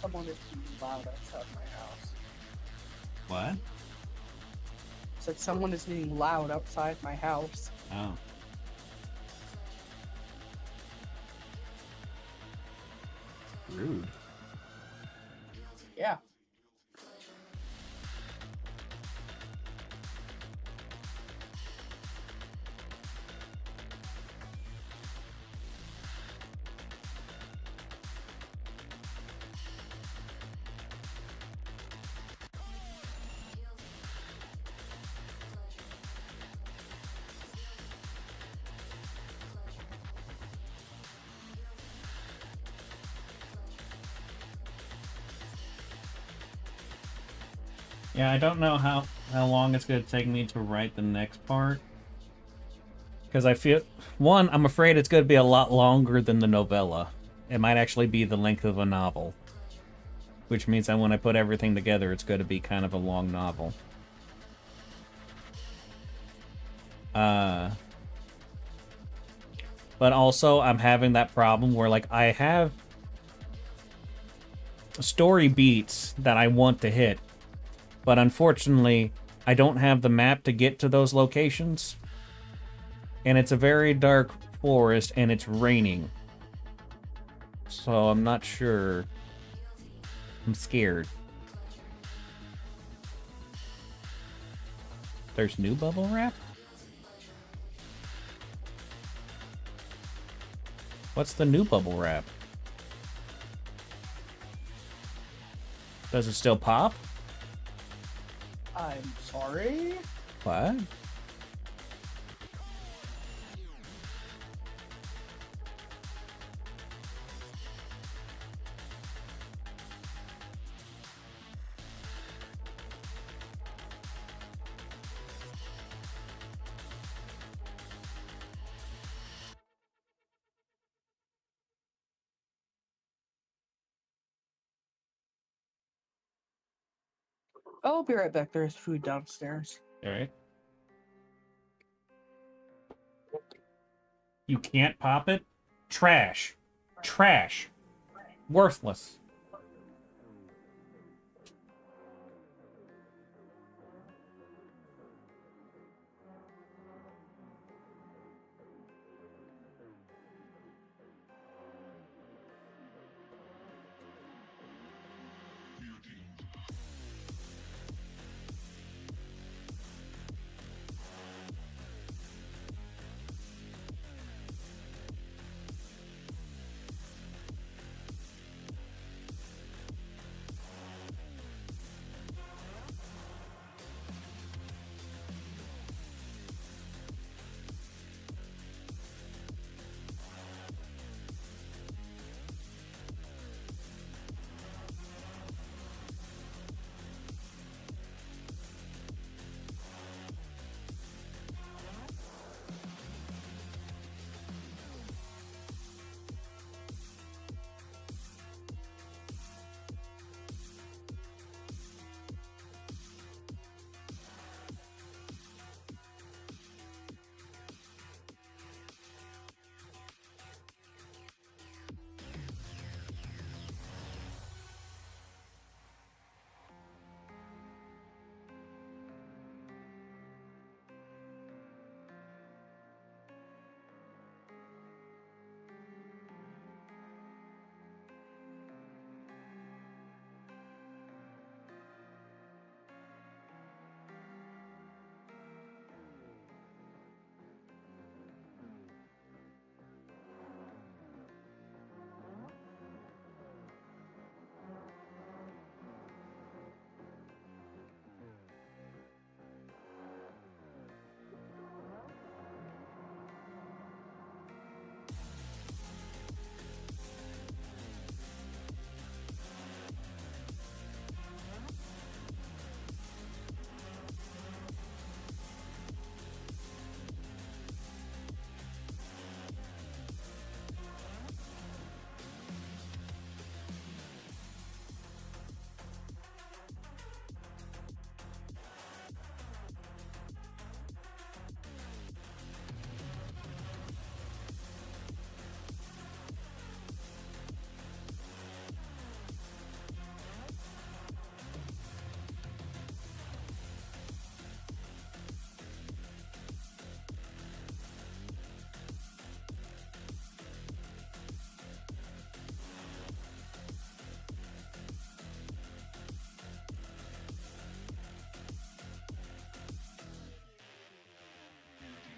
Someone is being loud outside my house. What? Said someone is being loud outside my house. Oh. Rude. Yeah. Yeah, I don't know how long it's going to take me to write the next part. Because I feel... One, I'm afraid it's going to be a lot longer than the novella. It might actually be the length of a novel. Which means that when I put everything together, it's going to be kind of a long novel. But also, I'm having that problem where, like, I have story beats that I want to hit. But unfortunately, I don't have the map to get to those locations. And it's a very dark forest, and it's raining. So I'm not sure. I'm scared. There's new bubble wrap? What's the new bubble wrap? Does it still pop? I'm sorry? What? I'll be right back. There's food downstairs. Alright. You can't pop it? Trash. Trash. Worthless.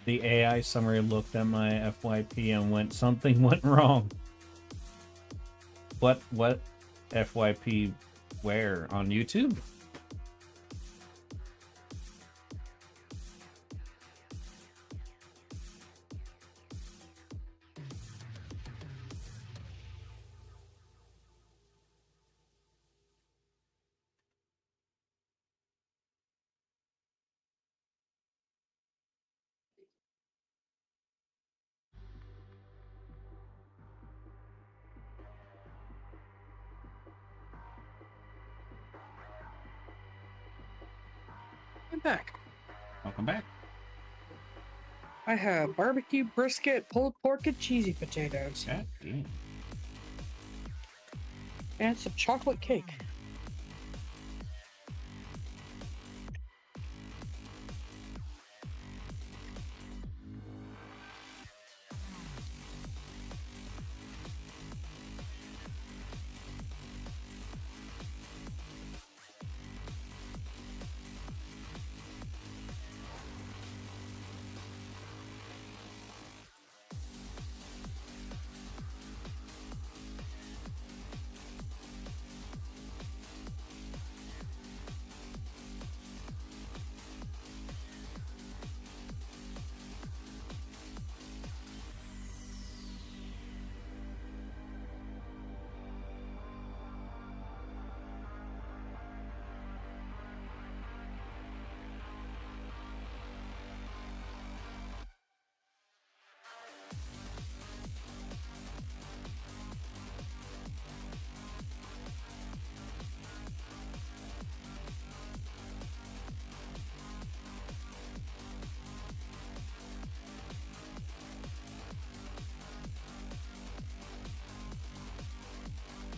The AI summary looked at my FYP and went, something went wrong. What FYP where? On YouTube? I'm back. Welcome back. I have barbecue brisket, pulled pork, and cheesy potatoes. God damn. And some chocolate cake.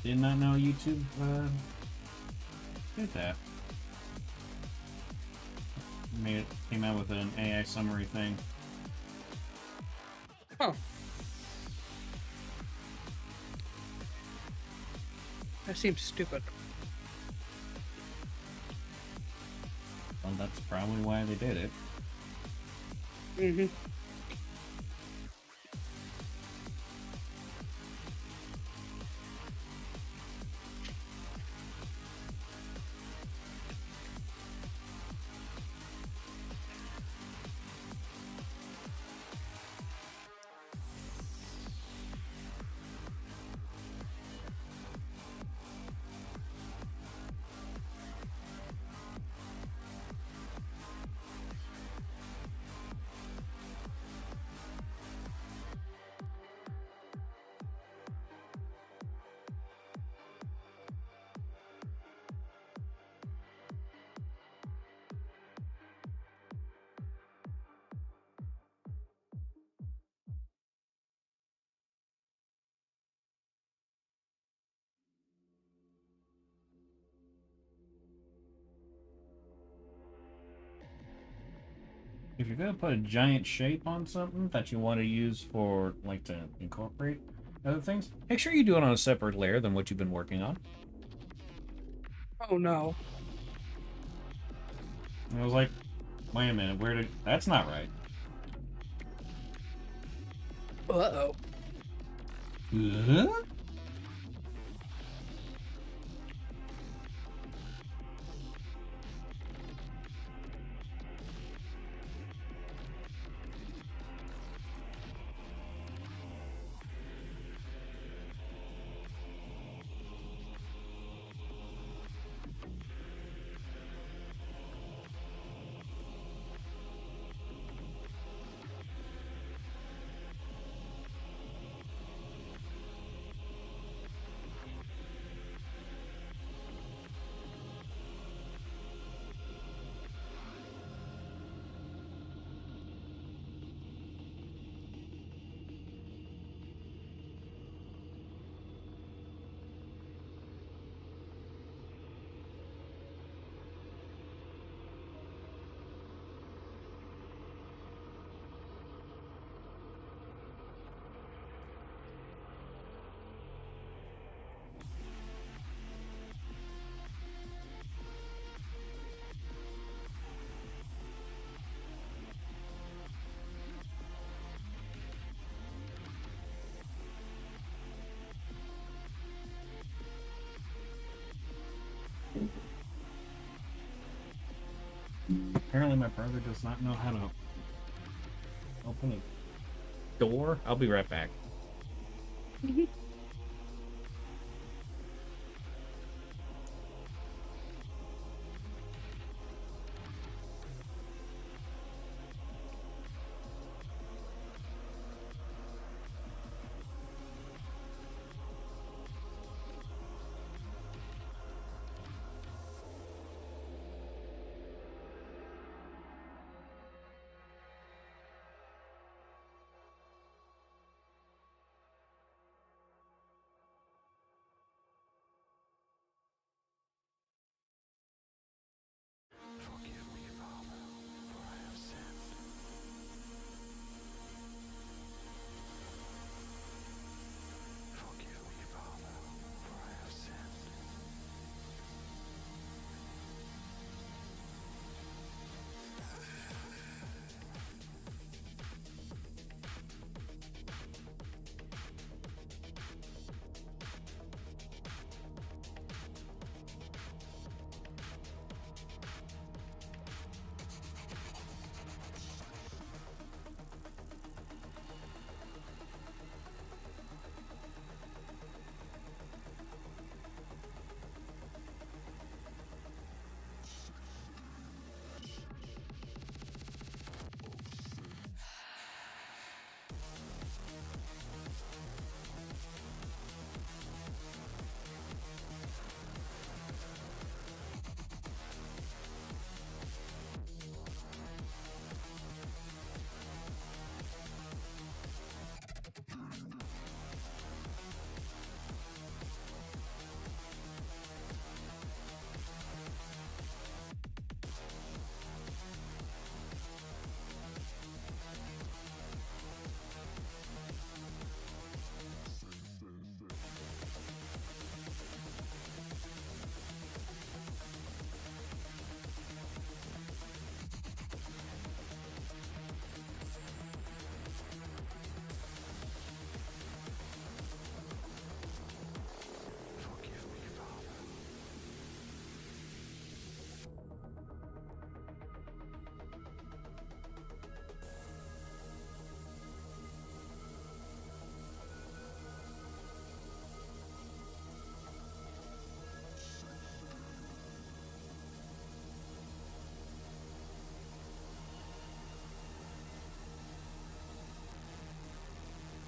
Did not know YouTube did that. Came out with an AI summary thing. Oh. That seems stupid. Well, that's probably why they did it. Mm-hmm. If you're gonna put a giant shape on something that you want to use for, like, to incorporate other things, make sure you do it on a separate layer than what you've been working on. Oh no. And I was like, wait a minute, that's not right. Uh-oh. Apparently my brother does not know how to open a door. I'll be right back.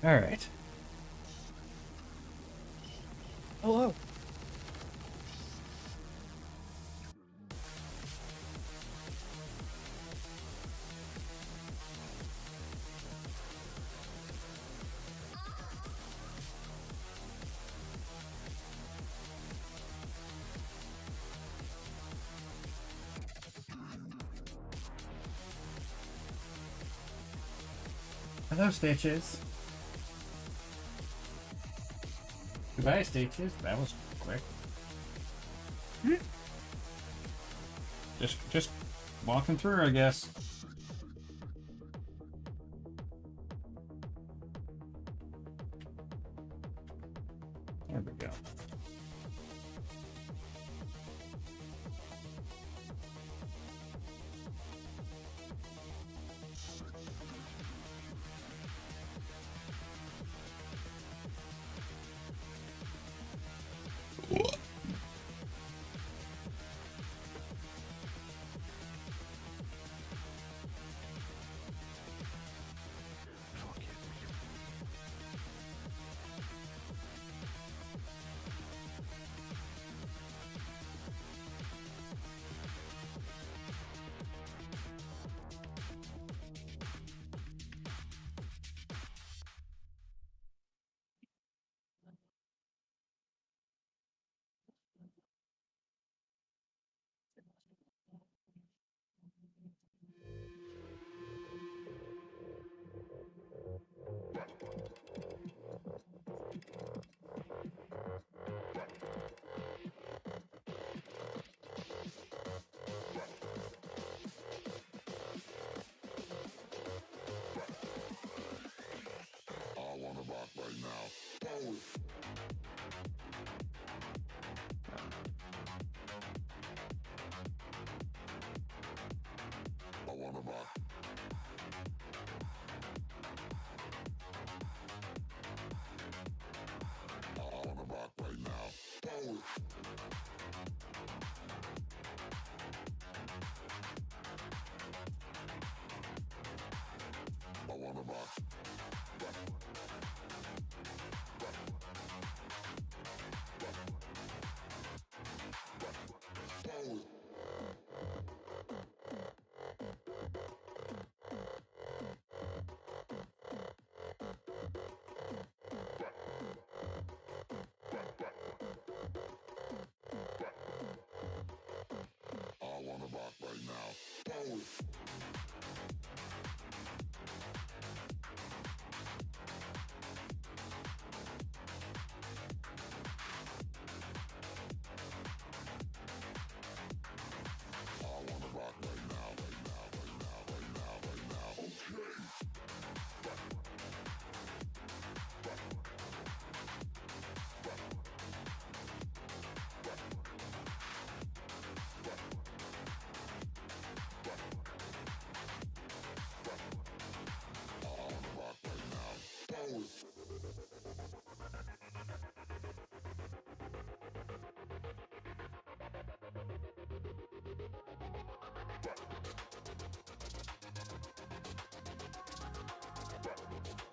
All right. Hello. Hello, Stitches. Goodbye, Stitches. That was quick. Just walking through, I guess. There we go.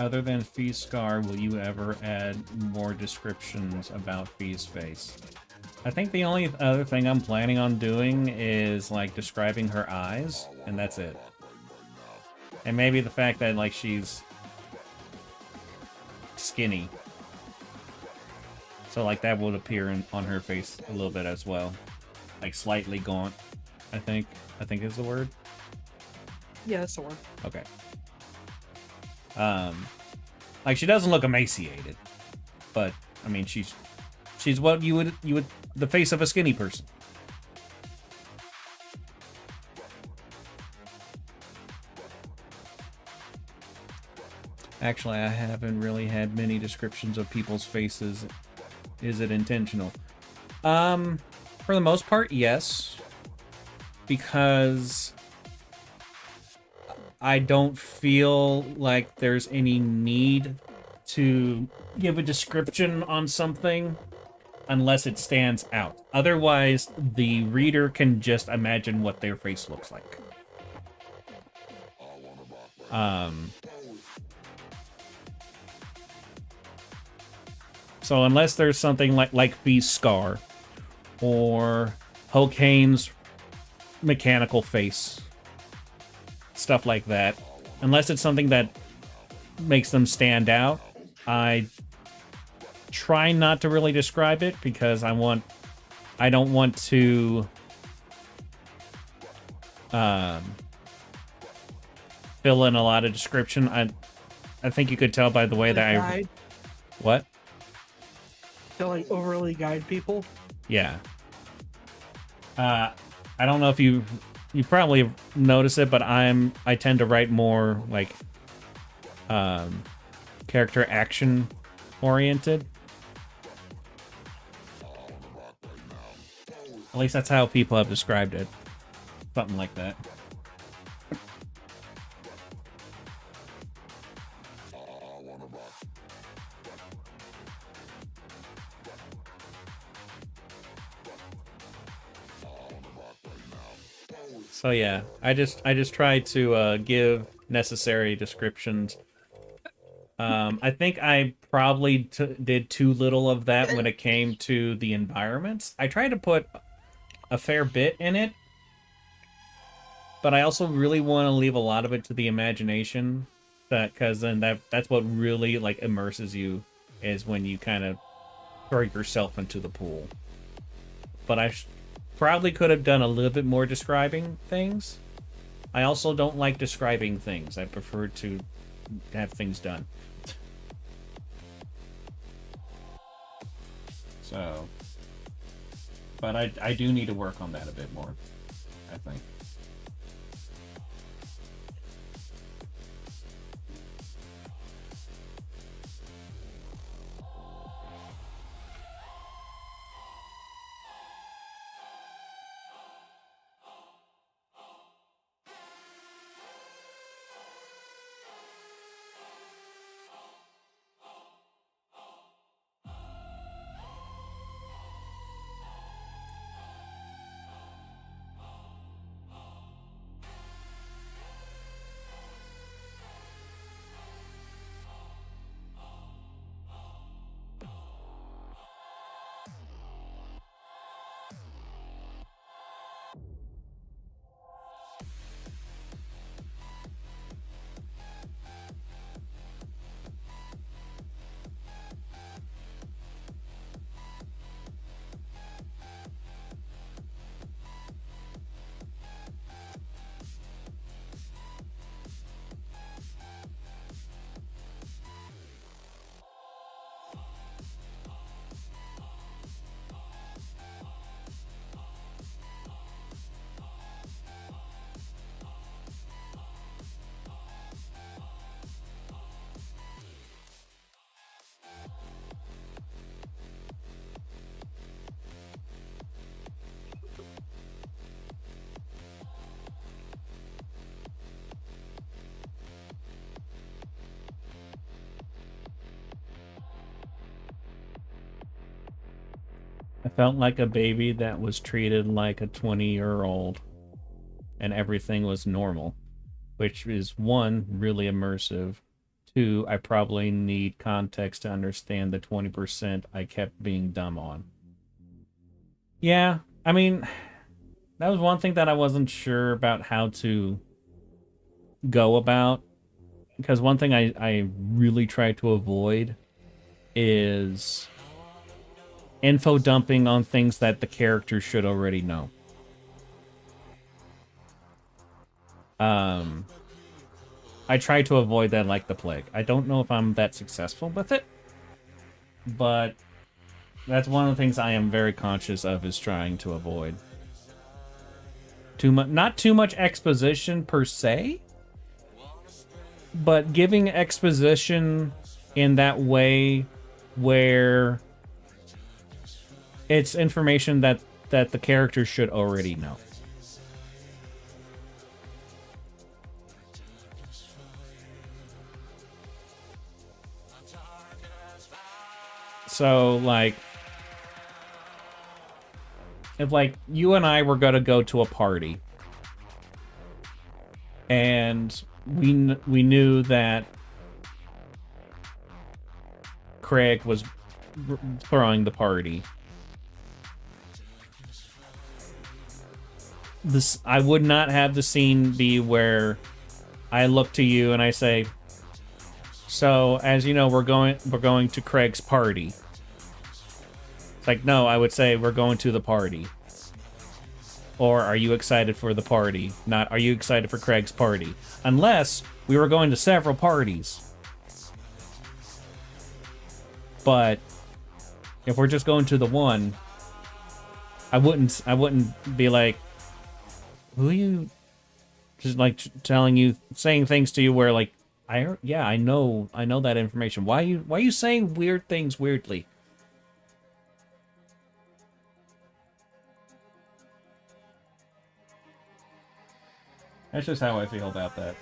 Other than Fee's scar, will you ever add more descriptions about Fee's face? I think the only other thing I'm planning on doing is, like, describing her eyes, and that's it. And maybe the fact that, like, she's skinny. So, like, that would appear on her face a little bit as well. Like, slightly gaunt, I think. I think is the word. Yeah, that's the one. Okay. Like, she doesn't look emaciated, but I mean, she's what you would the face of a skinny person. Actually, I haven't really had many descriptions of people's faces. Is it intentional? For the most part, yes, because I don't feel like there's any need to give a description on something unless it stands out. Otherwise, the reader can just imagine what their face looks like. So unless there's something like Fee's scar or Hokane's mechanical face, stuff like that, unless it's something that makes them stand out, I try not to really describe it because I don't want to fill in a lot of description. I think you could tell by the way that I... What? To, like, overly guide people? Yeah. I don't know if you probably notice it, but I tend to write more like character action oriented. At least that's how people have described it. Something like that. So yeah, I just try to give necessary descriptions. I think I probably did too little of that when it came to the environments. I tried to put a fair bit in it, but I also really want to leave a lot of it to the imagination, because then that's what really like immerses you, is when you kind of throw yourself into the pool. But I probably could have done a little bit more describing things. I also don't like describing things. I prefer to have things done. So, but I do need to work on that a bit more, I think. I felt like a baby that was treated like a 20-year-old and everything was normal, which is, one, really immersive, Two, I probably need context to understand the 20% I kept being dumb on. Yeah, I mean, that was one thing that I wasn't sure about how to go about. Because one thing I really try to avoid is info dumping on things that the character should already know. I try to avoid that like the plague. I don't know if I'm that successful with it, but that's one of the things I am very conscious of, is trying to avoid. Not too much exposition per se, but giving exposition in that way where it's information that the character should already know. So, like, if, like, you and I were gonna go to a party, and we knew that Craig was throwing the party, I would not have the scene be where I look to you and I say, "So, as you know, we're going to Craig's party." It's like, no, I would say we're going to the party. Or, are you excited for the party? Not, are you excited for Craig's party? Unless we were going to several parties. But if we're just going to the one, I wouldn't be like, who are you? Just like saying things to you where, like, I know that information. Why are you saying weird things weirdly? That's just how I feel about that.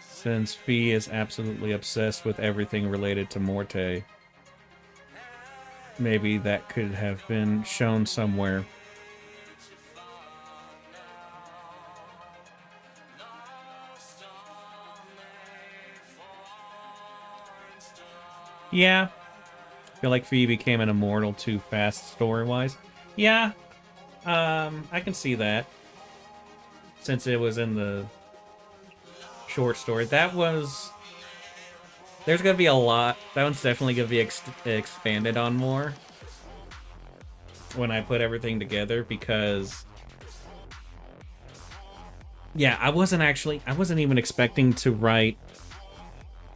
Since Fee is absolutely obsessed with everything related to Morte, maybe that could have been shown somewhere. Yeah. I feel like Fee became an immortal too fast story-wise. Yeah. I can see that. Since it was in the short story. There's gonna be a lot. That one's definitely gonna be expanded on more when I put everything together, because yeah, I wasn't even expecting to write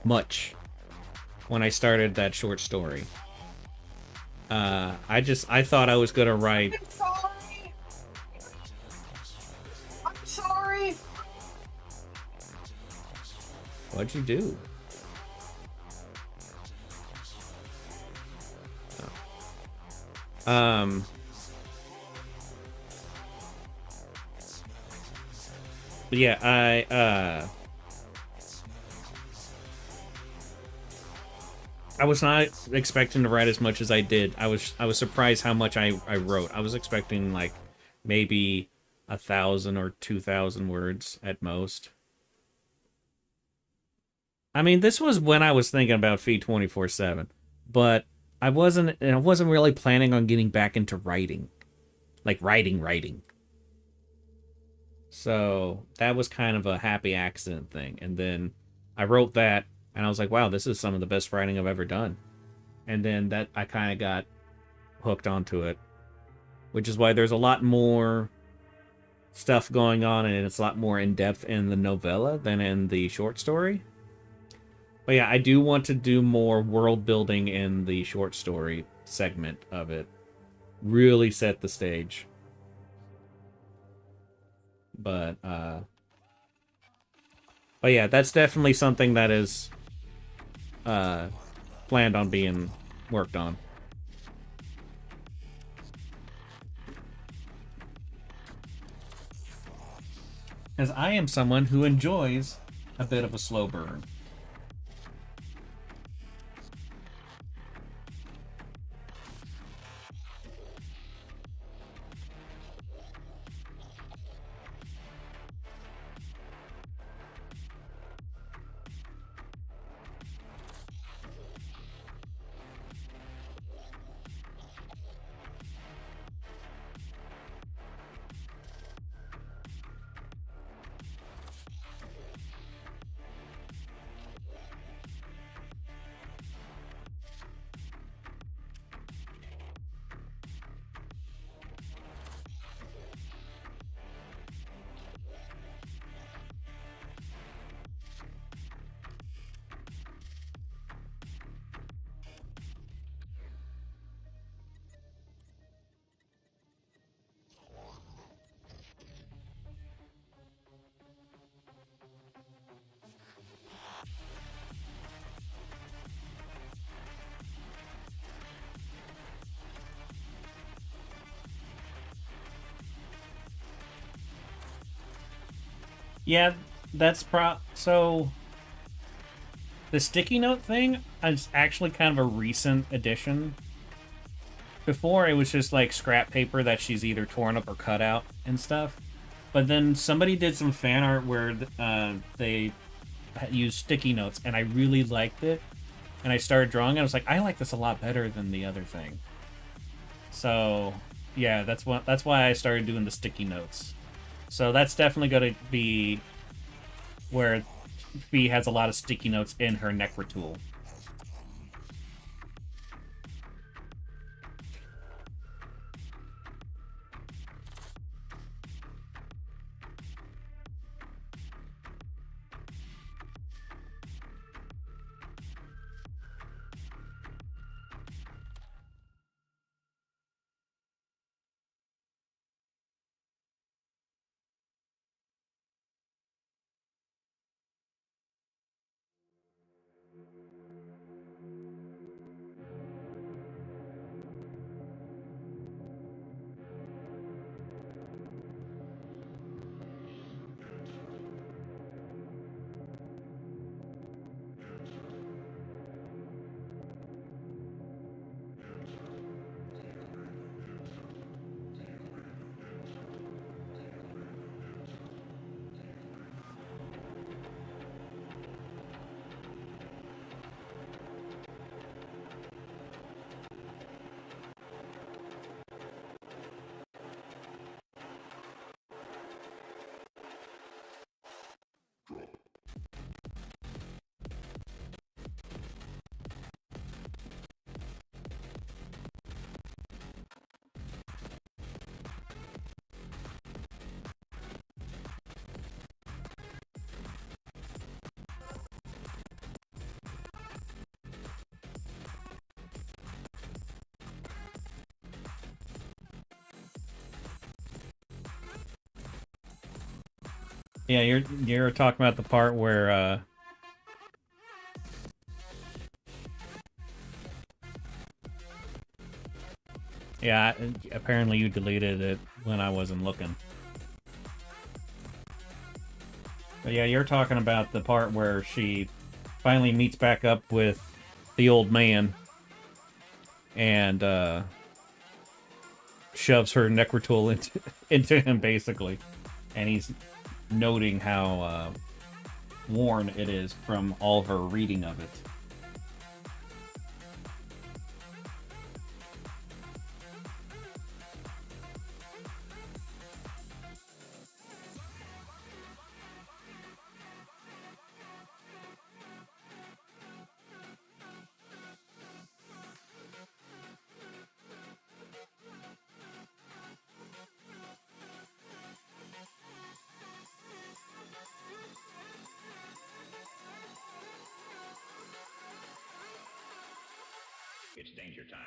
much when I started that short story. I thought I was gonna write. I'm sorry. What'd you do? Oh. But yeah, I was not expecting to write as much as I did. I was surprised how much I wrote. I was expecting like maybe 1,000 or 2,000 words at most. I mean, this was when I was thinking about Fee 24/7, but I wasn't really planning on getting back into writing, like writing. So that was kind of a happy accident thing. And then I wrote that, and I was like, wow, this is some of the best writing I've ever done. And then that I kind of got hooked onto it, which is why there's a lot more stuff going on, and it's a lot more in depth in the novella than in the short story. But yeah, I do want to do more world building in the short story segment of it. Really set the stage. But yeah, that's definitely something that is planned on being worked on. As I am someone who enjoys a bit of a slow burn. Yeah, that's so the sticky note thing is actually kind of a recent addition. Before, it was just like scrap paper that she's either torn up or cut out and stuff. But then somebody did some fan art where they used sticky notes, and I really liked it. And I started drawing it. I was like, I like this a lot better than the other thing. So, yeah, that's why I started doing the sticky notes. So that's definitely going to be where Fee has a lot of sticky notes in her Necro tool. Yeah, you're talking about the part where yeah, apparently you deleted it when I wasn't looking. But yeah, you're talking about the part where she finally meets back up with the old man and shoves her Necrotool into him, basically. And he's noting how worn it is from all her reading of it. It's danger time.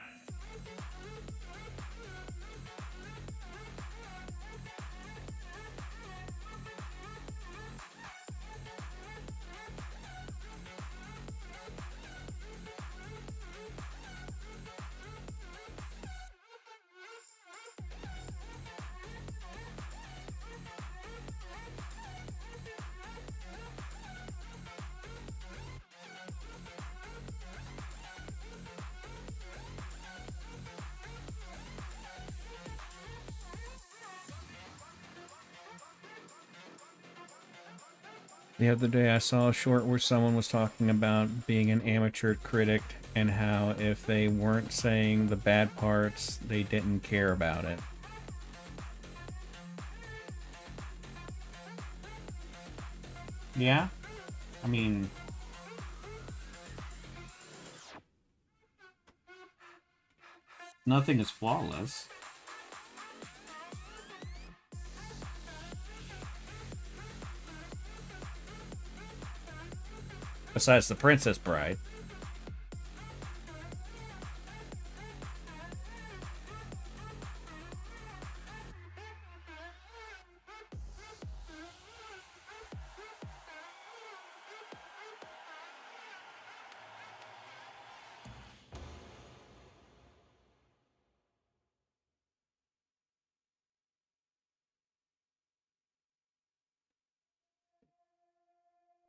The other day I saw a short where someone was talking about being an amateur critic and how if they weren't saying the bad parts, they didn't care about it. Yeah? I mean... nothing is flawless. Besides the Princess Bride.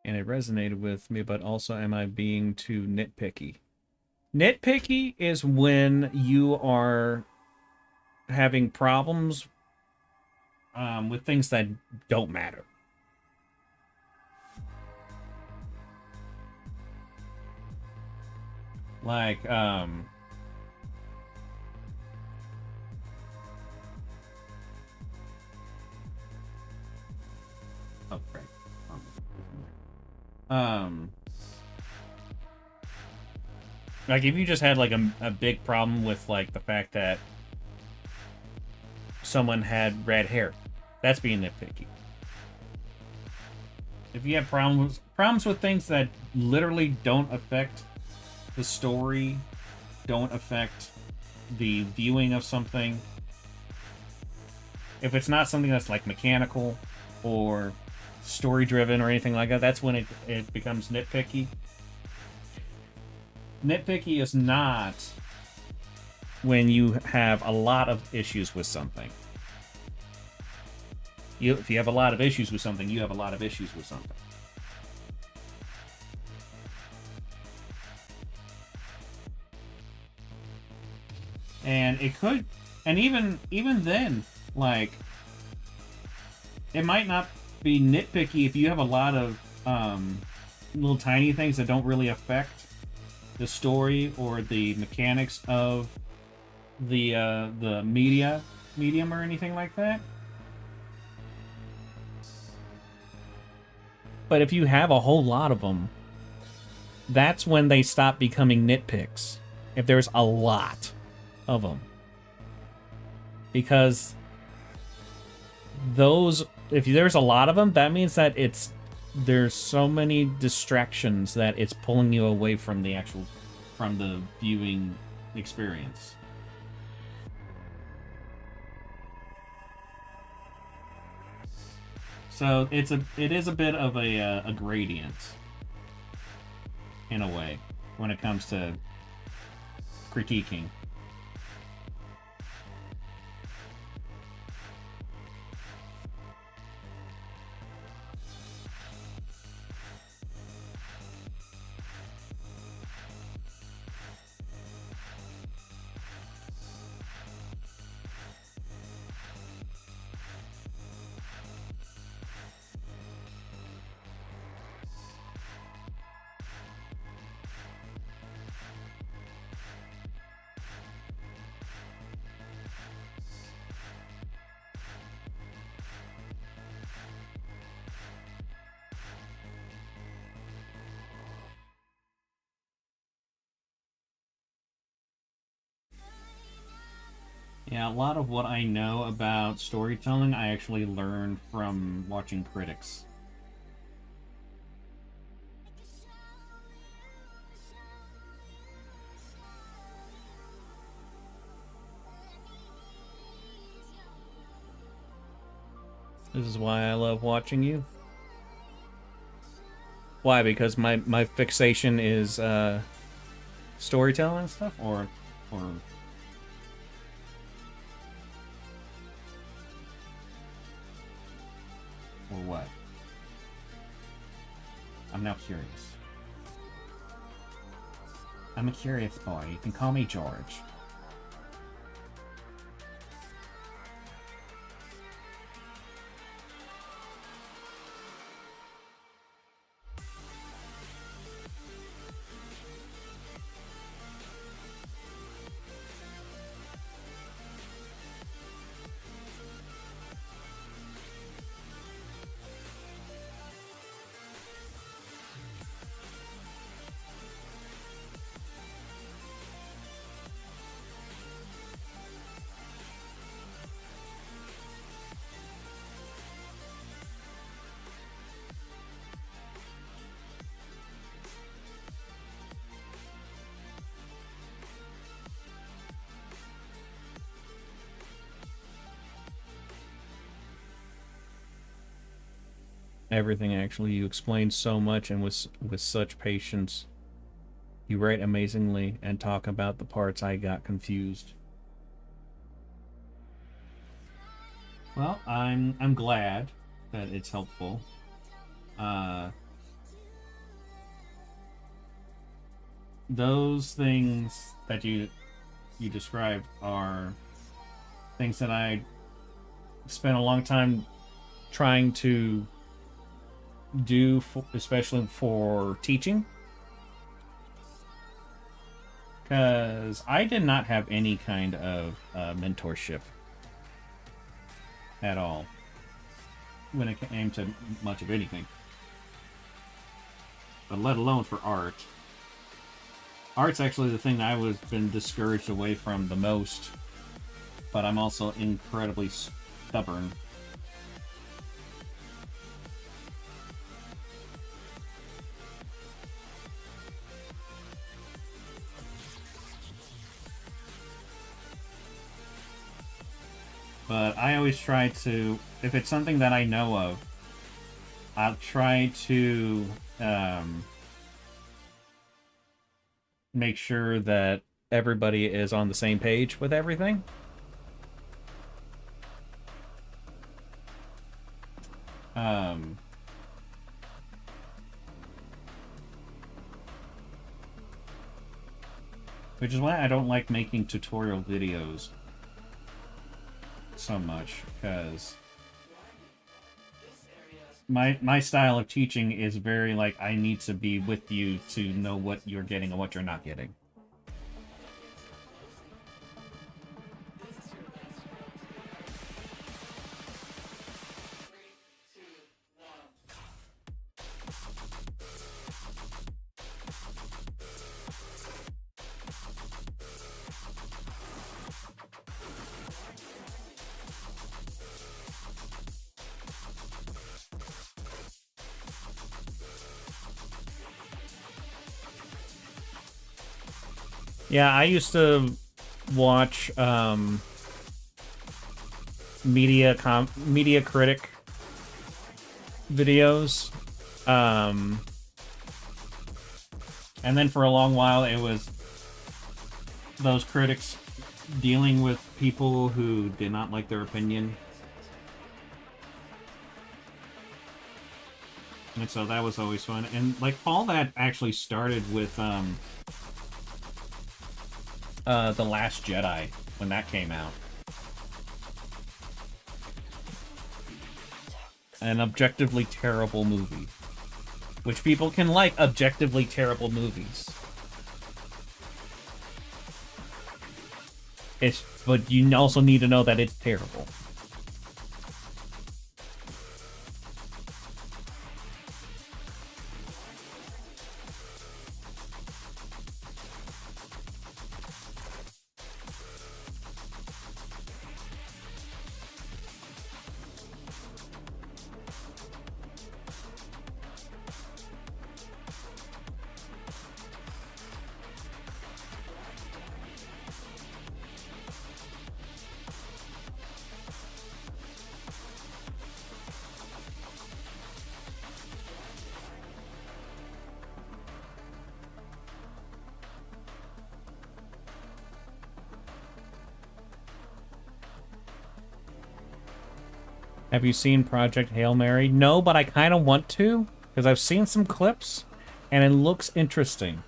and it resonated with me, but also am I being too nitpicky? Nitpicky is when you are having problems with things that don't matter. Like, oh, great. Like if you just had like a big problem with like the fact that someone had red hair, that's being nitpicky. If you have problems with things that literally don't affect the story, don't affect the viewing of something, if it's not something that's like mechanical or story driven or anything like that, that's when it becomes nitpicky. Nitpicky is not when you have a lot of issues with something. If you have a lot of issues with something, you have a lot of issues with something. And it could, and even then, like, it might not be nitpicky if you have a lot of little tiny things that don't really affect the story or the mechanics of the medium or anything like that. But if you have a whole lot of them, that's when they stop becoming nitpicks. If there's a lot of them. Because those, if there's a lot of them, that means that there's so many distractions that it's pulling you away from the viewing experience. So it is a bit of a gradient in a way when it comes to critiquing. Yeah, a lot of what I know about storytelling, I actually learned from watching critics. This is why I love watching you. Why? Because my fixation is storytelling and stuff, or what? I'm now curious. I'm a curious boy. You can call me George. Everything, actually. You explain so much and with such patience. You write amazingly and talk about the parts I got confused. Well, I'm glad that it's helpful. those things that you described are things that I spent a long time trying to do, especially for teaching. Because I did not have any kind of mentorship at all when it came to much of anything. But let alone for art. Art's actually the thing I was been discouraged away from the most. But I'm also incredibly stubborn. But I always try to, if it's something that I know of, I'll try to make sure that everybody is on the same page with everything. Which is why I don't like making tutorial videos so much, because my style of teaching is very like, I need to be with you to know what you're getting and what you're not getting. Yeah, I used to watch media critic videos, and then for a long while it was those critics dealing with people who did not like their opinion, and so that was always fun. And like all that actually started with The Last Jedi, when that came out. An objectively terrible movie. Which people can like objectively terrible movies. But you also need to know that it's terrible. Have you seen Project Hail Mary? No, but I kind of want to, because I've seen some clips, and it looks interesting.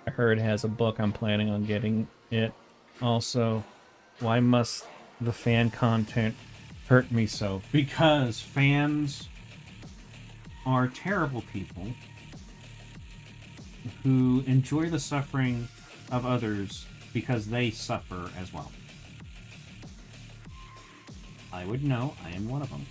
I heard it has a book. I'm planning on getting it. Also, why must the fan content hurt me so? Because fans are terrible people who enjoy the suffering of others because they suffer as well. I would know. I am one of them.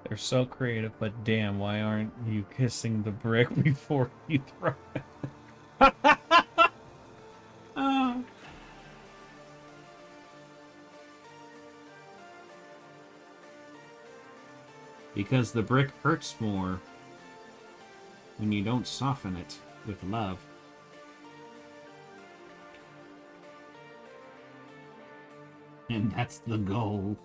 They're so creative, but damn, why aren't you kissing the brick before you throw it? Oh. Because the brick hurts more when you don't soften it with love. And that's the goal.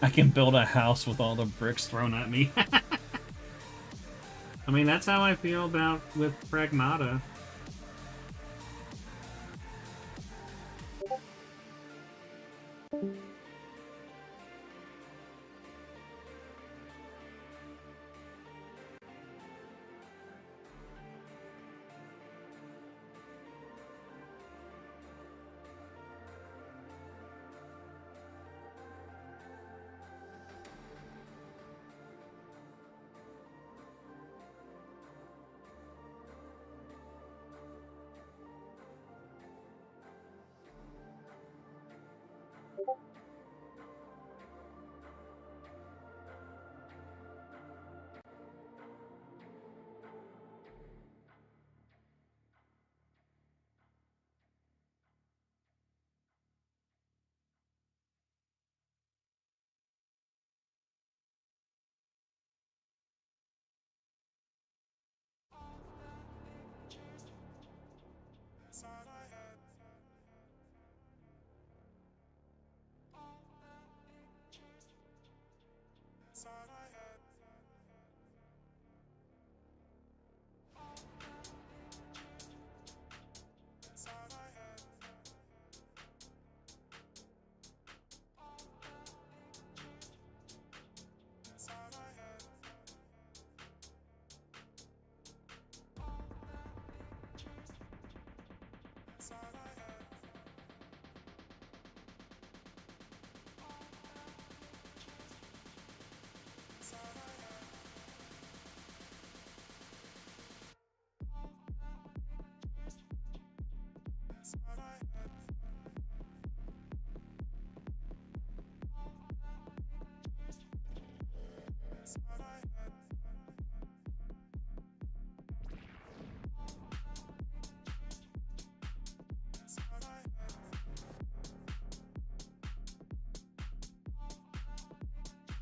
I can build a house with all the bricks thrown at me. I mean, that's how I feel about with Pragmata.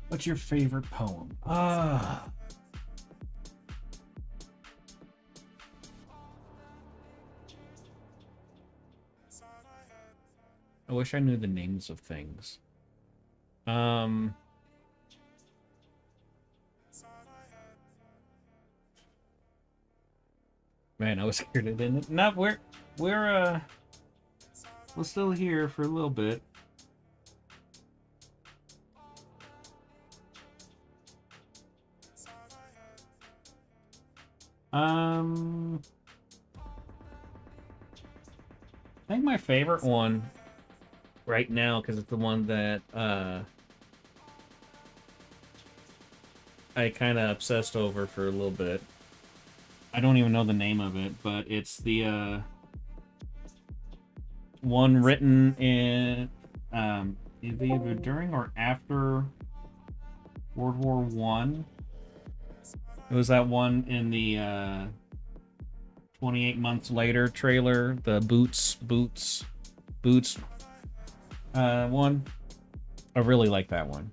What's your favorite poem? I wish I knew the names of things. Man, I was scared it didn't. No, we're still here for a little bit. I think my favorite one right now, because it's the one that I kind of obsessed over for a little bit. I don't even know the name of it, but it's the one written in either during or after World War One. It was that one in the 28 months later trailer, the boots one. I really like that one.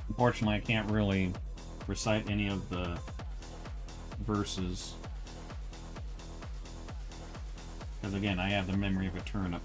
Unfortunately, I can't really recite any of the verses. Because again, I have the memory of a turnip.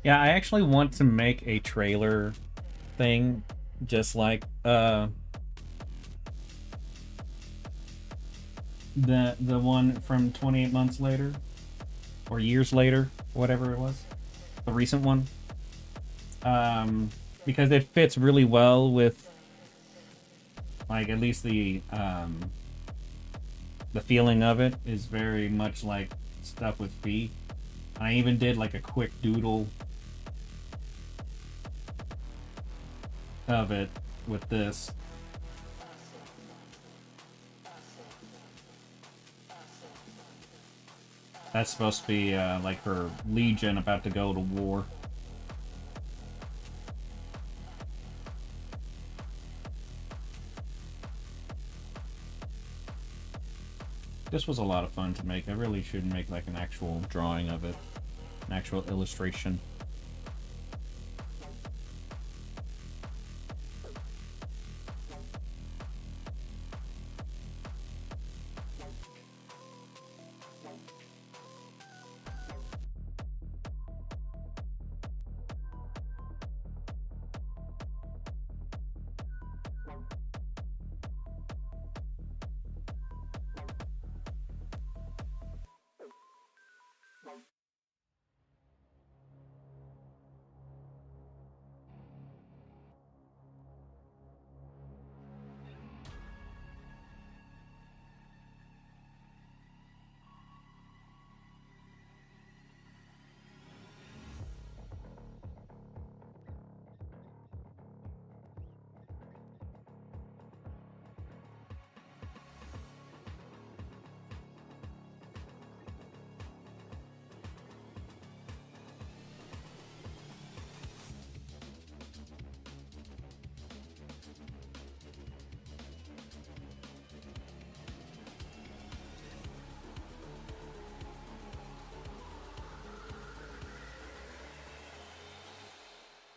Yeah, I actually want to make a trailer thing just like the one from 28 months later or years later, whatever it was. The recent one. Because it fits really well with like at least the feeling of it is very much like stuff with Fee. I even did like a quick doodle of it with this. That's supposed to be like her legion about to go to war. This was a lot of fun to make. I really should make like an actual drawing of it, an actual illustration.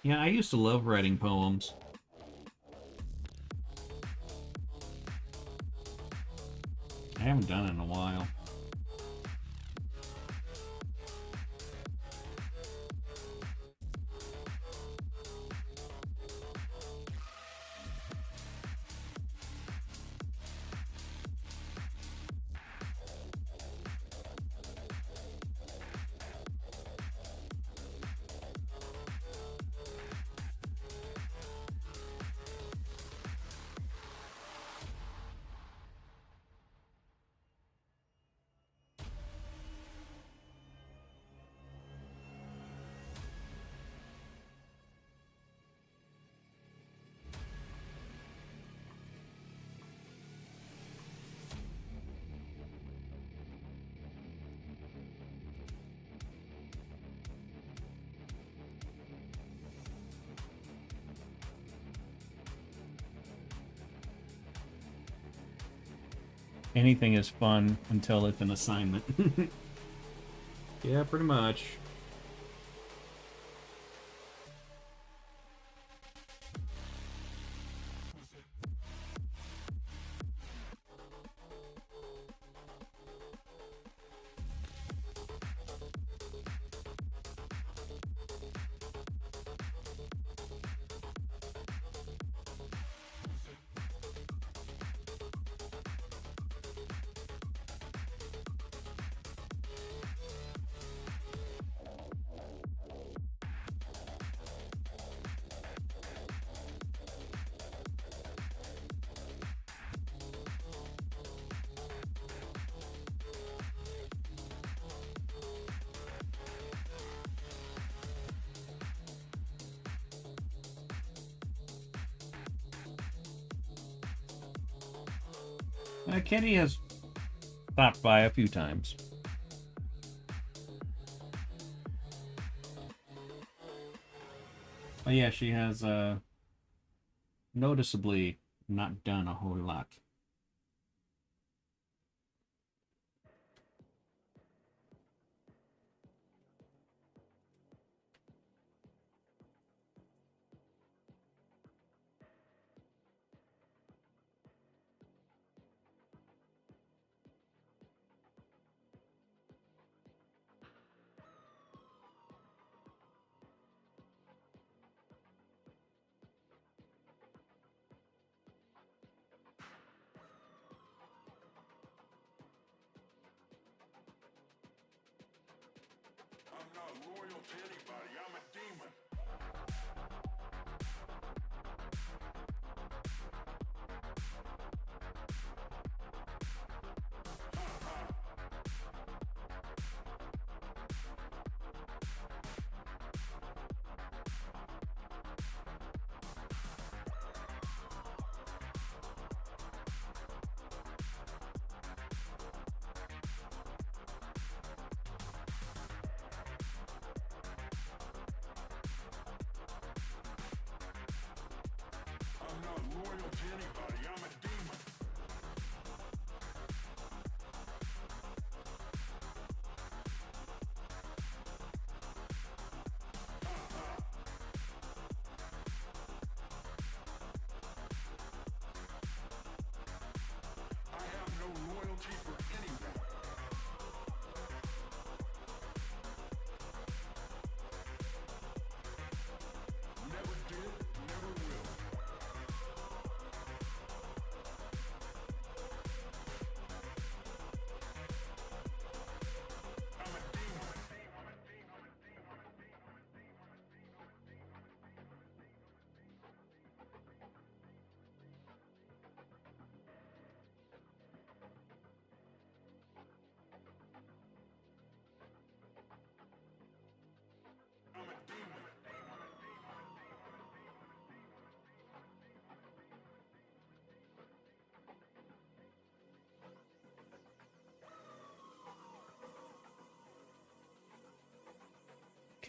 Yeah, I used to love writing poems. I haven't done it in a while. Anything is fun until it's an assignment. Yeah, pretty much. Kenny has stopped by a few times. But yeah, she has noticeably not done a whole lot.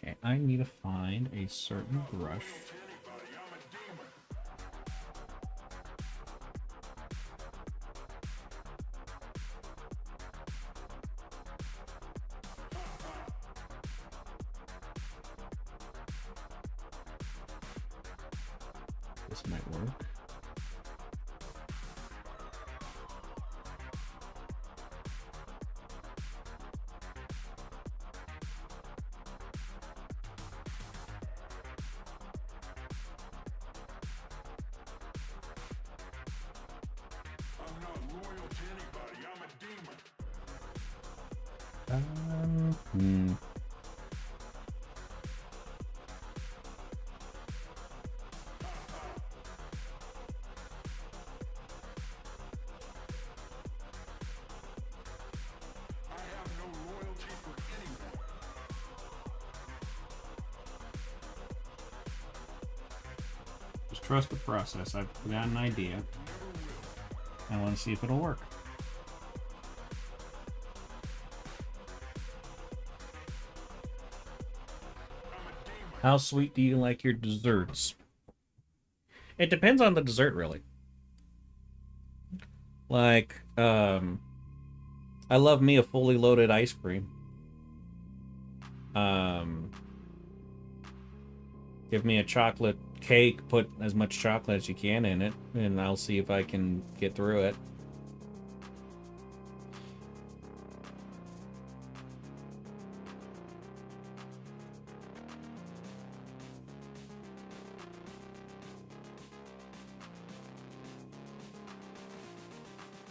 Okay, I need to find a certain brush. This might work. Hmm. Just trust the process. I've got an idea. I want to see if it'll work. How sweet do you like your desserts? It depends on the dessert, really. Like, I love me a fully loaded ice cream. Give me a chocolate cake, put as much chocolate as you can in it, and I'll see if I can get through it.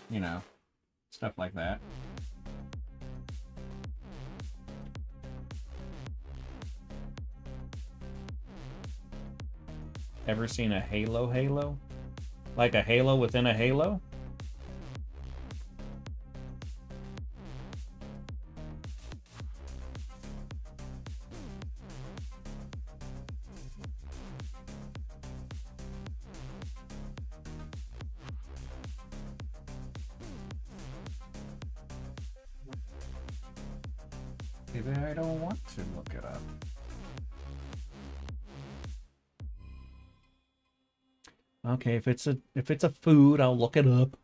You know, stuff like that. Ever seen a halo? Like a halo within a halo? Maybe I don't want to look it up. Okay, if it's a food, I'll look it up.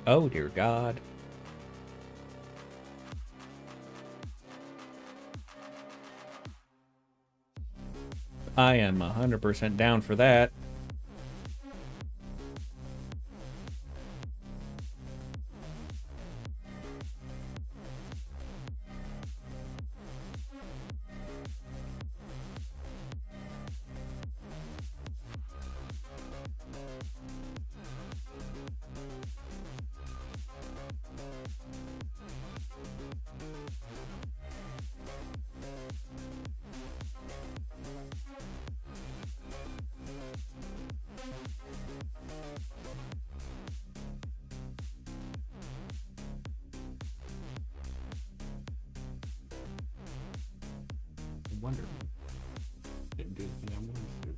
Oh dear God. I am 100% down for that. Wonder. Didn't do anything I wanted to do.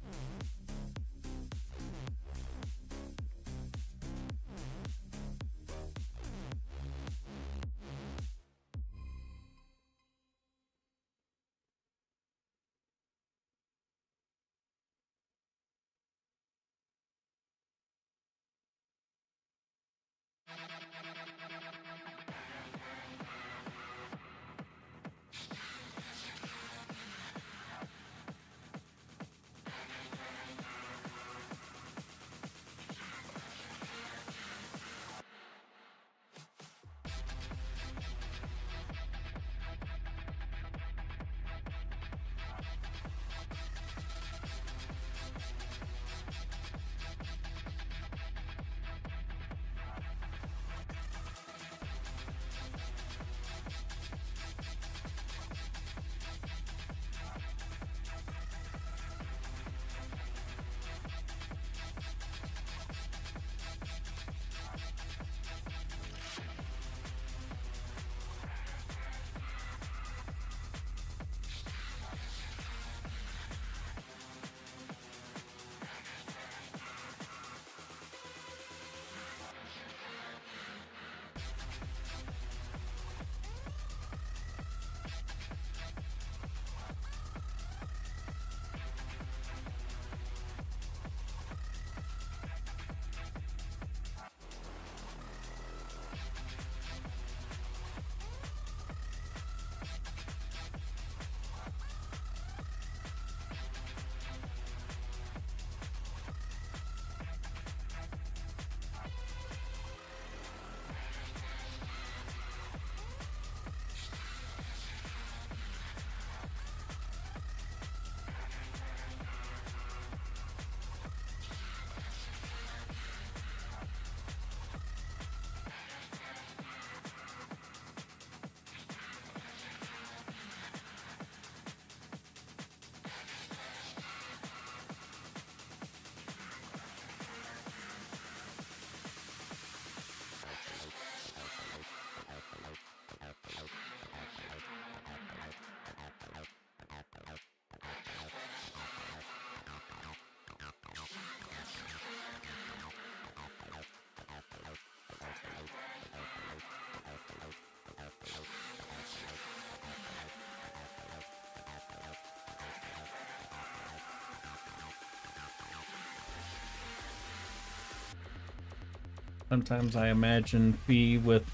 Sometimes I imagine Fee with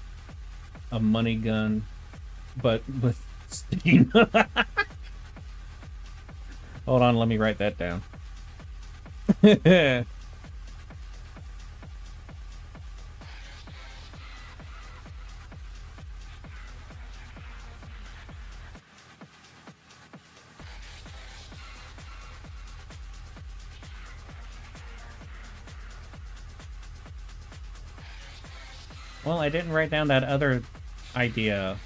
a money gun, but with steam. Hold on, let me write that down. Well, I didn't write down that other idea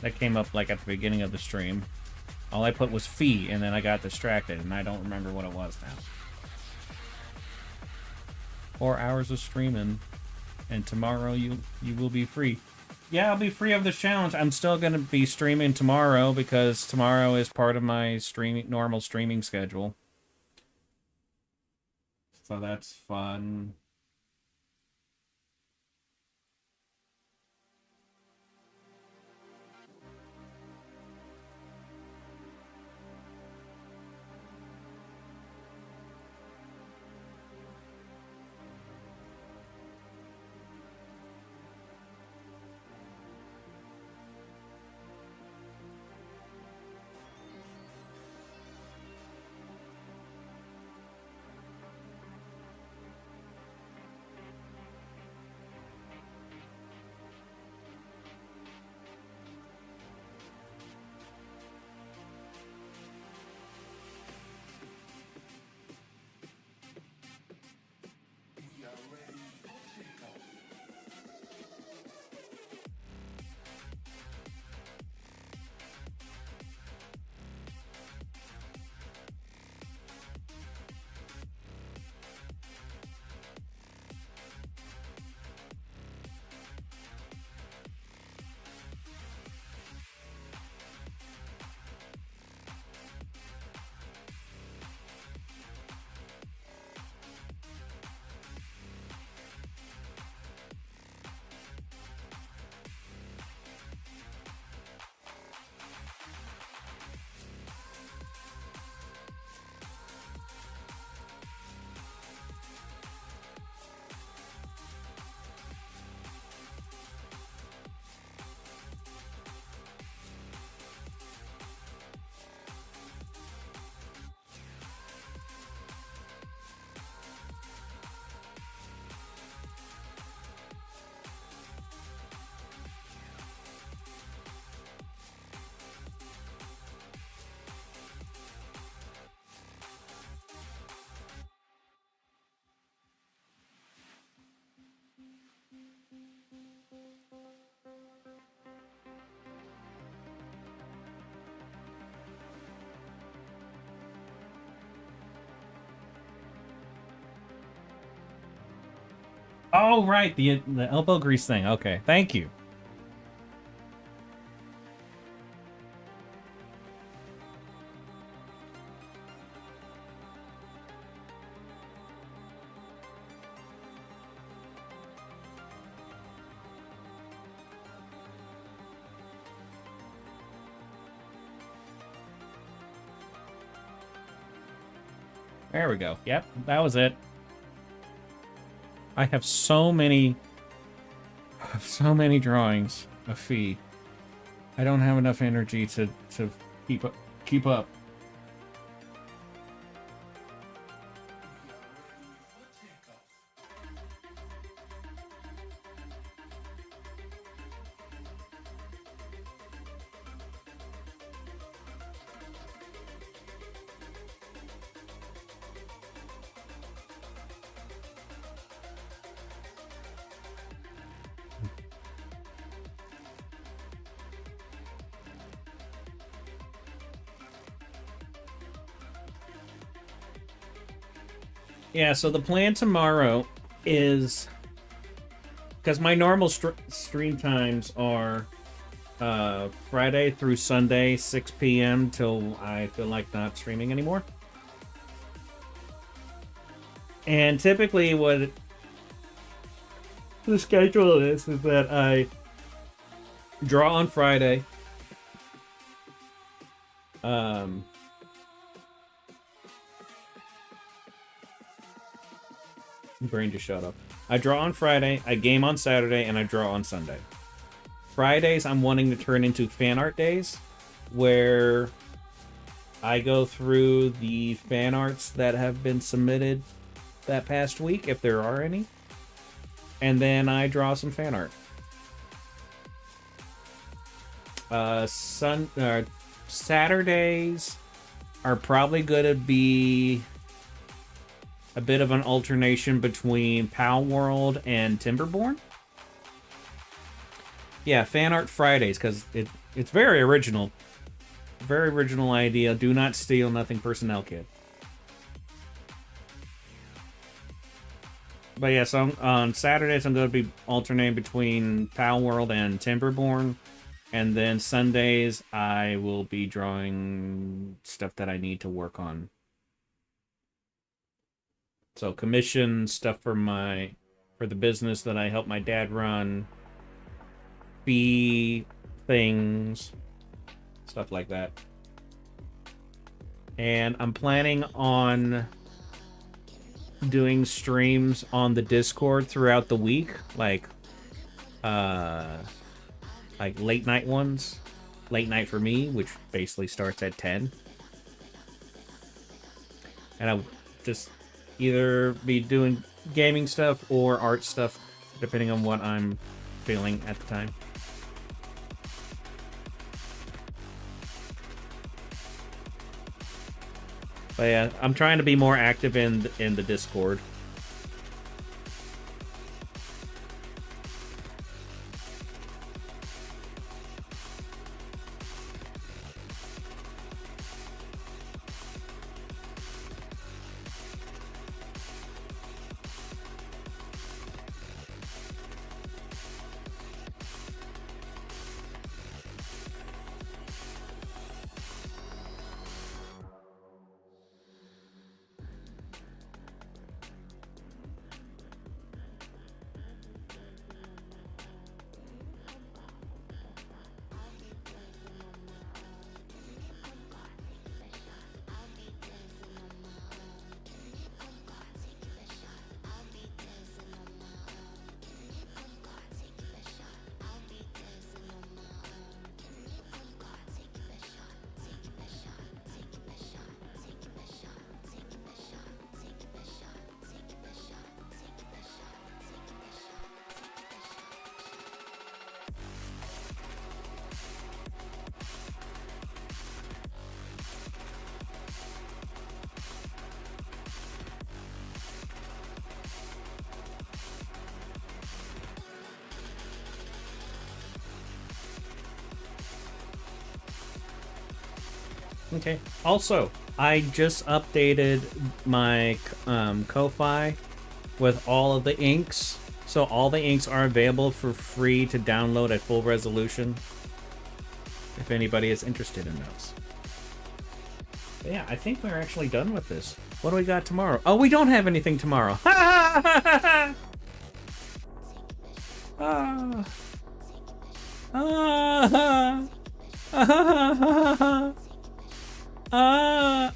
that came up like at the beginning of the stream. All I put was Fee, and then I got distracted, and I don't remember what it was now. 4 hours of streaming, and tomorrow you will be free. Yeah, I'll be free of this challenge. I'm still gonna be streaming tomorrow because tomorrow is part of my normal streaming schedule. So that's fun. Oh, right, the elbow grease thing. Okay, thank you. There we go. Yep, that was it. I have so many drawings of Fee. I don't have enough energy to keep up. Yeah, so the plan tomorrow is, because my normal stream times are Friday through Sunday, 6 p.m. till I feel like not streaming anymore. And typically what the schedule is that I draw on Friday. Brain just shut up. I draw on Friday, I game on Saturday, and I draw on Sunday. Fridays, I'm wanting to turn into fan art days, where I go through the fan arts that have been submitted that past week, if there are any, and then I draw some fan art. Saturdays are probably going to be a bit of an alternation between Pal World and Timberborn. Yeah, fan art Fridays, because it's very original. Very original idea. Do not steal, nothing personnel kit. But yeah, so on Saturdays I'm going to be alternating between Pal World and Timberborn. And then Sundays I will be drawing stuff that I need to work on. So commission stuff for the business that I help my dad run. Fee things. Stuff like that. And I'm planning on doing streams on the Discord throughout the week, like late night ones. Late night for me, which basically starts at 10. And I'll just either be doing gaming stuff or art stuff, depending on what I'm feeling at the time. But yeah, I'm trying to be more active in the Discord. Okay. Also, I just updated my Ko-Fi with all of the inks. So all the inks are available for free to download at full resolution, if anybody is interested in those. But yeah, I think we're actually done with this. What do we got tomorrow? Oh, we don't have anything tomorrow.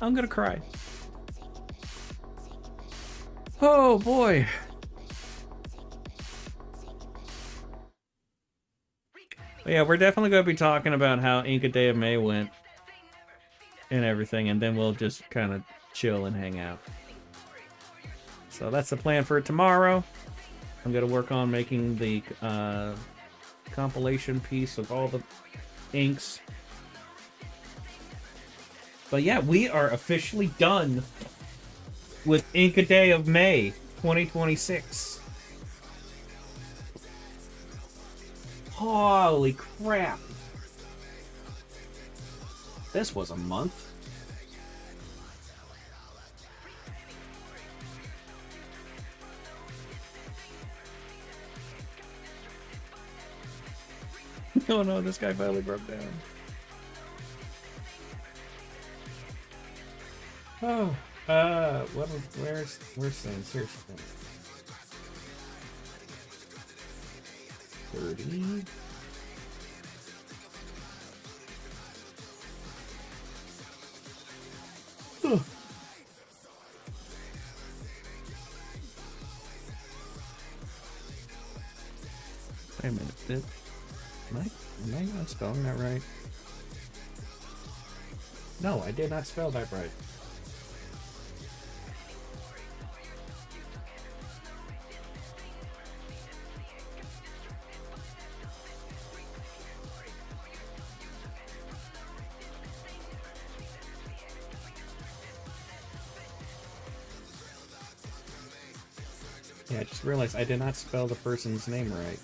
I'm gonna cry. Oh boy. But yeah, we're definitely gonna be talking about how Inca Day of May went and everything, and then we'll just kind of chill and hang out. So that's the plan for tomorrow. I'm gonna work on making the compilation piece of all the inks. But yeah, we are officially done with Inca Day of May 2026. Holy crap. This was a month. Oh no, this guy finally broke down. Oh, where's things? Here's things. 30. Am I not spelling that right? No, I did not spell that right. Yeah, I just realized I did not spell the person's name right.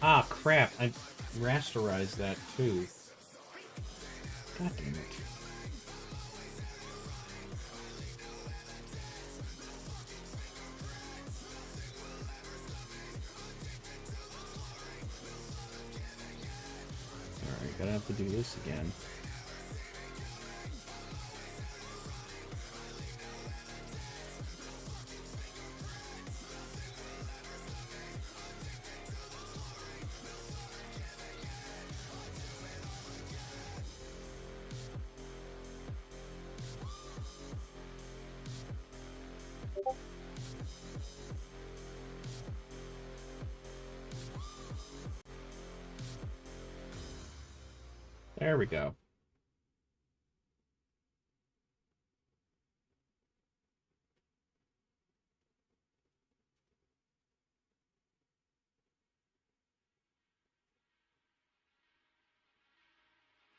Ah, crap. I rasterized that, too. God damn it. Alright, gonna have to do this again. There we go.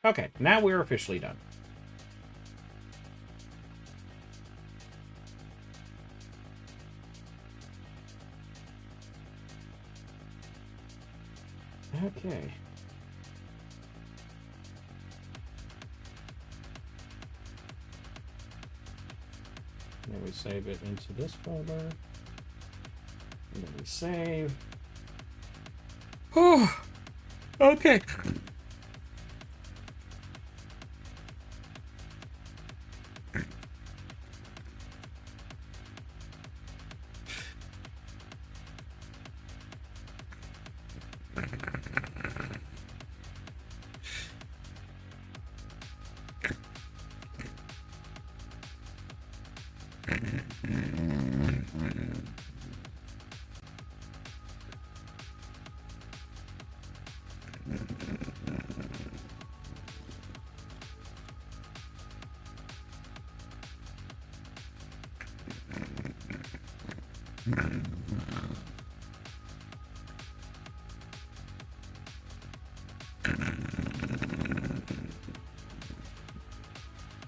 Okay, now we're officially done. Okay. Then we save it into this folder. And then we save. Oh, okay.